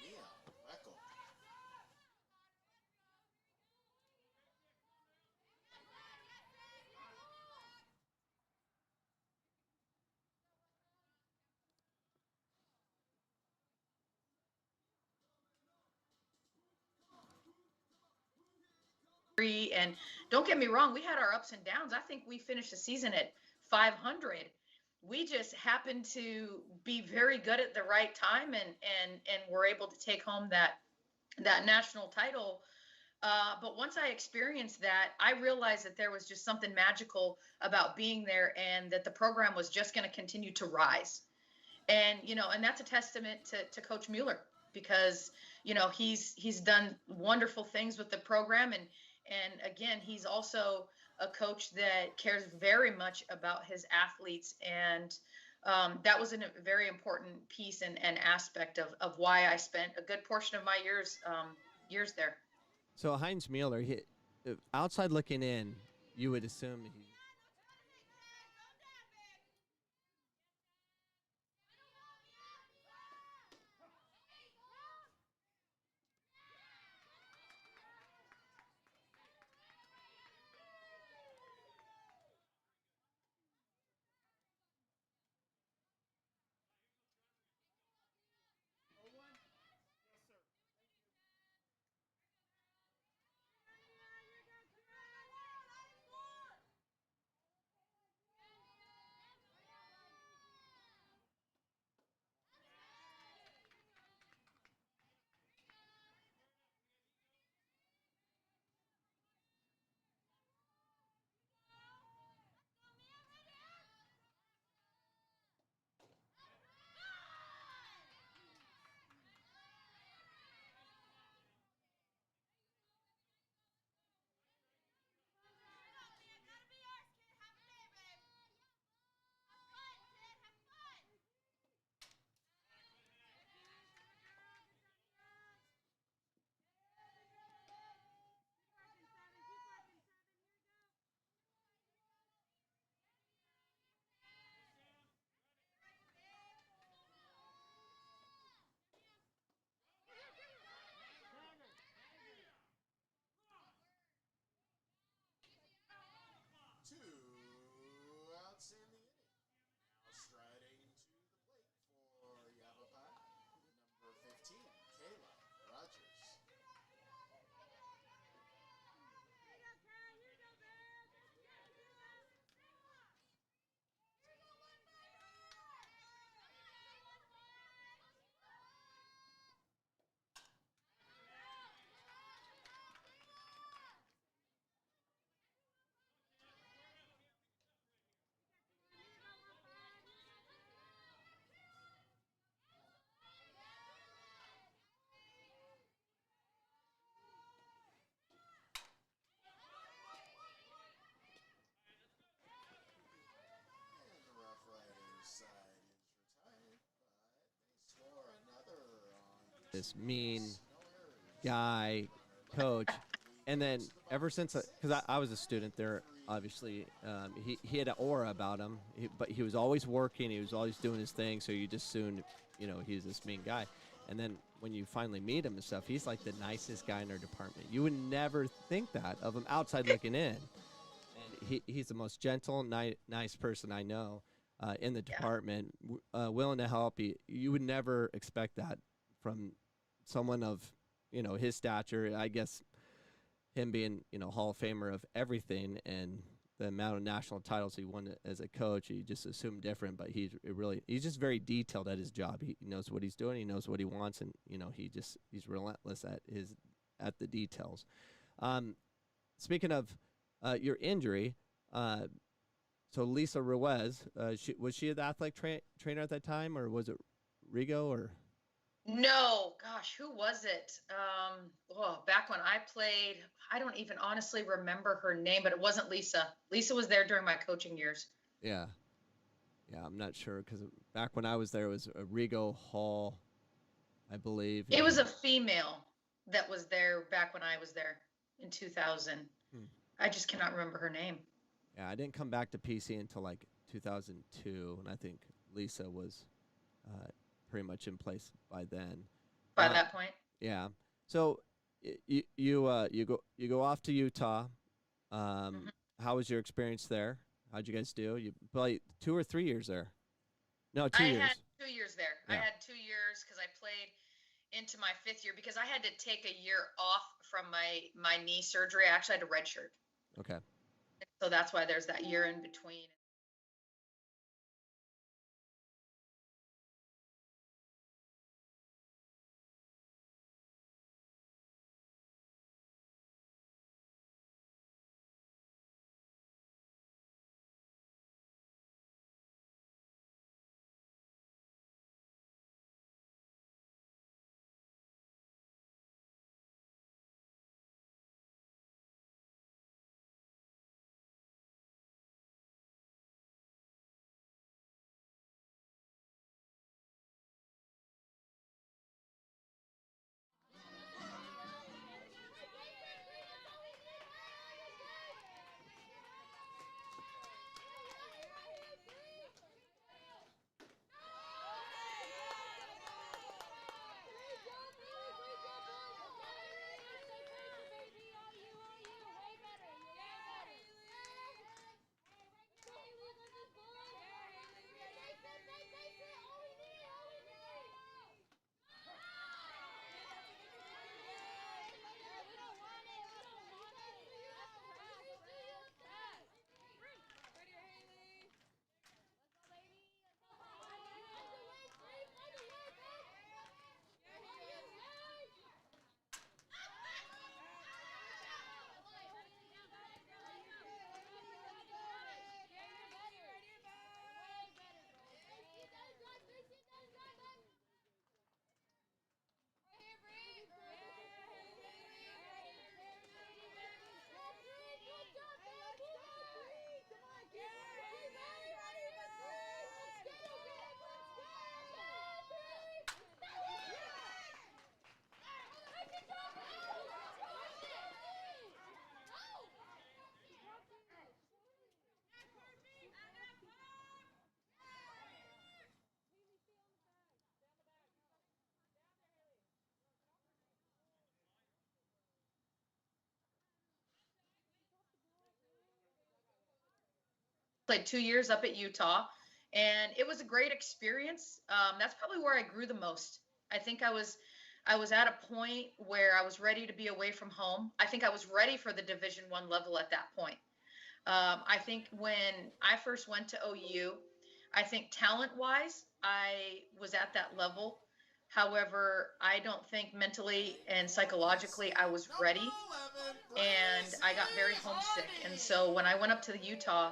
Mia Weckel. And don't get me wrong, we had our ups and downs. I think we finished the season at 500. We just happened to be very good at the right time and were able to take home that national title. But once I experienced that, I realized that there was just something magical about being there, and that the program was just going to continue to rise. And and that's a testament to Coach Mueller, because he's done wonderful things with the program, and again, he's also a coach that cares very much about his athletes, and that was a very important piece and aspect of why I spent a good portion of my years there. So Heinz Mueller, outside looking in, you would assume he. This mean guy, coach, and then ever since, because I was a student there, obviously, he had an aura about him, but he was always working, he was always doing his thing, so you just assumed, he's this mean guy. And then when you finally meet him and stuff, he's like the nicest guy in our department. You would never think that of him outside looking in. And he's the most gentle, nice person I know in the department, willing to help. You would never expect that from someone of, his stature. I guess him being, Hall of Famer of everything, and the amount of national titles he won as a coach, you just assume different, but he's just very detailed at his job. He knows what he's doing, he knows what he wants, and, he's relentless at the details. Speaking of your injury, so Lisa Ruiz, was she the athletic trainer at that time, or was it Rigo, or? No, gosh, who was it? Back when I played, I don't even honestly remember her name, but it wasn't Lisa. Lisa was there during my coaching years. Yeah, I'm not sure, because back when I was there, it was Rigo Hall, I believe. It was a female that was there back when I was there in 2000. I just cannot remember her name. Yeah, I didn't come back to PC until like 2002, and I think Lisa was pretty much in place by then. By that point. Yeah. So you go off to Utah. How was your experience there? How'd you guys do? You played 2 or 3 years there? No, 2 years. I had 2 years there. Yeah. I had 2 years because I played into my 5th year because I had to take a year off from my knee surgery. I actually had a redshirt. Okay. So that's why there's that year in between. Played 2 years up at Utah, and it was a great experience. That's probably where I grew the most. I think I was at a point where I was ready to be away from home. I think I was ready for the Division I level at that point. I think when I first went to OU, I think talent-wise, I was at that level. However, I don't think mentally and psychologically I was ready, and I got very homesick. And so when I went up to the Utah,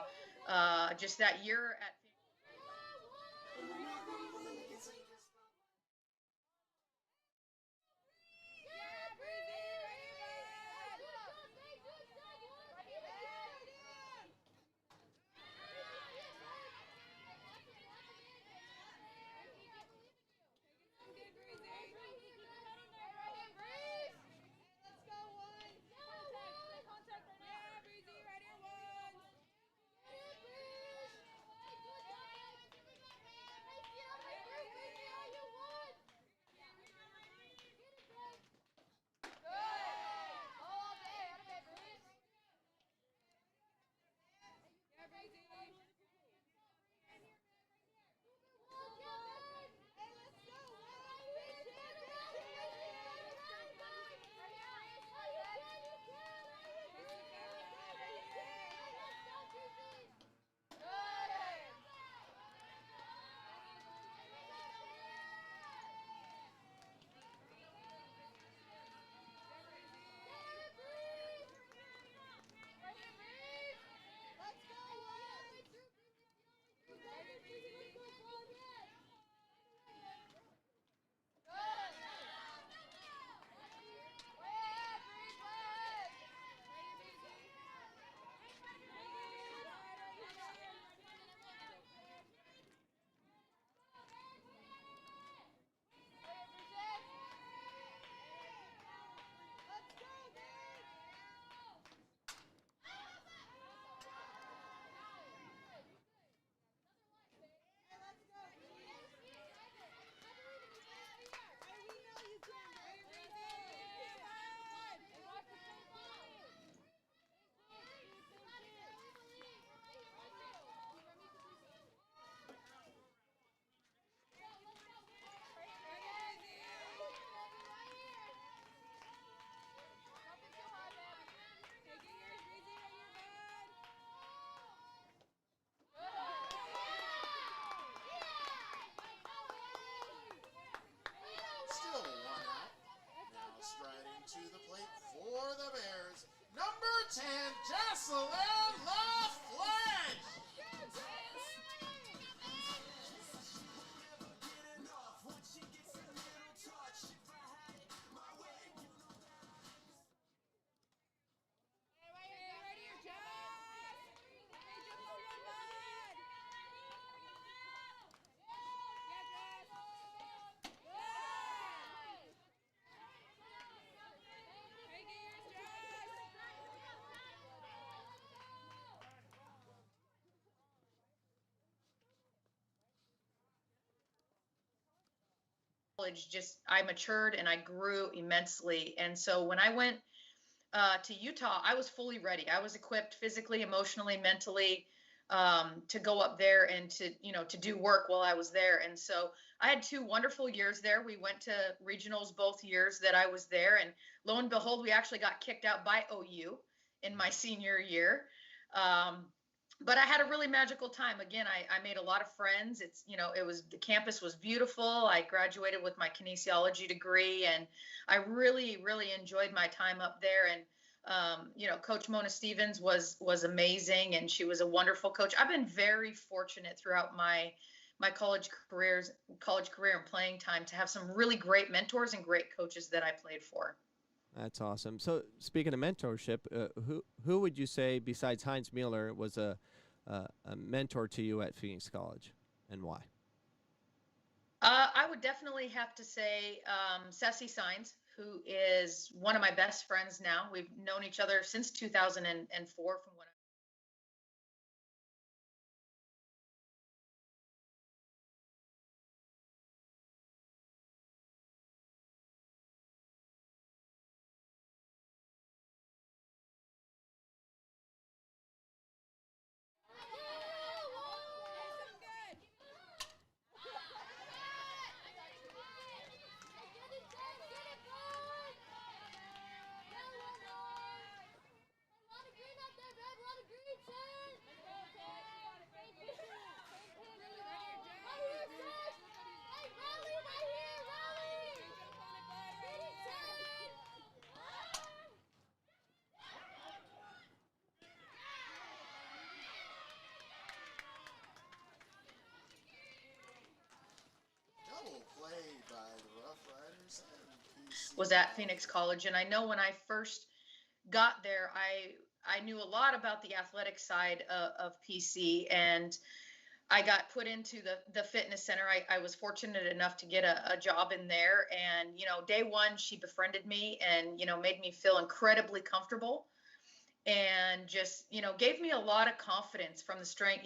just that year at college, just I matured and I grew immensely. And so when I went to Utah, I was fully ready. I was equipped physically, emotionally, mentally, to go up there and to do work while I was there. And so I had 2 wonderful years there. We went to regionals both years that I was there, and lo and behold, we actually got kicked out by OU in my senior year. But I had a really magical time. Again, I made a lot of friends. The campus was beautiful. I graduated with my kinesiology degree, and I really, really enjoyed my time up there. And Coach Mona Stevens was amazing, and she was a wonderful coach. I've been very fortunate throughout my college career and playing time to have some really great mentors and great coaches that I played for. That's awesome. So speaking of mentorship, who would you say besides Heinz Mueller was a mentor to you at Phoenix College, and why? I would definitely have to say Sassy Signs, who is one of my best friends now. We've known each other since 2004 from when was at Phoenix College. And I know when I first got there, I knew a lot about the athletic side of PC, and I got put into the fitness center. I was fortunate enough to get a job in there, and day one she befriended me and made me feel incredibly comfortable, and just gave me a lot of confidence from the strength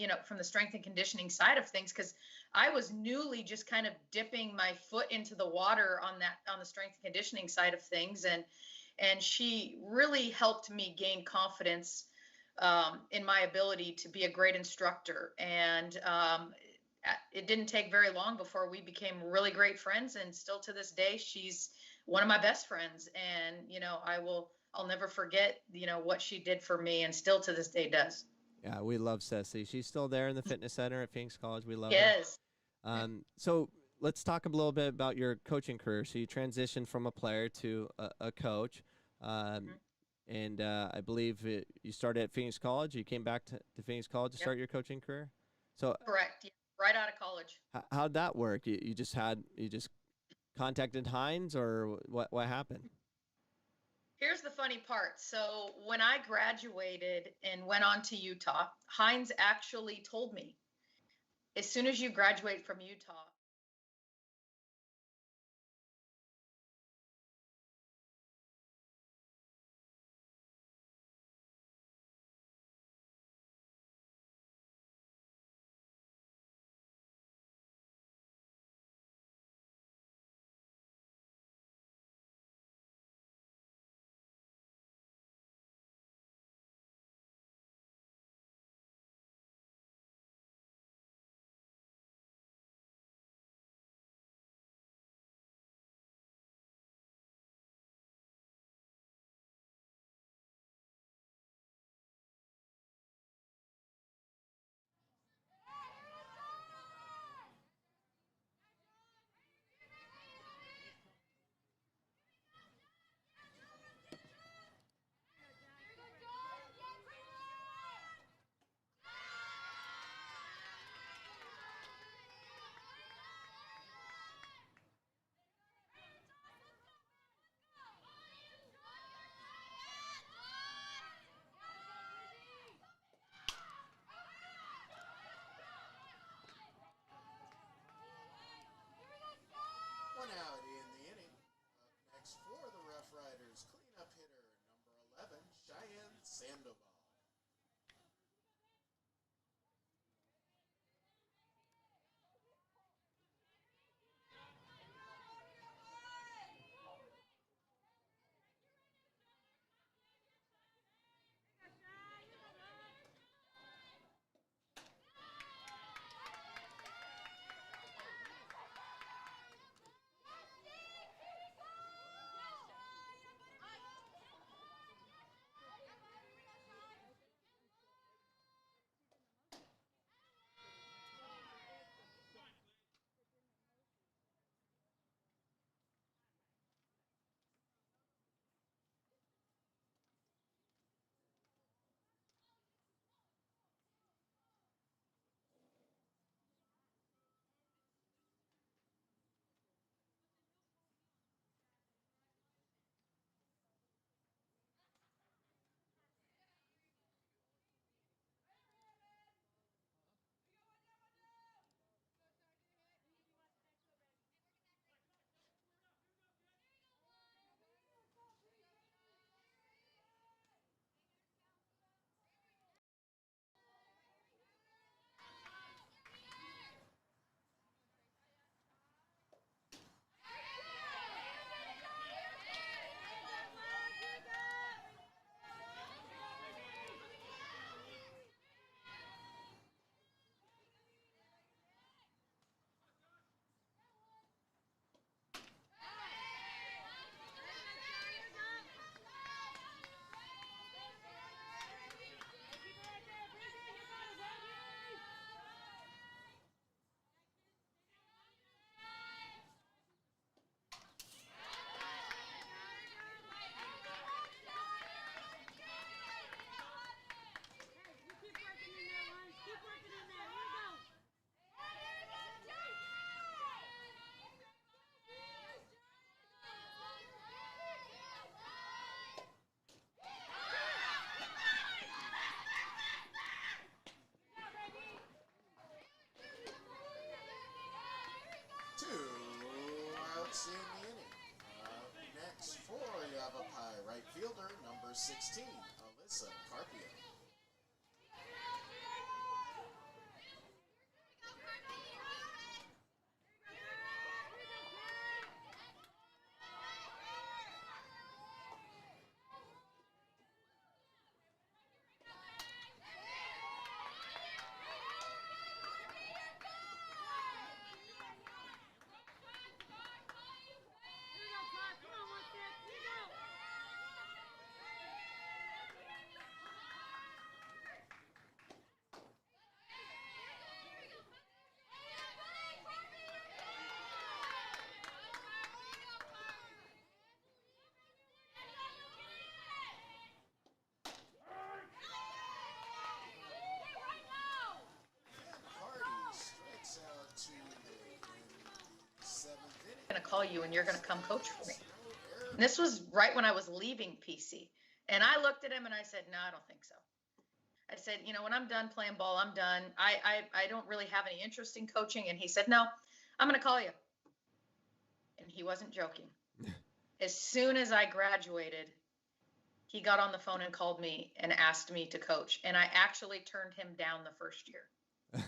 and conditioning side of things, because I was newly just kind of dipping my foot into the water on the strength and conditioning side of things, and she really helped me gain confidence in my ability to be a great instructor. And it didn't take very long before we became really great friends, and still to this day she's one of my best friends. And I'll never forget what she did for me, and still to this day does. Yeah, we love Ceci. She's still there in the fitness center at Phoenix College. We love her. Yes. So let's talk a little bit about your coaching career. So you transitioned from a player to a coach, and I believe you started at Phoenix College. You came back to Phoenix College to start your coaching career. So correct, yeah, right out of college. How'd that work? You just contacted Heinz, or what happened? Here's the funny part. So when I graduated and went on to Utah, Heinz actually told me, as soon as you graduate from Utah, One out in the inning. Up next for the Rough Riders, cleanup hitter number 11, Cheyenne Sandoval. strikes in the inning. Next for Yavapai, right fielder, number 16, Alyssa Carpio. Going to call you and you're going to come coach for me. And this was right when I was leaving PC. And I looked at him and I said, no, I don't think so. I said, you know, when I'm done playing ball, I'm done. I don't really have any interest in coaching. And he said, no, I'm going to call you. And he wasn't joking. As soon as I graduated, he got on the phone and called me and asked me to coach. And I actually turned him down the first year.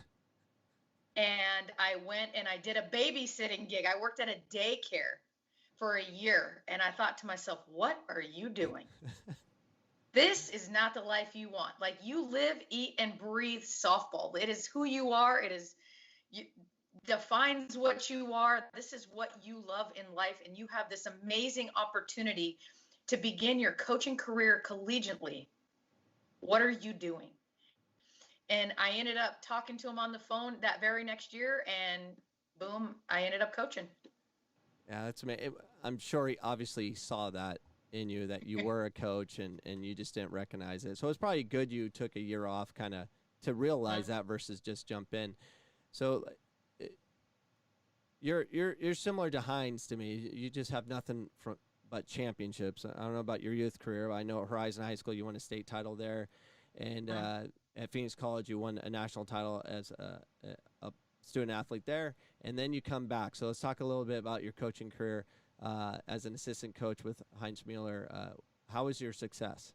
And I went and I did a babysitting gig. I worked at a daycare for a year. And I thought to myself, what are you doing? This is not the life you want. Like, you live, eat, and breathe softball. It is who you are. It is defines what you are. This is what you love in life. And you have this amazing opportunity to begin your coaching career collegiately. What are you doing? And I ended up talking to him on the phone that very next year, and boom, I ended up coaching. Yeah, that's amazing. I'm sure he obviously saw that in you, that you were a coach, and you just didn't recognize it. So it's probably good you took a year off kind of to realize that versus just jump in. So you're similar to Hines to me. You just have nothing but championships. I don't know about your youth career, but I know at Horizon High School you won a state title there. And at Phoenix College, you won a national title as a student athlete there, and then you come back. So let's talk a little bit about your coaching career as an assistant coach with Heinz Mueller. How was your success?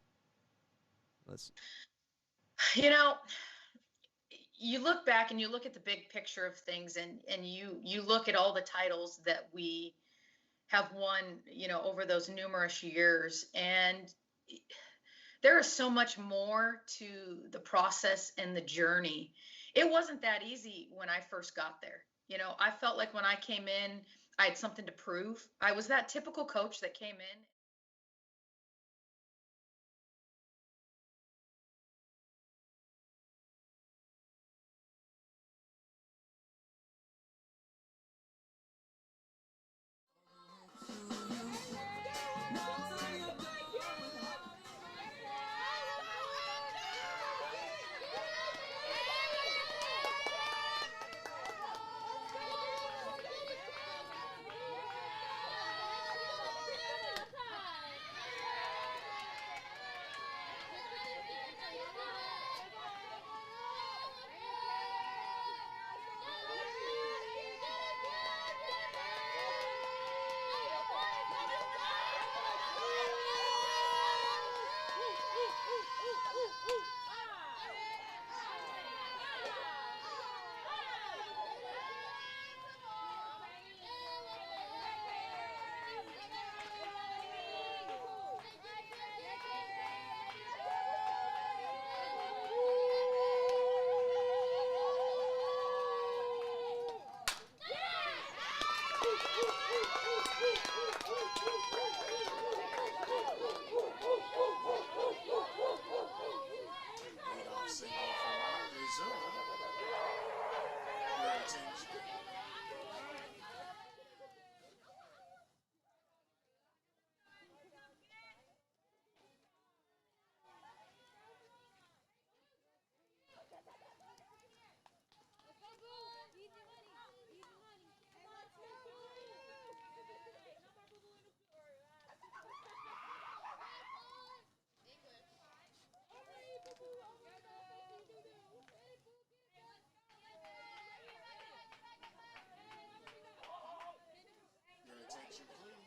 You know, you look back and you look at the big picture of things, and you look at all the titles that we have won, you know, over those numerous years, and there is so much more to the process and the journey. It wasn't that easy when I first got there. You know, I felt like when I came in, I had something to prove. I was that typical coach that came in.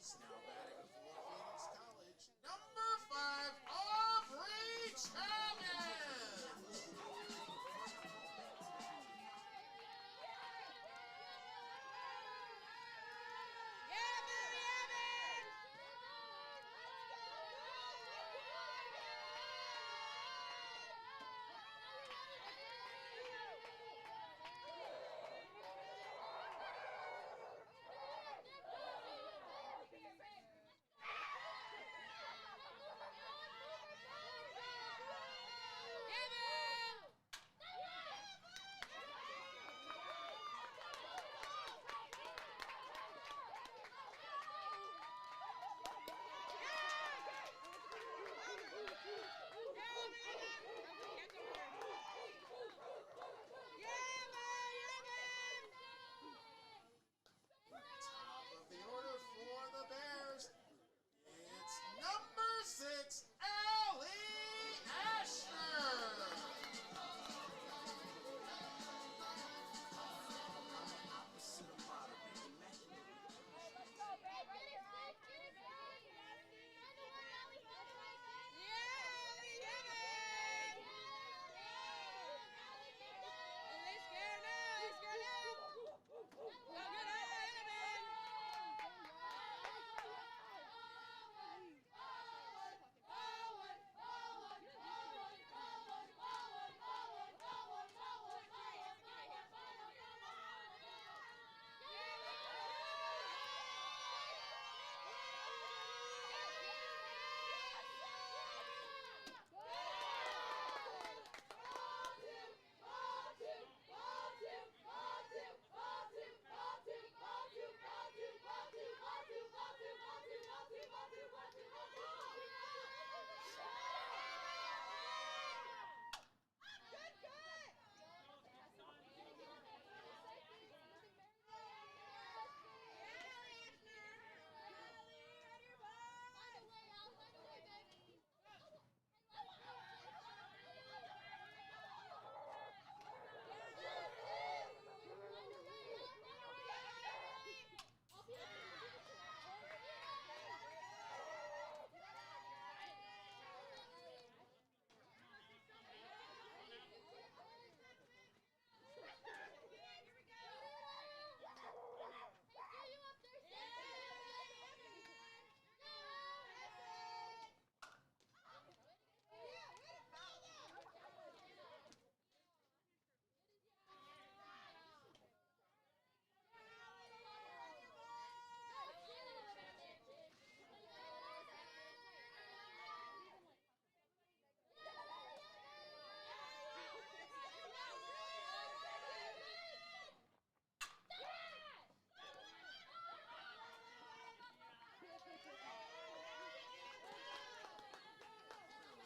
Now batting for Phoenix College, number 5, Aubrey Chavez. Top of the order for the Bears, it's number 6, Allie Ashner.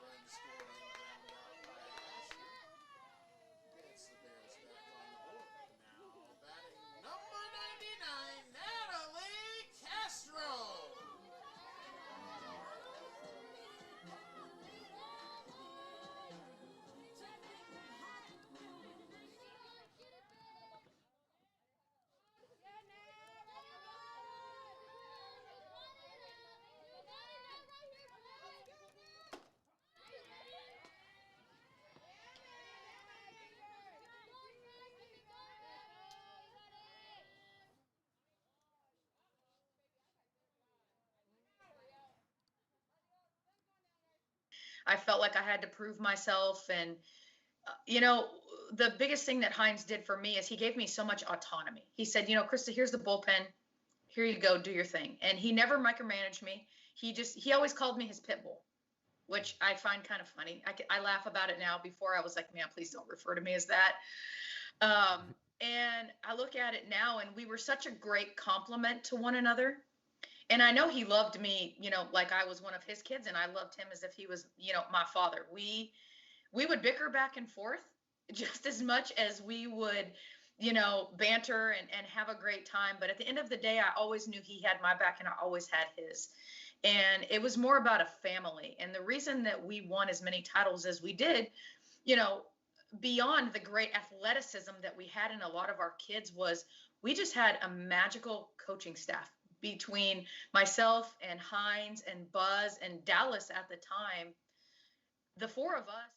Run scoring ground out by Ashner. Gets the Bears back on the board. Now batting number 99, Natalie Castro. I felt like I had to prove myself. And, you know, the biggest thing that Hines did for me is he gave me so much autonomy. He said, you know, Krista, here's the bullpen. Here you go, do your thing. And he never micromanaged me. He always called me his pit bull, which I find kind of funny. I laugh about it now. Before I was like, man, please don't refer to me as that. And I look at it now, and we were such a great complement to one another. And I know he loved me, you know, like I was one of his kids, and I loved him as if he was, you know, my father. We would bicker back and forth just as much as we would, you know, banter and have a great time. But at the end of the day, I always knew he had my back, and I always had his. And it was more about a family. And the reason that we won as many titles as we did, you know, beyond the great athleticism that we had in a lot of our kids, was we just had a magical coaching staff. between myself and Hines and Buzz and Dallas at the time, the four of us.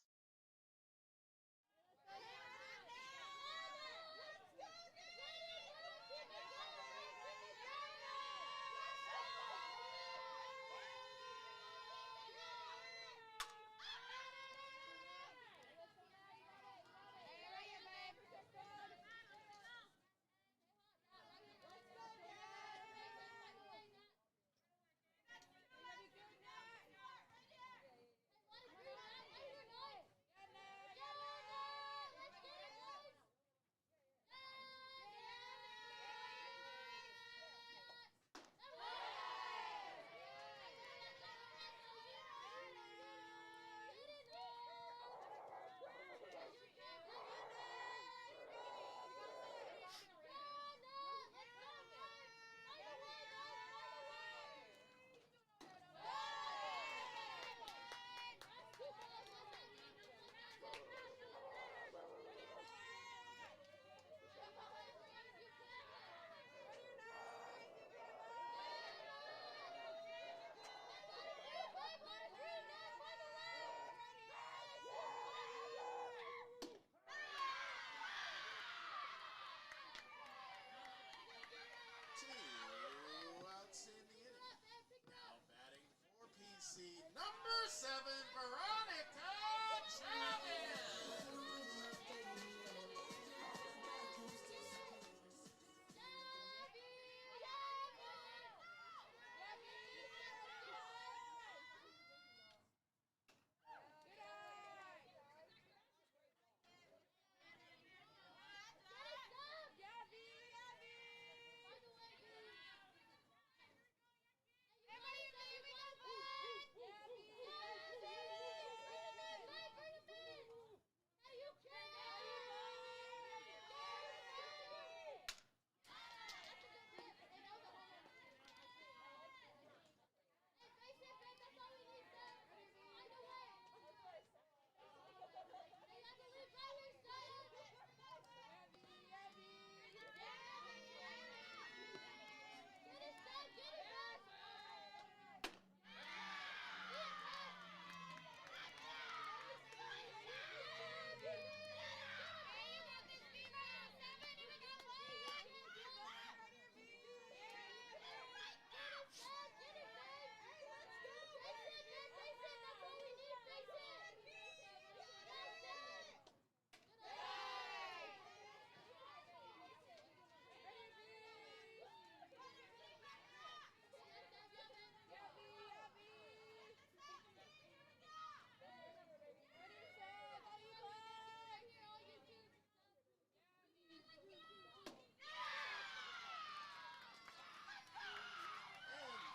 Number 7, Veronica Chavez.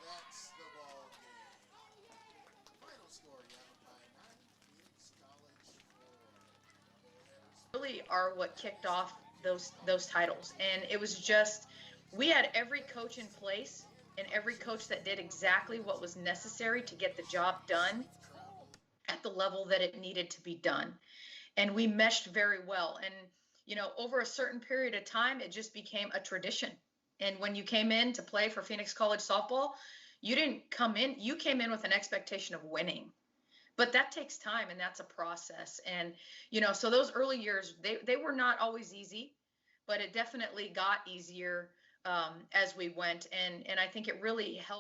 That's the ball game. Final score, YAVAPAI 9, Phoenix College 4. Really are what kicked off those titles, and it was just, we had every coach in place and every coach that did exactly what was necessary to get the job done at the level that it needed to be done, and we meshed very well. And over a certain period of time, it just became a tradition. And when you came in to play for Phoenix College softball, you didn't come in, you came in with an expectation of winning. But that takes time, and that's a process. And, so those early years, they were not always easy, but it definitely got easier as we went. And I think it really helped